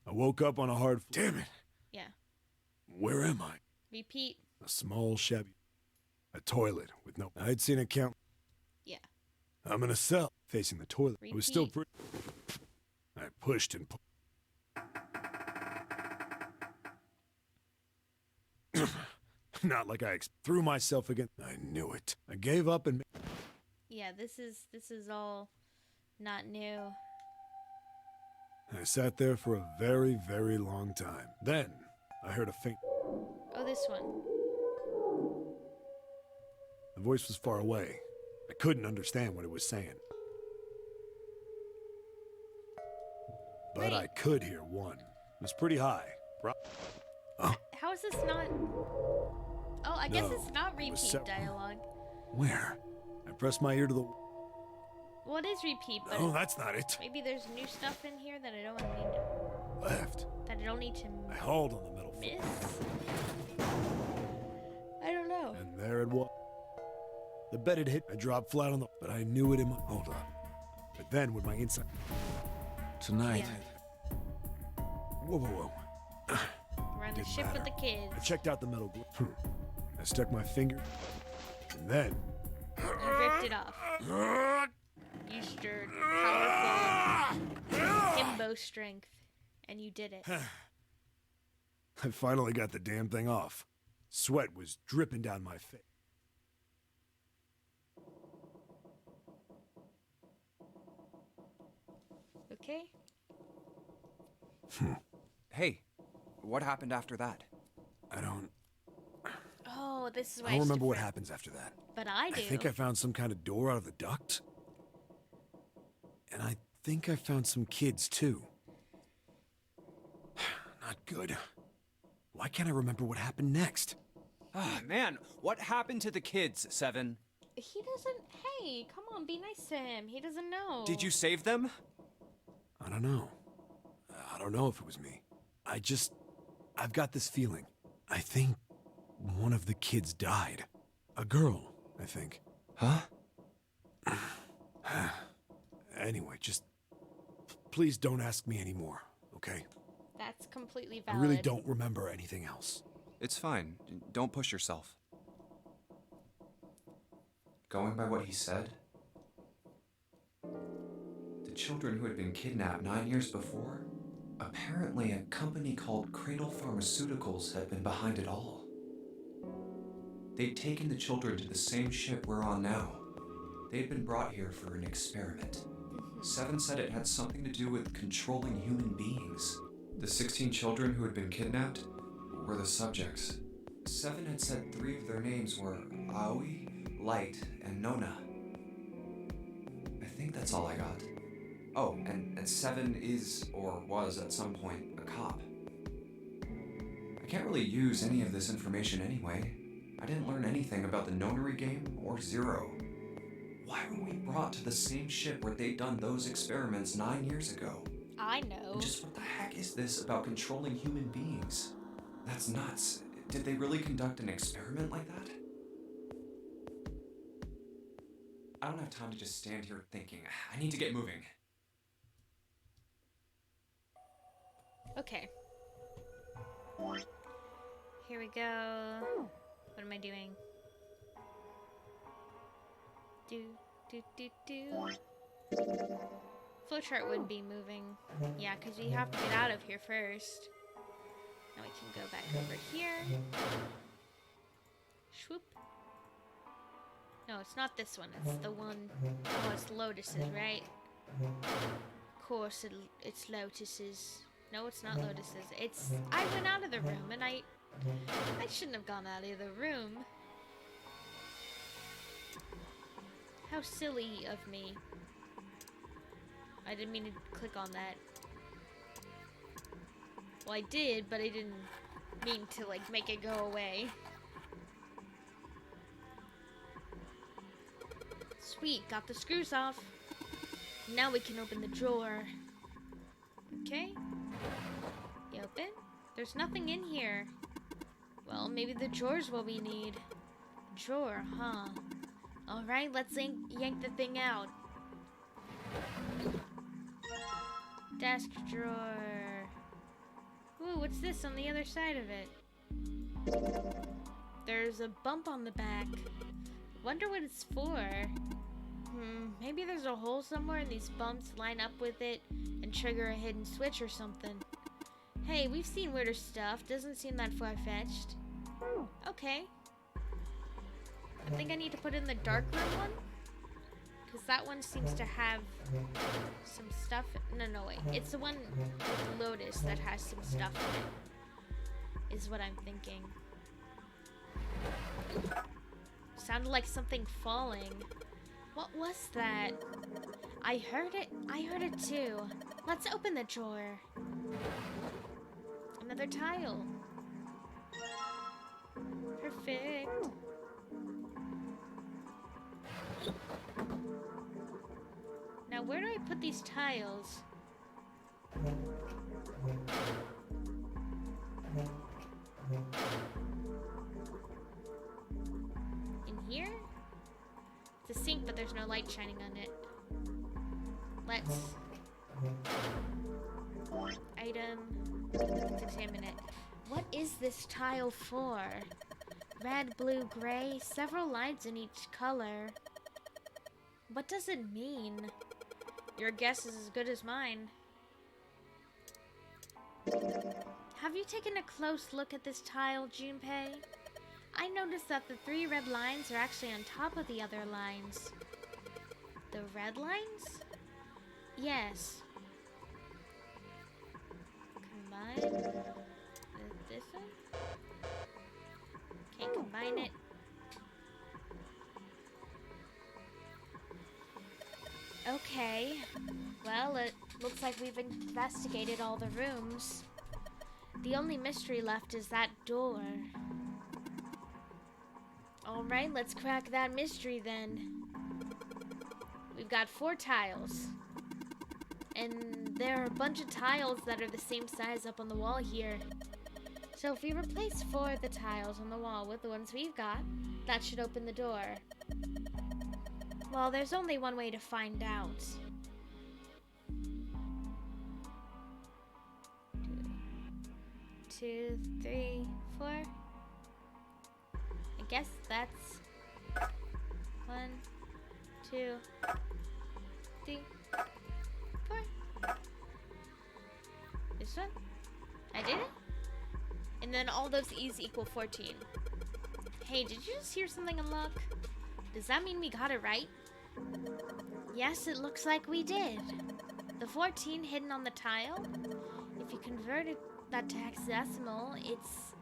I woke up on a hard... Damn it. Yeah. Where am I? Repeat. A small, shabby... A toilet with no... I'd seen a count... Yeah. I'm in a cell, facing the toilet. It was still Repeat. pretty... I pushed and... Not like I threw myself again. I knew it. I gave up and... Yeah, this is all not new. I sat there for a very, very long time. Then, I heard a faint... Oh, this one. The voice was far away. I couldn't understand what it was saying. But I could hear one. It was pretty high. How is this not... Oh, I guess No, it's not it was repeat sep- dialogue. Where? I pressed my ear to the... Well, it is repeat, but... No, that's not it. Maybe there's new stuff in here that I don't need to... Left. That I don't need to I hauled on the metal miss? I don't know. And there it was. The bed had hit. I dropped flat on the... But I knew it in my... Hold on. But then with my inside... Tonight. Whoa, whoa, whoa. We're on the Didn't ship with matter. the kids. I checked out the metal glove. I stuck my finger. And then... You ripped it off. Used your powerful himbo strength, and you did it. I finally got the damn thing off. Sweat was dripping down my face. Okay. Hey, what happened after that? I don't... Oh, this is why I don't it's remember what different. happens after that. But I do. I think I found some kind of door out of the duct. And I think I found some kids, too. Not good. Why can't I remember what happened next? Ah, man, what happened to the kids, Seven? He doesn't... Hey, come on, be nice to him. He doesn't know. Did you save them? I don't know. I don't know if it was me. I've got this feeling. I think one of the kids died. A girl, I think. Huh? Anyway, just please don't ask me anymore, okay? That's completely I valid. really don't remember anything else. It's fine. Don't push yourself. Going by what he said, the children who had been kidnapped 9 years before, apparently a company called Cradle Pharmaceuticals had been behind it all. They'd taken the children to the same ship we're on now. They'd been brought here for an experiment. Seven said it had something to do with controlling human beings. The 16 children who had been kidnapped were the subjects. Seven had said 3 of their names were Aoi, Light, and Nona. I think that's all I got. Oh, and Seven is, or was at some point, a cop. I can't really use any of this information anyway. I didn't learn anything about the Nonary game or Zero. Why were we brought to the same ship where they'd done those experiments 9 years ago? I know. And just what the heck is this about controlling human beings? That's nuts. Did they really conduct an experiment like that? I don't have time to just stand here thinking. I need to get moving. Okay. Here we go. What am I doing? Flowchart would be moving. Yeah, because we have to get out of here first. Now we can go back over here. Swoop. No, it's not this one. It's the one. Oh, it's lotuses, right? Of course, it's lotuses. No, it's not lotuses. It's. I went out of the room and I shouldn't have gone out of the room. How silly of me. I didn't mean to click on that. Well, I did, but I didn't mean to, like, make it go away. Sweet, got the screws off. Now we can open the drawer. Okay. You open? There's nothing in here. Well, maybe the drawer's what we need. Drawer, huh? Alright, let's yank the thing out. Desk drawer. Ooh, what's this on the other side of it? There's a bump on the back. Wonder what it's for. Maybe there's a hole somewhere and these bumps line up with it and trigger a hidden switch or something. Hey, we've seen weirder stuff. Doesn't seem that far-fetched. Okay. I think I need to put in the dark room one. Because that one seems to have some stuff. No, wait. It's the one with Lotus that has some stuff in it. Is what I'm thinking. Sounded like something falling. What was that? I heard it. I heard it too. Let's open the drawer. Another tile. Perfect. Now, where do I put these tiles? In here? It's a sink, but there's no light shining on it. Let's... Item... Let's examine it. What is this tile for? Red, blue, gray, several lines in each color. What does it mean? Your guess is as good as mine. Have you taken a close look at this tile, Junpei? I noticed that the 3 red lines are actually on top of the other lines. The red lines? Yes. Combine with this one? Okay, combine it. Okay. Well, it looks like we've investigated all the rooms. The only mystery left is that door. Alright, let's crack that mystery then. We've got 4 tiles. And there are a bunch of tiles that are the same size up on the wall here. So if we replace 4 of the tiles on the wall with the ones we've got, that should open the door. Well, there's only one way to find out. 2, 3, 4. I guess that's 1, 2, 3, 4. This one? I did it? And then all those E's equal 14. Hey, did you just hear something unlock? Does that mean we got it right? Yes, it looks like we did. The 14 hidden on the tile, if you converted that to hexadecimal, it's...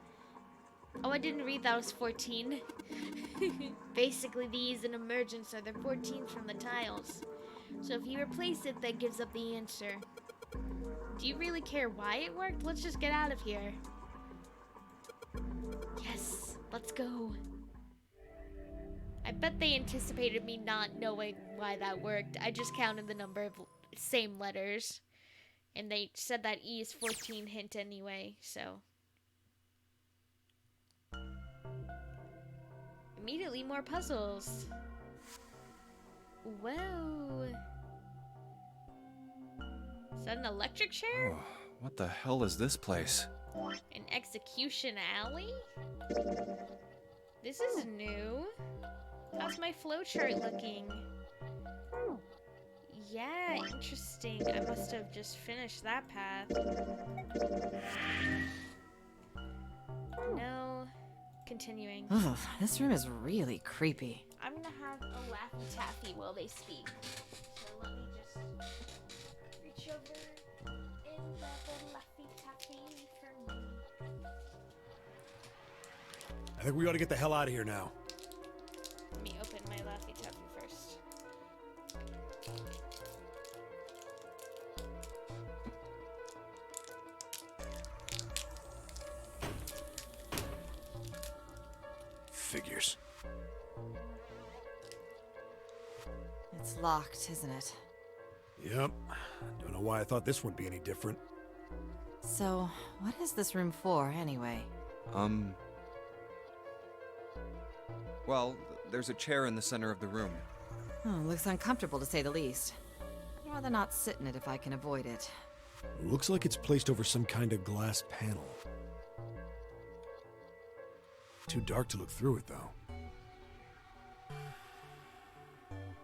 Oh, I didn't read that was 14. Basically, these in emergence are the 14s from the tiles. So if you replace it, that gives up the answer. Do you really care why it worked? Let's just get out of here. Yes, let's go. I bet they anticipated me not knowing why that worked. I just counted the number of same letters. And they said that E is 14 hint anyway, so... Immediately more puzzles. Whoa. Is that an electric chair? Oh, what the hell is this place? An execution alley? This is new. How's my flowchart looking? Yeah, interesting. I must have just finished that path. No. Continuing. Ugh, this room is really creepy. I'm gonna have a Laffy Taffy while they speak. So let me just reach over and grab a Laffy Taffy for me. I think we ought to get the hell out of here now. Let me open my Laffy Taffy first. Figures. It's locked, isn't it? Yep. Don't know why I thought this wouldn't be any different. So, what is this room for, anyway? Well, there's a chair in the center of the room. Oh, looks uncomfortable to say the least. I'd rather not sit in it if I can avoid it. Looks like it's placed over some kind of glass panel. Too dark to look through it, though.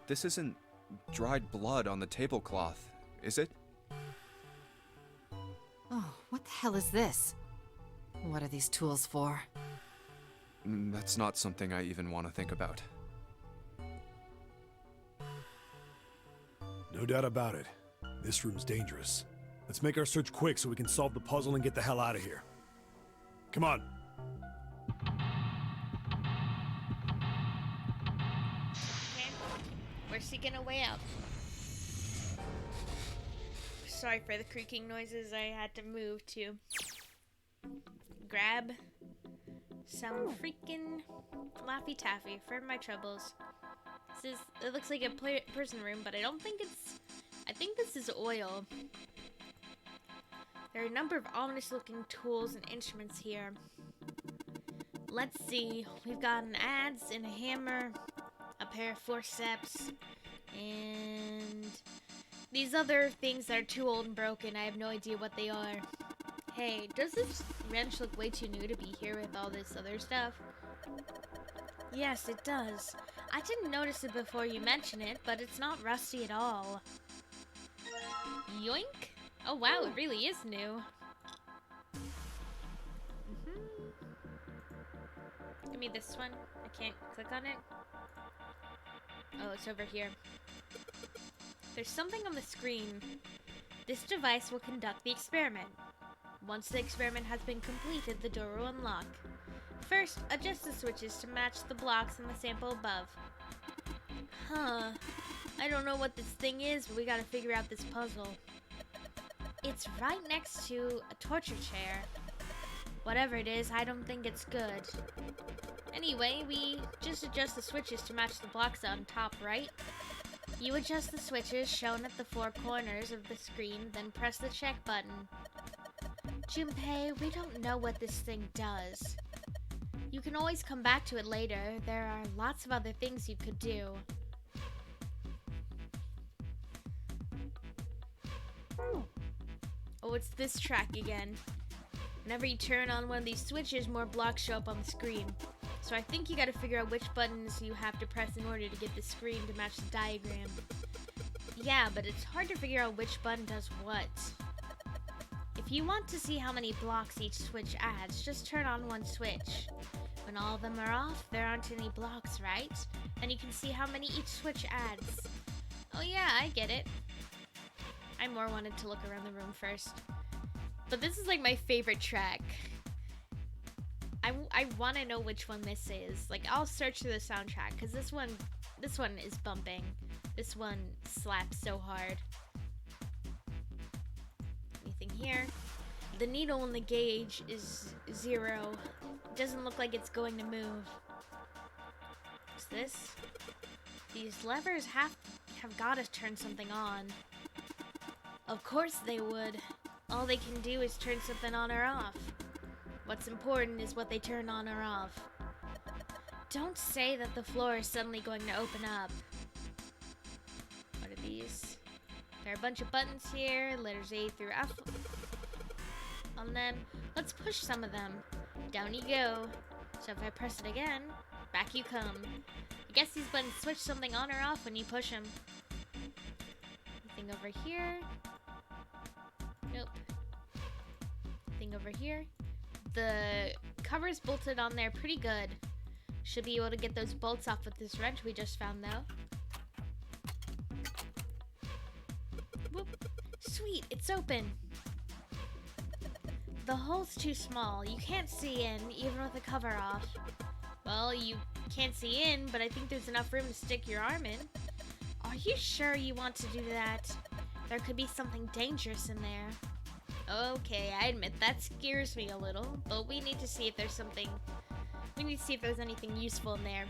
This isn't dried blood on the tablecloth, is it? Oh, what the hell is this? What are these tools for? That's not something I even want to think about. No doubt about it. This room's dangerous. Let's make our search quick so we can solve the puzzle and get the hell out of here. Come on. Okay. We're seeking a way out. Sorry for the creaking noises. I had to move to grab some freaking Laffy Taffy for my troubles. It looks like a person room, but I don't think it's... I think this is oil. There are a number of ominous looking tools and instruments here. Let's see. We've got an adze and a hammer, a pair of forceps, and these other things that are too old and broken. I have no idea what they are. Hey, does this wrench look way too new to be here with all this other stuff? Yes, it does. I didn't notice it before you mentioned it, but it's not rusty at all. Yoink! Oh wow, it really is new. Give me this one. I can't click on it. Oh, it's over here. There's something on the screen. This device will conduct the experiment. Once the experiment has been completed, the door will unlock. First, adjust the switches to match the blocks in the sample above. Huh. I don't know what this thing is, but we gotta figure out this puzzle. It's right next to a torture chair. Whatever it is, I don't think it's good. Anyway, we just adjust the switches to match the blocks on top right. You adjust the switches shown at the four corners of the screen, then press the check button. Junpei, we don't know what this thing does. You can always come back to it later. There are lots of other things you could do. Oh, it's this track again. Whenever you turn on one of these switches, more blocks show up on the screen. So I think you gotta figure out which buttons you have to press in order to get the screen to match the diagram. Yeah, but it's hard to figure out which button does what. If you want to see how many blocks each switch adds, just turn on one switch. When all of them are off, there aren't any blocks, right? And you can see how many each switch adds. Oh yeah, I get it. I more wanted to look around the room first. But this is like my favorite track. I want to know which one this is. Like, I'll search through the soundtrack, because this one is bumping. This one slaps so hard. Anything here? The needle in the gauge is 0. It doesn't look like it's going to move. What's this? These levers have got to turn something on. Of course they would. All they can do is turn something on or off. What's important is what they turn on or off. Don't say that the floor is suddenly going to open up. What are these? There are a bunch of buttons here, letters A through F on them. Let's push some of them. Down you go. So if I press it again, back you come. I guess these buttons switch something on or off when you push them. Anything over here? Nope. Thing over here. The cover's bolted on there pretty good. Should be able to get those bolts off with this wrench we just found though. Whoop. Sweet, it's open. The hole's too small. You can't see in, even with the cover off. Well, you can't see in, but I think there's enough room to stick your arm in. Are you sure you want to do that? There could be something dangerous in there. Okay, I admit that scares me a little, but we need to see if there's something... We need to see if there's anything useful in there.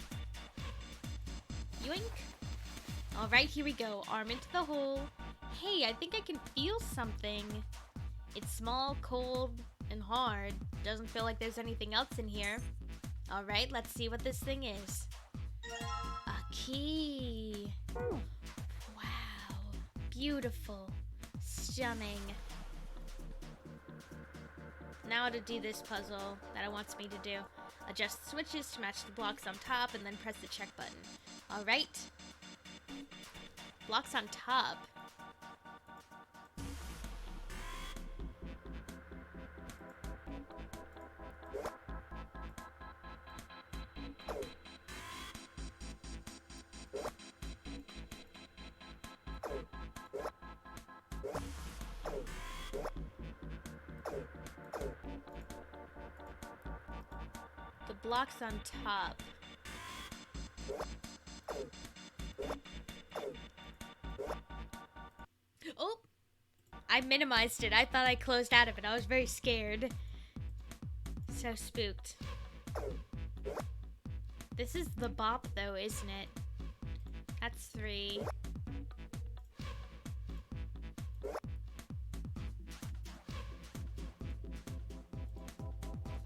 Yoink! Alright, here we go. Arm into the hole. Hey, I think I can feel something. It's small, cold, and hard. Doesn't feel like there's anything else in here. Alright, let's see what this thing is. A key. Wow. Beautiful. Stunning. Now to do this puzzle that it wants me to do. Adjust the switches to match the blocks on top and then press the check button. Alright. Blocks on top. The blocks on top. Oh! I minimized it. I thought I closed out of it. I was very scared. So spooked. This is the bop though, isn't it? That's 3.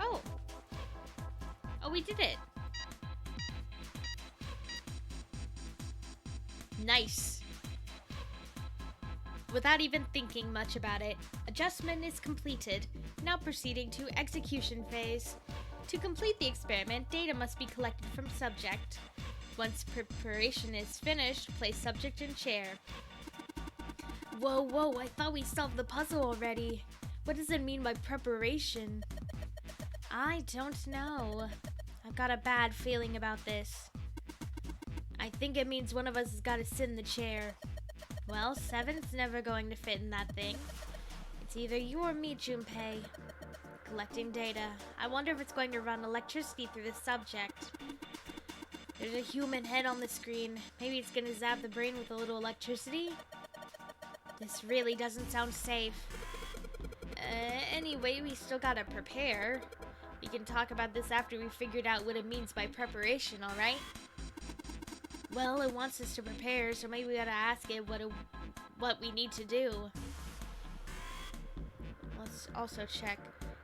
Oh! Oh, we did it! Nice! Without even thinking much about it, adjustment is completed. Now proceeding to execution phase. To complete the experiment, data must be collected from subject. Once preparation is finished, place subject in chair. Whoa, whoa, I thought we solved the puzzle already. What does it mean by preparation? I don't know. I've got a bad feeling about this. I think it means one of us has got to sit in the chair. Well, 7's never going to fit in that thing. It's either you or me, Junpei. Collecting data. I wonder if it's going to run electricity through the subject. There's a human head on the screen. Maybe it's going to zap the brain with a little electricity? This really doesn't sound safe. Anyway, we still gotta prepare. We can talk about this after we figured out what it means by preparation, alright? Well, it wants us to prepare, so maybe we gotta ask it what we need to do. Let's also check.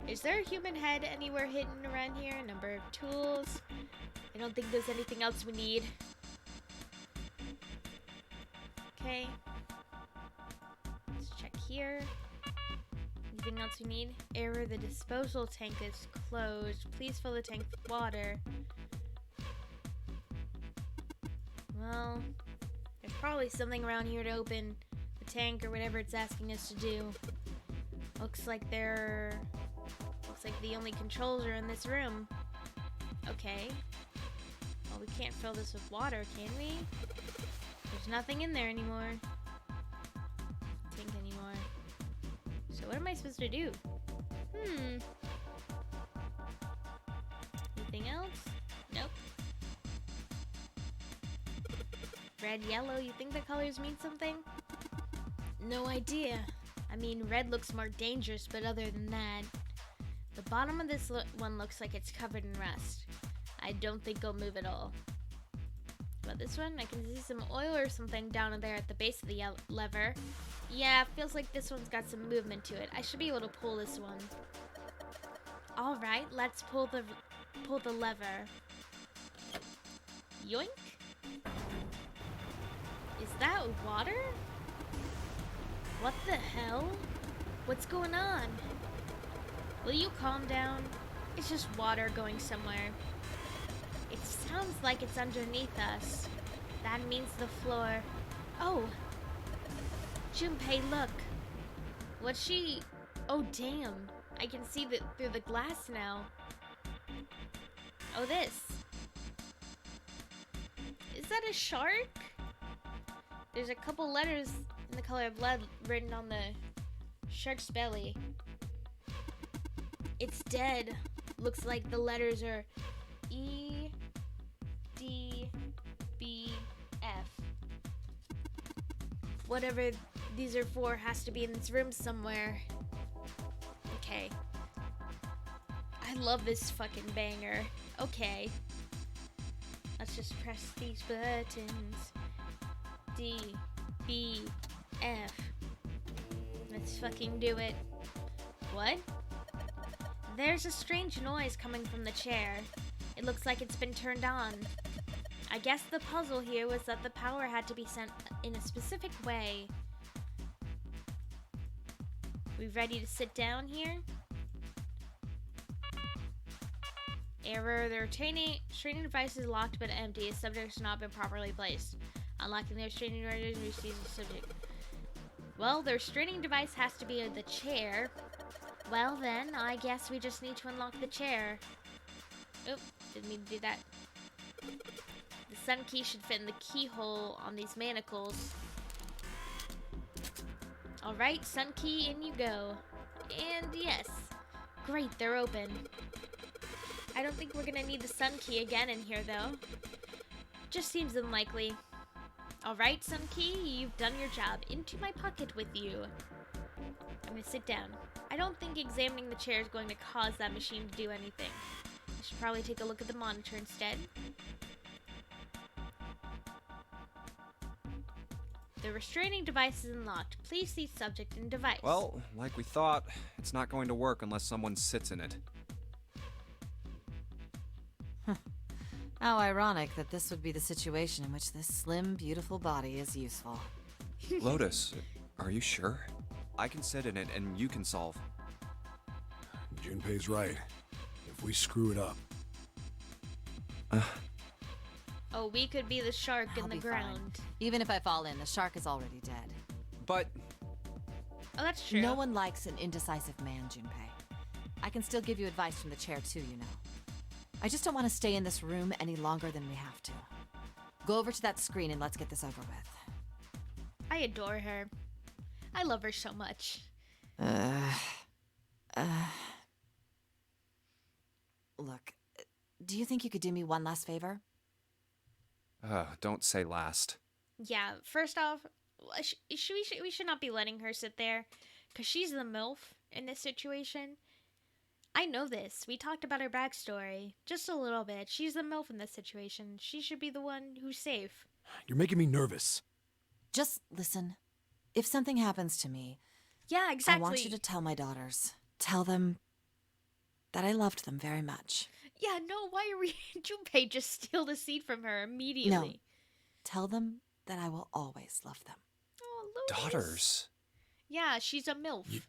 Is there a human head anywhere hidden around here? Number of tools. I don't think there's anything else we need. Okay. Let's check here. Anything else we need? Error, the disposal tank is closed. Please fill the tank with water. Well, there's probably something around here to open the tank or whatever it's asking us to do. Looks like the only controls are in this room. Okay. Well, we can't fill this with water, can we? There's nothing in there anymore. Tank anymore. So what am I supposed to do? Anything else? Nope. Red, yellow, you think the colors mean something? No idea. I mean, red looks more dangerous, but other than that, the bottom of this one looks like it's covered in rust. I don't think it'll move at all. But this one, I can see some oil or something down there at the base of the lever. Yeah, feels like this one's got some movement to it. I should be able to pull this one. Alright, let's pull the lever. Yoink. Is that water? What the hell? What's going on? Will you calm down? It's just water going somewhere. It sounds like it's underneath us. That means the floor. Oh! Junpei, look! What's she... Oh, damn. I can see through the glass now. Oh, this. Is that a shark? There's a couple letters in the color of blood written on the shark's belly. It's dead. Looks like the letters are E, D, B, F. Whatever these are for has to be in this room somewhere. Okay. I love this fucking banger. Okay. Let's just press these buttons. D, B, F. Let's fucking do it. What? There's a strange noise coming from the chair. It looks like it's been turned on. I guess the puzzle here was that the power had to be sent in a specific way. We ready to sit down here? Error. The restraining device is locked but empty. The subject has not been properly placed. Unlocking the restraining device receives the subject. Well, the restraining device has to be in the chair. Well then, I guess we just need to unlock the chair. Oop, didn't mean to do that. The sun key should fit in the keyhole on these manacles. Alright, sun key, in you go. And yes. Great, they're open. I don't think we're gonna need the sun key again in here though. Just seems unlikely. Alright, sun key, you've done your job. Into my pocket with you. I'm gonna sit down. I don't think examining the chair is going to cause that machine to do anything. I should probably take a look at the monitor instead. The restraining device is unlocked. Please see subject and device. Well, like we thought, it's not going to work unless someone sits in it. How ironic that this would be the situation in which this slim, beautiful body is useful. Lotus, are you sure? I can sit in it and you can solve. Junpei's right. If we screw it up... Oh, we could be the shark I'll in the be ground. fine. Even if I fall in, the shark is already dead. But... Oh, that's true. No one likes an indecisive man, Junpei. I can still give you advice from the chair too, you know. I just don't want to stay in this room any longer than we have to. Go over to that screen and let's get this over with. I adore her. I love her so much. Look, do you think you could do me one last favor? Don't say last. Yeah, first off, we should not be letting her sit there, because she's the MILF in this situation. I know this. We talked about her backstory just a little bit. She's the MILF in this situation. She should be the one who's safe. You're making me nervous. Just listen. If something happens to me, yeah, exactly. I want you to tell my daughters. Tell them that I loved them very much. Yeah, no, why are we... Junpei just steal the seed from her immediately. No. Tell them that I will always love them. Oh, Lotus. Daughters? Yeah, she's a MILF.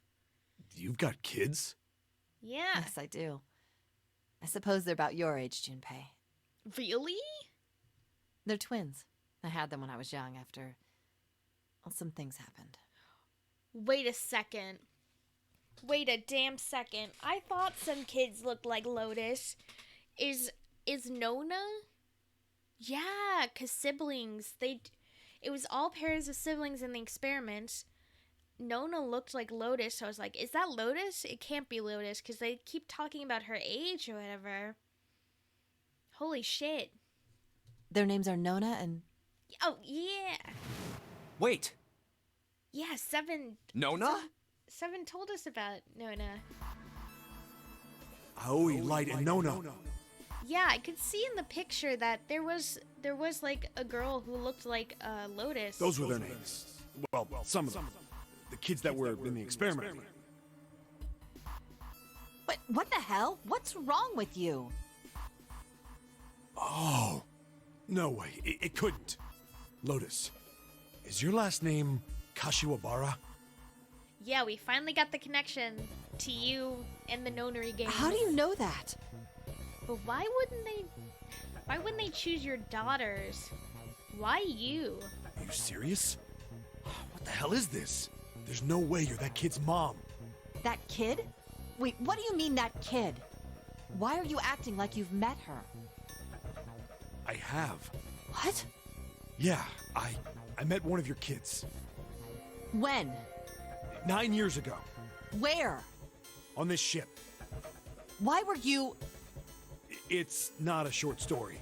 You've got kids? Yeah. Yes, I do. I suppose they're about your age, Junpei. Really? They're twins. I had them when I was young after... Well, some things happened. Wait a second. Wait a damn second. I thought some kids looked like Lotus. Is Nona? Yeah, 'cause siblings. It was all pairs of siblings in the experiment. Nona looked like Lotus, so I was like, is that Lotus? It can't be Lotus, because they keep talking about her age or whatever. Holy shit. Their names are Nona and... Oh, yeah. Wait! Yeah, Seven... Nona? Seven told us about Nona. Aoi, Light, and Nona. Yeah, I could see in the picture that there was like a girl who looked like Lotus. Those were their names. Well, some of them. The kids that were in the experiment. But what the hell? What's wrong with you? Oh. No way. It couldn't. Lotus, Is your last name Kashiwabara? Yeah, we finally got the connection to you and the nonary game. How do you know that? But why wouldn't they choose your daughters? Why you? Are you serious? What the hell is this? There's no way you're that kid's mom. That kid? Wait, what do you mean that kid? Why are you acting like you've met her? I have. What? Yeah, I met one of your kids. When? 9 years ago. Where? On this ship. Why were you... It's not a short story.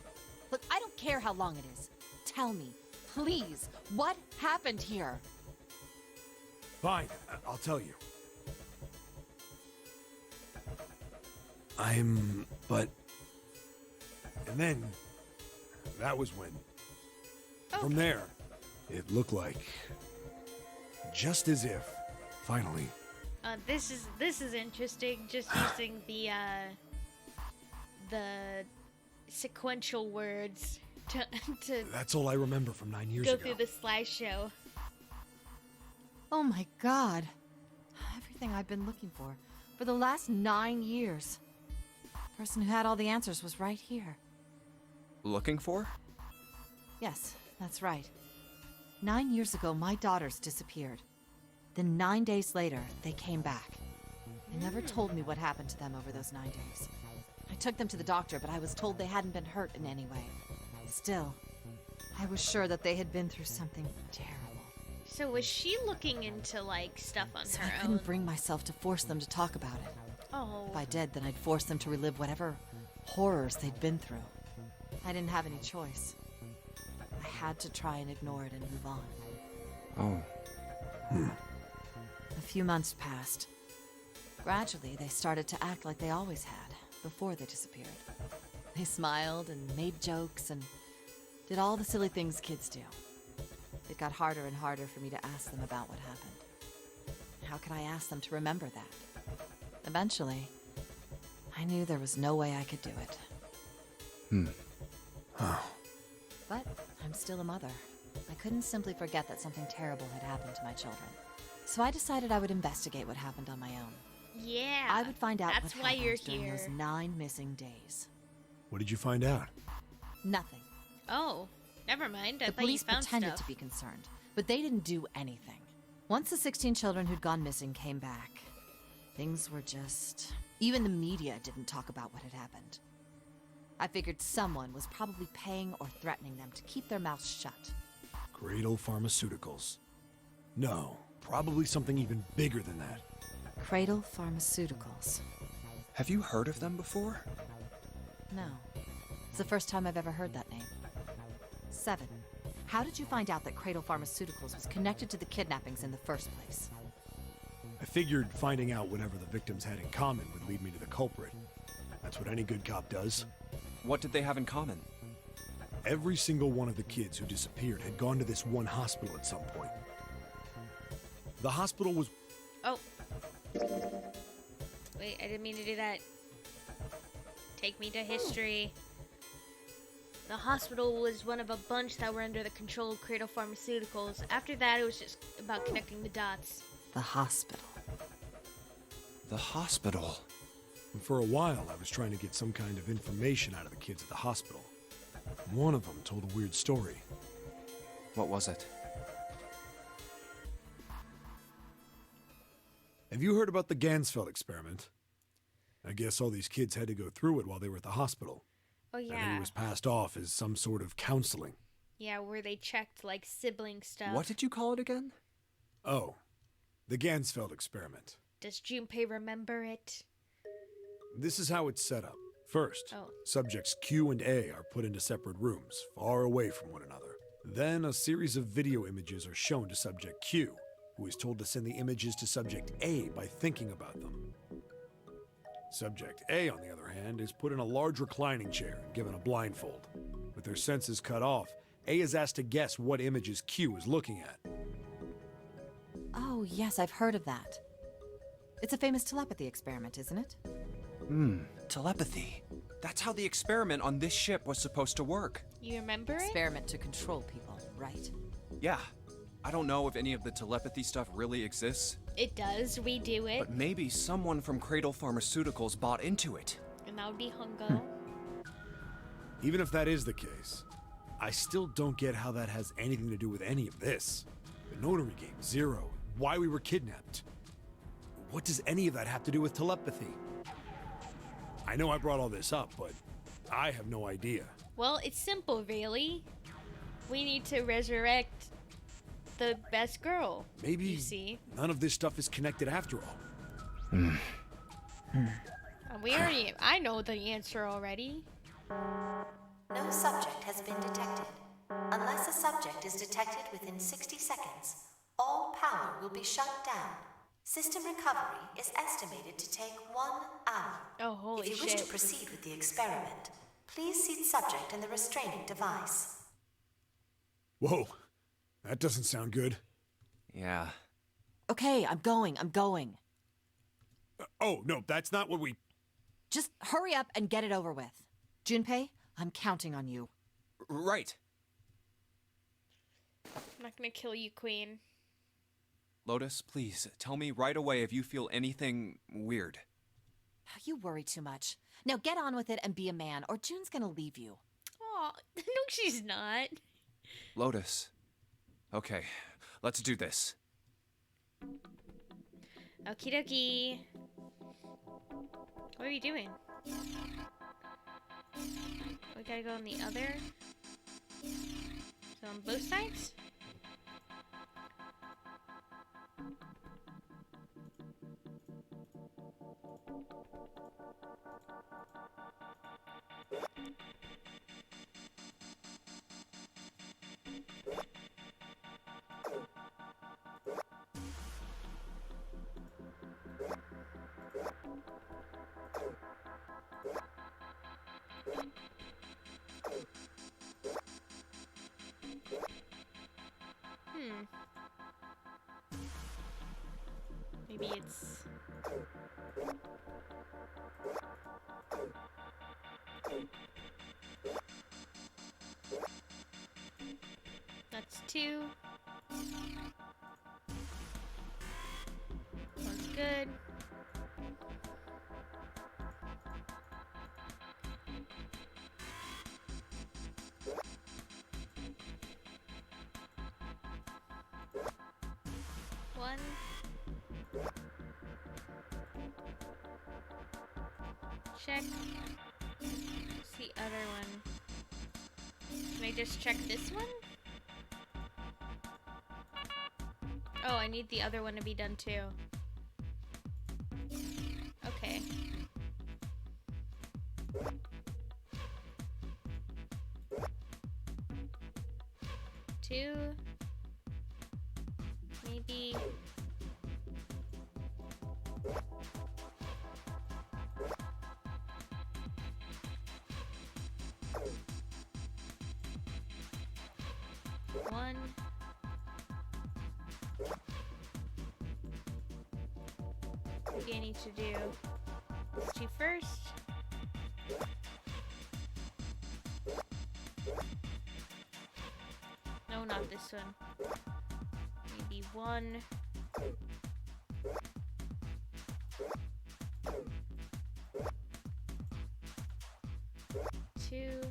Look, I don't care how long it is. Tell me, please, what happened here? Fine, I'll tell you. But... And then... That was when... Okay. From there, it looked like... Just as if, finally... This is interesting. Just using the sequential words to That's all I remember from 9 years go ago. through the slideshow. Oh my god. Everything I've been looking for the last 9 years. The person who had all the answers was right here. Looking for? Yes, that's right. 9 years ago, my daughters disappeared. Then 9 days later, they came back. They never told me what happened to them over those 9 days. I took them to the doctor, but I was told they hadn't been hurt in any way. Still, I was sure that they had been through something terrible. So was she looking into like stuff on So her I own? couldn't bring myself to force them to talk about it. Oh. If I did, then I'd force them to relive whatever horrors they'd been through. I didn't have any choice. I had to try and ignore it and move on. Oh. A few months passed. Gradually, they started to act like they always had, before they disappeared. They smiled and made jokes and did all the silly things kids do. It got harder and harder for me to ask them about what happened. How could I ask them to remember that? Eventually, I knew there was no way I could do it. But I'm still a mother. I couldn't simply forget that something terrible had happened to my children. So I decided I would investigate what happened on my own. Yeah. I would find out That's what why happened you're during here. those 9 missing days. What did you find out? Nothing. Oh, never mind. I The thought you police found pretended stuff. to be concerned, but they didn't do anything. Once the 16 children who'd gone missing came back, things were just... Even the media didn't talk about what had happened. I figured someone was probably paying or threatening them to keep their mouths shut. Cradle Pharmaceuticals. No, probably something even bigger than that. Cradle Pharmaceuticals. Have you heard of them before? No. It's the first time I've ever heard that name. 7. How did you find out that Cradle Pharmaceuticals was connected to the kidnappings in the first place? I figured finding out whatever the victims had in common would lead me to the culprit. That's what any good cop does. What did they have in common? Every single one of the kids who disappeared had gone to this one hospital at some point. The hospital was... Oh. Wait, I didn't mean to do that. Take me to history. The hospital was one of a bunch that were under the control of Cradle Pharmaceuticals. After that, it was just about connecting the dots. The hospital. The hospital. And for a while, I was trying to get some kind of information out of the kids at the hospital. One of them told a weird story. What was it? Have you heard about the Gansfeld experiment? I guess all these kids had to go through it while they were at the hospital. Oh, I think yeah. it was passed off as some sort of counseling. Yeah, where they checked, like, sibling stuff. What did you call it again? Oh, the Gansfeld experiment. Does Junpei remember it? This is how it's set up. First, Oh. subjects Q and A are put into separate rooms, far away from one another. Then a series of video images are shown to subject Q, who is told to send the images to subject A by thinking about them. Subject A, on the other hand, is put in a large reclining chair and given a blindfold. With their senses cut off, A is asked to guess what images Q is looking at. Oh, yes, I've heard of that. It's a famous telepathy experiment, isn't it? Telepathy. That's how the experiment on this ship was supposed to work. You remember it? Experiment to control people, right? Yeah. I don't know if any of the telepathy stuff really exists, It does. We do it. but maybe someone from Cradle Pharmaceuticals bought into it. And that would be Hungo. Even if that is the case, I still don't get how that has anything to do with any of this. The notary game, Zero, why we were kidnapped. What does any of that have to do with telepathy? I know I brought all this up, but I have no idea. Well, it's simple, really. We need to resurrect the best girl. Maybe You see? none of this stuff is connected after all. I know the answer already. No subject has been detected. Unless a subject is detected within 60 seconds, all power will be shut down. System recovery is estimated to take 1 hour. Oh, holy If you wish shit. to proceed with the experiment, please seat subject in the restraining device. Whoa, that doesn't sound good. Yeah. Okay, I'm going. Oh, no, that's not what we... Just hurry up and get it over with. Junpei, I'm counting on you. Right. I'm not gonna kill you, Queen. Lotus, please, tell me right away if you feel anything weird. You worry too much. Now get on with it and be a man, or June's gonna leave you. Aw, no, she's not. Lotus. Okay, let's do this. Okie dokie. What are you doing? We gotta go on the other. So on both sides? Maybe it's... That's 2. One's good. One. Check. What's the other one? Can I just check this one? Oh, I need the other one to be done too. Okay. Two. Maybe. One. Maybe I need to do these 2 first. No, not this one. Maybe 1. 2.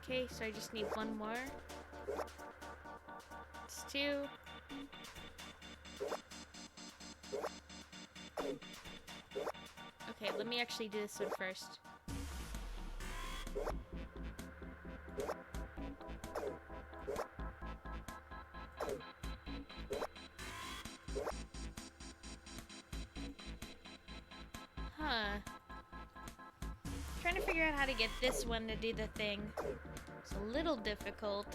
Okay, so I just need 1 more. It's 2. Okay, let me actually do this one first. Huh. Trying to figure out how to get this one to do the thing. It's a little difficult.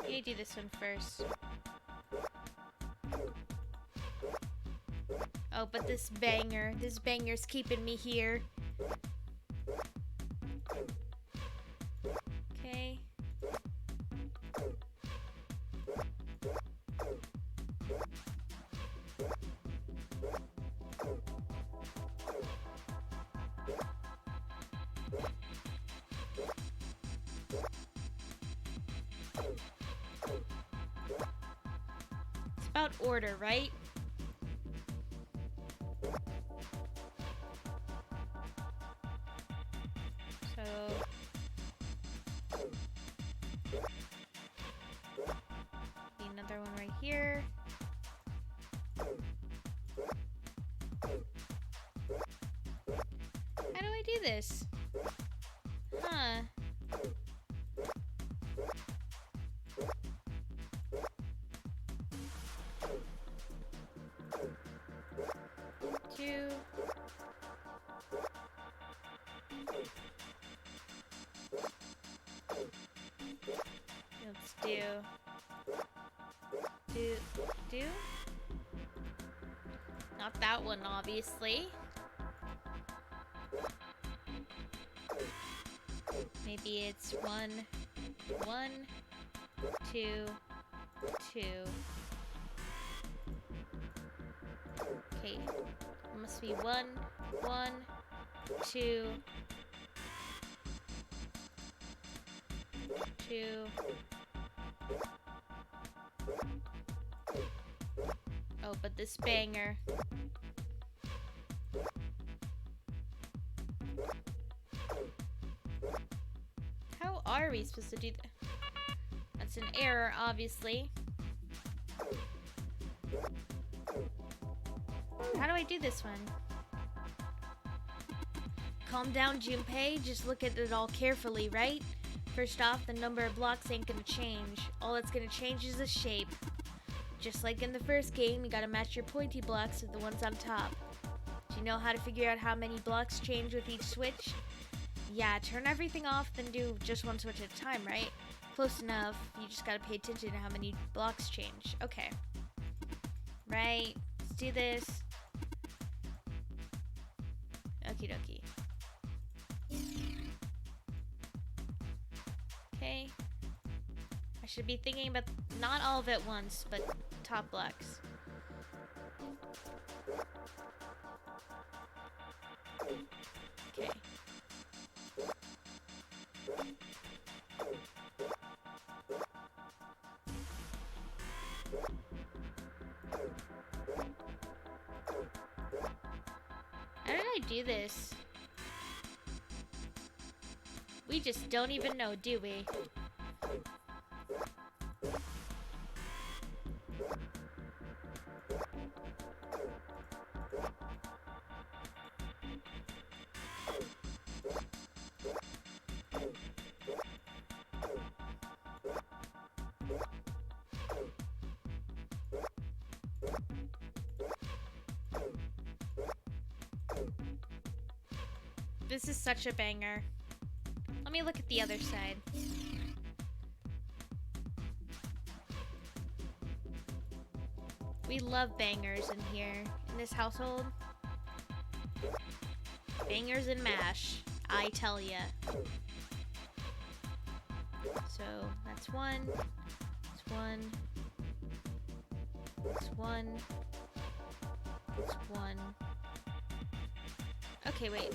You do this one first. Oh, but this banger's keeping me here. Okay. about order, right? So another one right here. How do I do this? Huh. Two. Let's do. Not that one, obviously. Maybe it's 1, 1, 2, 2. Okay, it must be 1, 1, 2, 2. Oh, but this banger. How are we supposed to do that? That's an error, obviously. How do I do this one? Calm down, Junpei. Just look at it all carefully, right? First off, the number of blocks ain't gonna change. All that's gonna change is the shape. Just like in the first game, you gotta match your pointy blocks with the ones on top. Do you know how to figure out how many blocks change with each switch? Yeah, turn everything off, then do just one switch at a time, right? Close enough. You just gotta pay attention to how many blocks change. Okay. Right. Let's do this. Okie dokie. Okay. I should be thinking about not all of it at once, but top blocks. Okay. How did I do this? We just don't even know, do we? This is such a banger. Let me look at the other side. We love bangers in here, in this household. Bangers and mash, I tell ya. So, that's one. That's one. That's one. That's one. Okay, wait.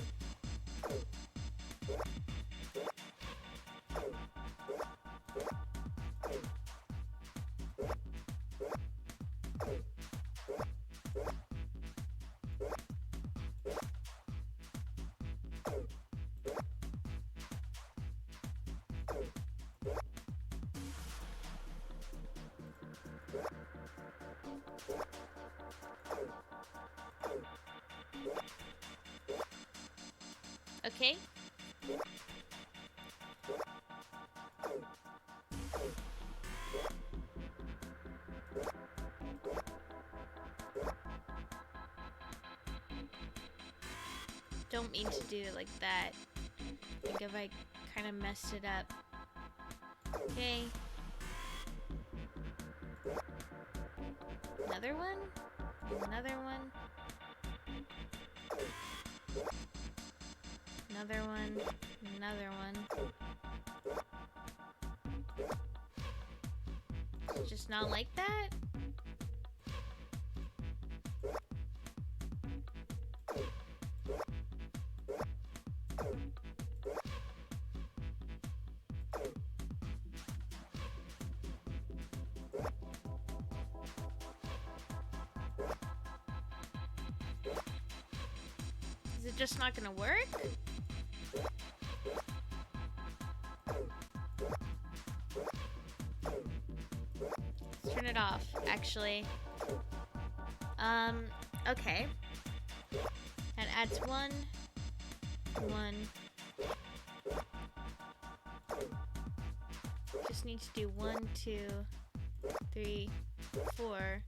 Okay. Don't mean to do it like that. I think if I kind of messed it up. Okay. Another one? Another one? Another one, another one. It's just not like that? it just not gonna work? Let's turn it off, actually. Okay. That adds 1, 1. Just need to do 1, 2, 3, 4.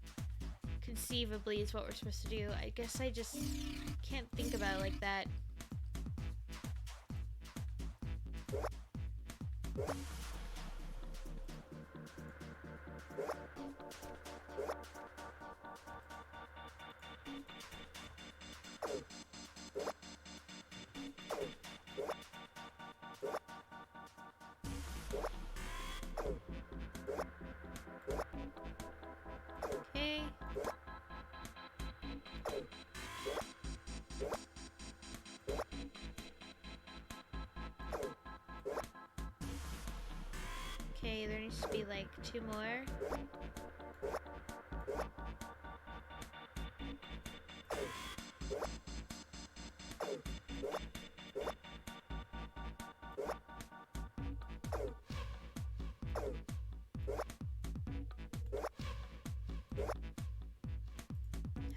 Conceivably is what we're supposed to do. I guess I just can't think about it like that. Okay. Okay, there needs to be like 2 more.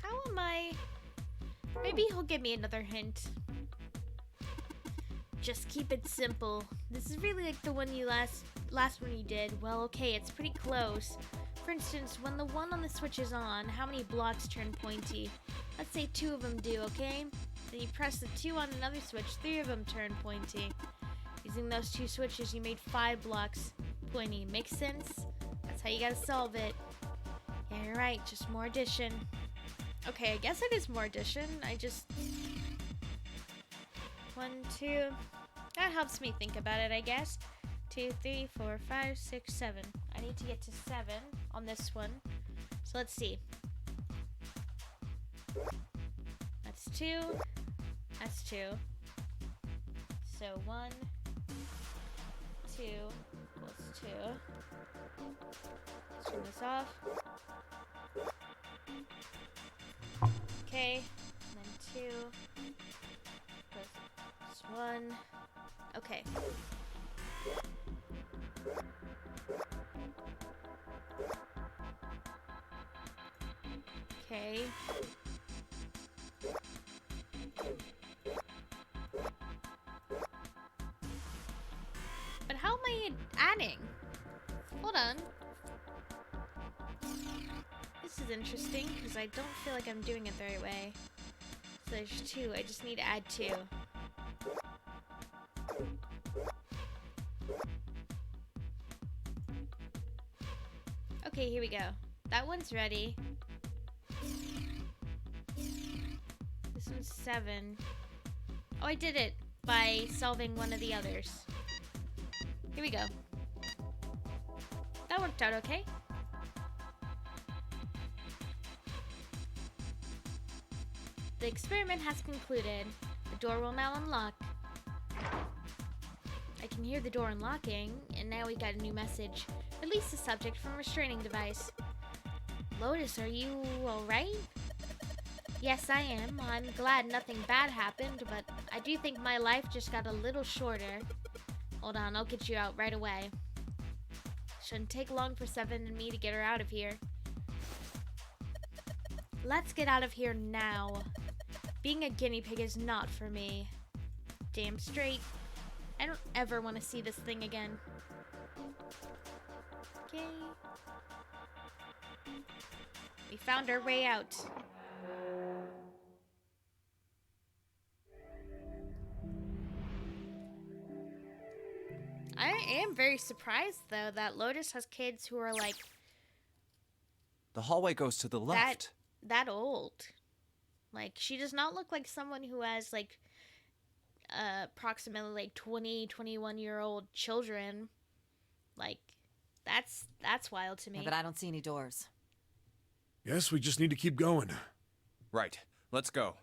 How am I? Maybe he'll give me another hint. Just keep it simple. This is really like the one you last one you did. Well, okay, it's pretty close. For instance, when the one on the switch is on, how many blocks turn pointy? Let's say 2 of them do, okay? Then you press the 2 on another switch, 3 of them turn pointy. Using those 2 switches, you made 5 blocks pointy. Makes sense? That's how you gotta solve it. Yeah, you're right, just more addition. Okay, I guess it is more addition. I just... 1, 2... That helps me think about it, I guess. 2, 3, 4, 5, 6, 7. I need to get to 7 on this one. So let's see. That's 2. That's 2. So 1, 2 equals 2. Let's turn this off. Okay. And then 2 plus 1. Okay. Okay. But how am I adding? Hold on. This is interesting because I don't feel like I'm doing it the right way. So there's 2. I just need to add 2. Okay, here we go. That one's ready. This one's 7. Oh, I did it by solving one of the others. Here we go. That worked out okay. The experiment has concluded. The door will now unlock. I can hear the door unlocking, and now we got a new message. Release the subject from restraining device. Lotus, are you alright? Yes, I am. I'm glad nothing bad happened, but I do think my life just got a little shorter. Hold on, I'll get you out right away. Shouldn't take long for 7 and me to get her out of here. Let's get out of here now. Being a guinea pig is not for me. Damn straight. I don't ever want to see this thing again. Okay. We found our way out. I am very surprised, though, that Lotus has kids who are, like... The hallway goes to the left. That old. Like, she does not look like someone who has, like, approximately, like, 20, 21-year-old children. Like, that's wild to me. Yeah, but I don't see any doors. Yes, we just need to keep going. Right. Let's go.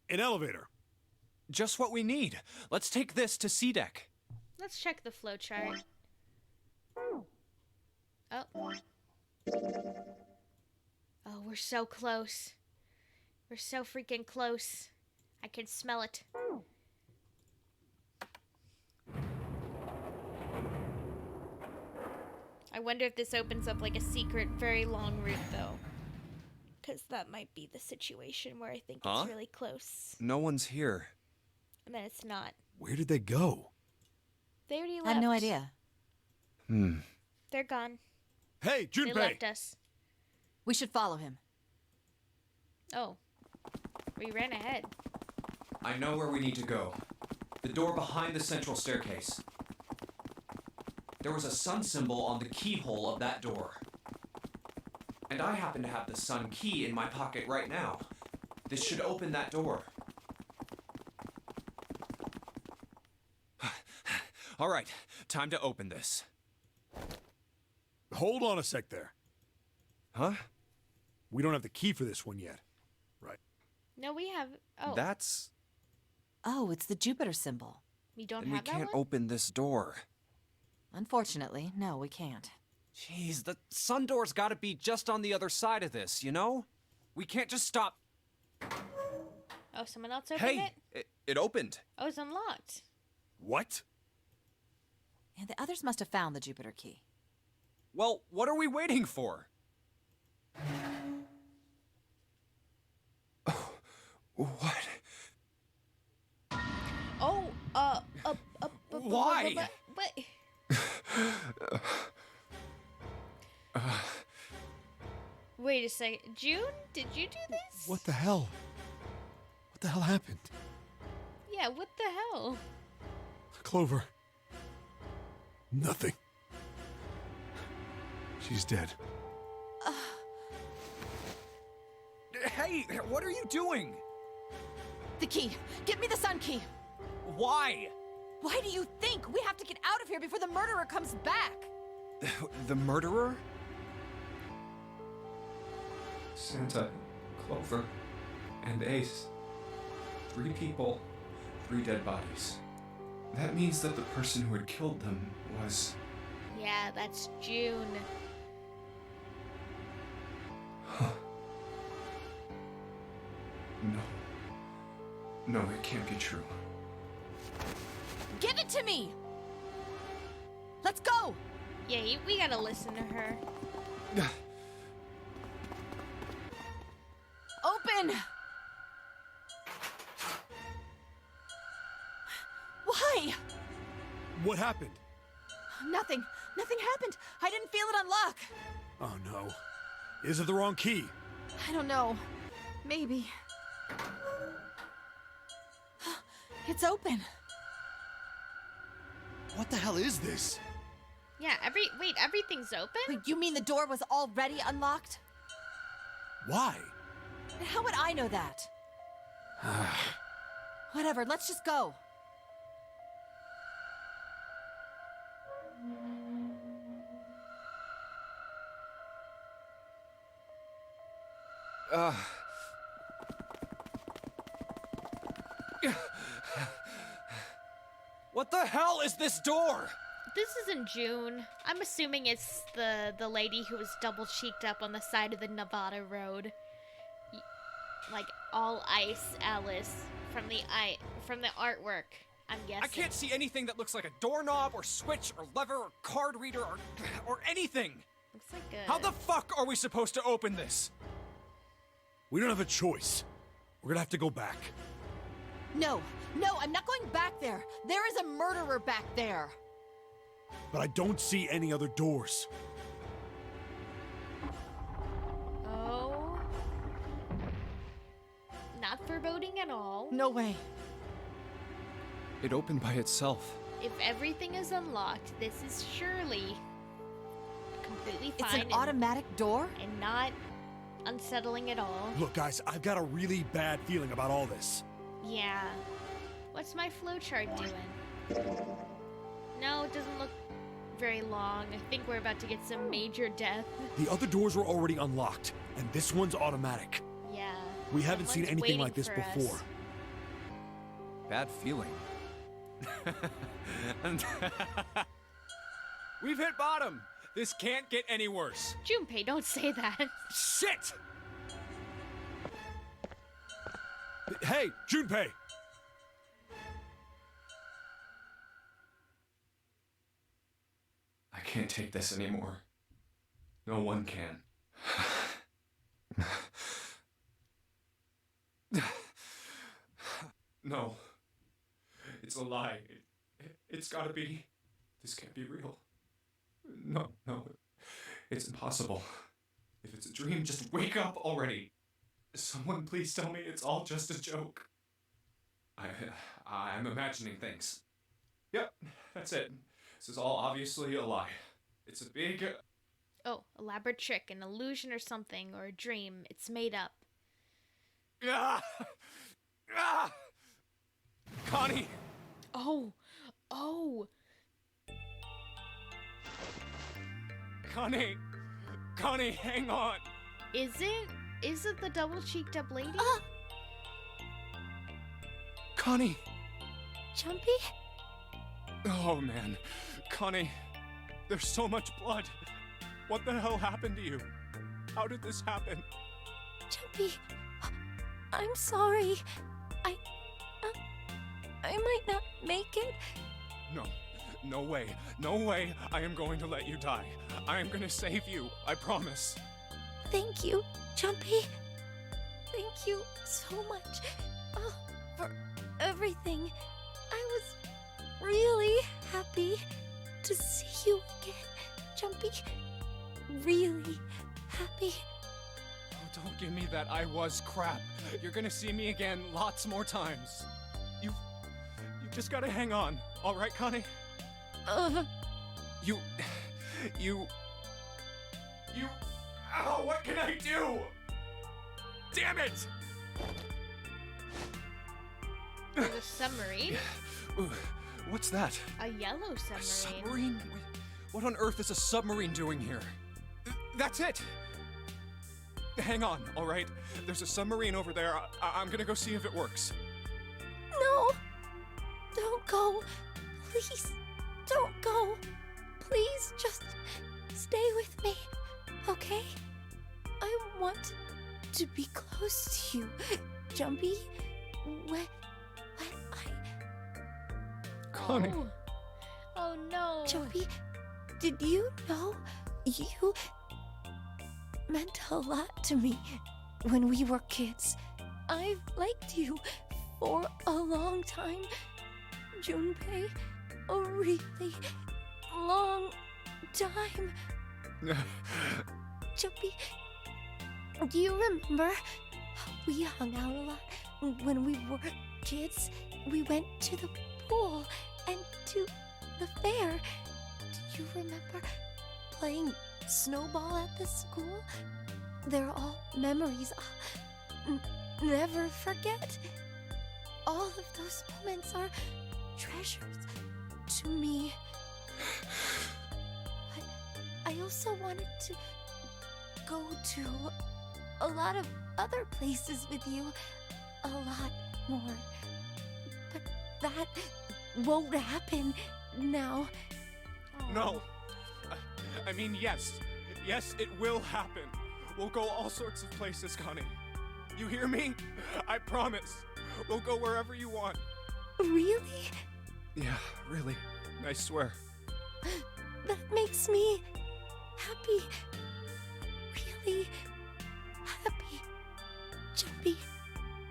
An elevator. Just what we need. Let's take this to C-Deck. Let's check the flowchart. Oh. Oh, we're so close. We're so freaking close. I can smell it. I wonder if this opens up like a secret, very long route, though. Because that might be the situation where I think Huh? it's really close. No one's here. And then it's not. Where did they go? They already left. I have no idea. They're gone. Hey, They Junpei! left us. We should follow him. Oh. We ran ahead. I know where we need to go. The door behind the central staircase. There was a sun symbol on the keyhole of that door. And I happen to have the sun key in my pocket right now. This should open that door. All right, time to open this. Hold on a sec there. Huh? We don't have the key for this one yet. Right. No, we have. Oh, That's... Oh, it's the Jupiter symbol. we don't And we have that can't one? open this door. Unfortunately, no, we can't. Jeez, the sun door's gotta be just on the other side of this, you know? We can't just stop. Oh, someone else opened Hey, it opened. Oh, it's unlocked. What? And the others must have found the Jupiter key. Well, what are we waiting for? What? Oh, Why? What? Wait a second. June, did you do this? What the hell? What the hell happened? Yeah, what the hell? Clover. Nothing. She's dead. Hey, what are you doing? The key! Give me the sun key! Why? Why do you think? We have to get out of here before the murderer comes back! The murderer? Santa, Clover, and Ace. 3 people, 3 dead bodies. That means that the person who had killed them was... Yeah, that's June. No. No, it can't be true. Give it to me! Let's go! Yeah, we gotta listen to her. Open! Why? What happened? Nothing. Nothing happened. I didn't feel it unlock. Oh no. Is it the wrong key? I don't know. Maybe. It's open. What the hell is this? Yeah, everything's open? Wait, you mean the door was already unlocked? Why? How would I know that? Whatever, let's just go. What the hell is this door? This isn't June. I'm assuming it's the lady who was double cheeked up on the side of the Nevada road. Like all ice Alice from the artwork, I'm guessing. I can't see anything that looks like a doorknob or switch or lever or card reader or anything. Looks like a... How the fuck are we supposed to open this? We don't have a choice. We're gonna have to go back. No, I'm not going back there. There is a murderer back there. But I don't see any other doors. Oh. Not foreboding at all. No way. It opened by itself. If everything is unlocked, this is surely completely It's fine an automatic door? and not unsettling at all. Look, guys, I've got a really bad feeling about all this. Yeah. What's my flowchart doing? No, it doesn't look very long. I think we're about to get some major death. The other doors were already unlocked, and this one's automatic. Yeah. We haven't seen Someone's anything like waiting this for us. before. Bad feeling. We've hit bottom. This can't get any worse. Junpei, don't say that. Shit! Hey, Junpei! I can't take this anymore. No one can. No. It's a lie. It's gotta be. This can't be real. No. It's impossible. If it's a dream, just wake up already. Someone please tell me it's all just a joke. I'm imagining things. Yep, that's it. This is all obviously a lie. It's a big... Oh, elaborate trick, an illusion or something, or a dream. It's made up. Ah! Ah! Connie! Oh! Connie, hang on! Is it the double-cheeked up lady? Connie! Jumpy? Oh man, Connie, there's so much blood. What the hell happened to you? How did this happen? Jumpy, I'm sorry. I might not make it. No way I am going to let you die. I am gonna save you, I promise. Thank you, Jumpy. Thank you so much for everything. I was really happy to see you again, Jumpy. Really happy. Oh, don't give me that I was crap. You're gonna see me again lots more times. You just gotta hang on, all right, Connie? You... Ow, what can I do? Damn it! There's a submarine? Ooh, what's that? A yellow submarine. A submarine? What on earth is a submarine doing here? That's it! Hang on, all right? There's a submarine over there. I'm gonna go see if it works. No! Don't go. Please, don't go. Please, just stay with me, okay? I want to be close to you, Jumpy. When I... Connie. Oh no. Jumpy, did you know you meant a lot to me when we were kids? I've liked you for a long time, Junpei. A really long time. Jumpy, do you remember how we hung out a lot when we were kids? We went to the pool and to the fair. Do you remember playing snowball at the school? They're all memories I'll never forget. All of those moments are treasures to me. But I also wanted to go to a lot of other places with you. A lot more. But that won't happen now. No. I mean, yes. Yes, it will happen. We'll go all sorts of places, Connie. You hear me? I promise. We'll go wherever you want. Really? Yeah, really. I swear. That makes me happy. Really happy. Jumpy,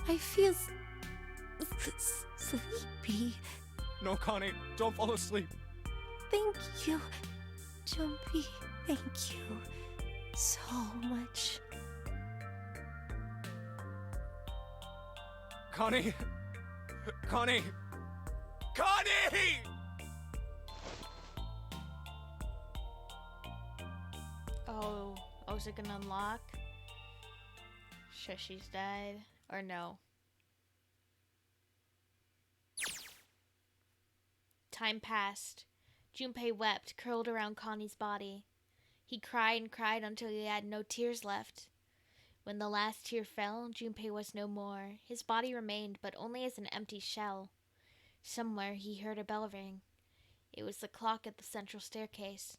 I feel sleepy. No, Connie, don't fall asleep. Thank you, Jumpy. Thank you so much. Connie! Connie! Connie! Oh, is it gonna unlock? Shushy's died. Or no. Time passed. Junpei wept, curled around Connie's body. He cried and cried until he had no tears left. When the last tear fell, Junpei was no more. His body remained, but only as an empty shell. Somewhere he heard a bell ring. It was the clock at the central staircase.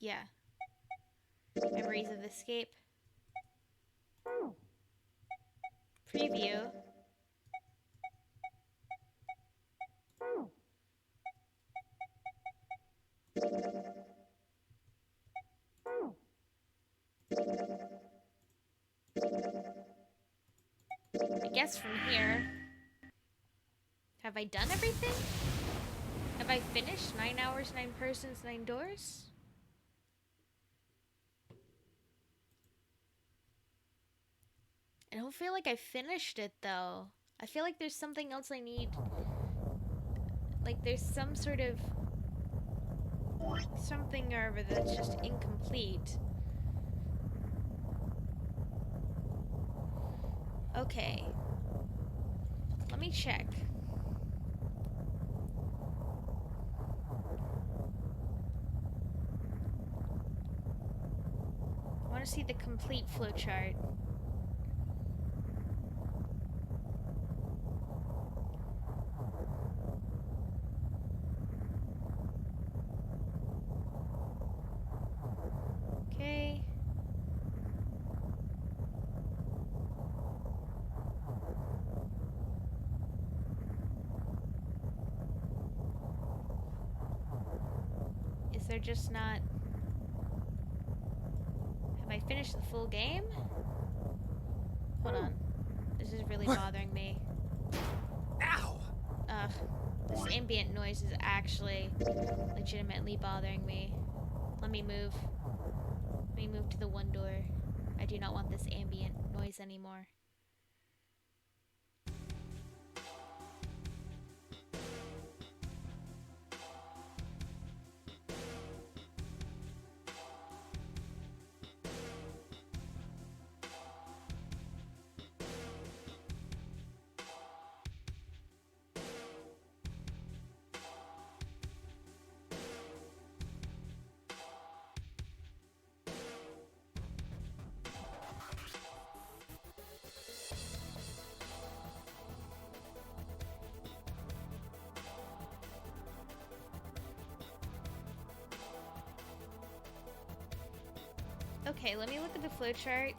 Yeah. Memories of Escape. Preview. I guess from here. Have I done everything? Have I finished 9 hours, 9 persons, 9 doors? I don't feel like I finished it though. I feel like there's something else I need. Like there's some sort of something or other that's just incomplete. Okay. Let me check. I want to see the complete flowchart. Okay. Is there just not... Have I finished the full game? Hold on. This is really bothering me. Ow! Ugh. This ambient noise is actually legitimately bothering me. Let me move. Let me move to the one door. I do not want this ambient noise anymore. Okay, let me look at the flowchart.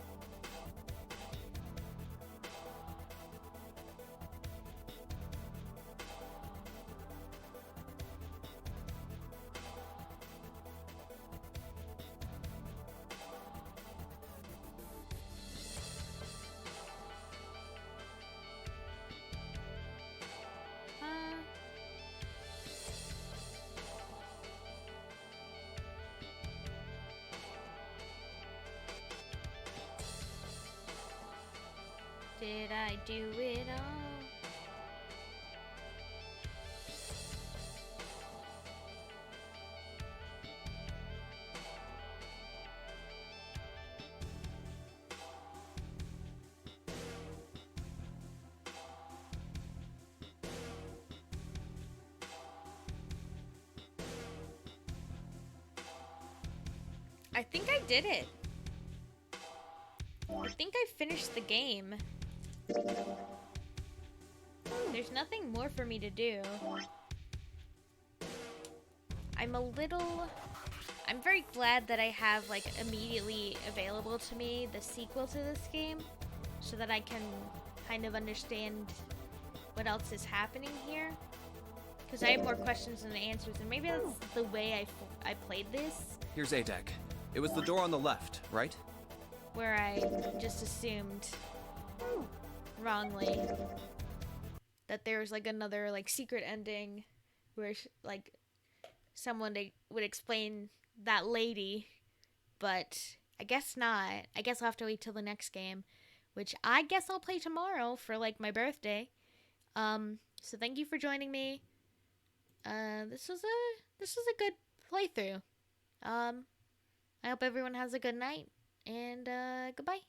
Did I do it all? I think I did it. I think I finished the game. There's nothing more for me to do. I'm very glad that I have like immediately available to me the sequel to this game so that I can kind of understand what else is happening here. Because I have more questions than answers, and maybe that's the way I played this. Here's A-Deck. It was the door on the left, right? Where I just assumed wrongly that there was like another like secret ending where like someone would explain that lady, but I guess not. I guess I'll have to wait till the next game, which I guess I'll play tomorrow for like my birthday. So thank you for joining me. This was a good playthrough. I hope everyone has a good night, and goodbye.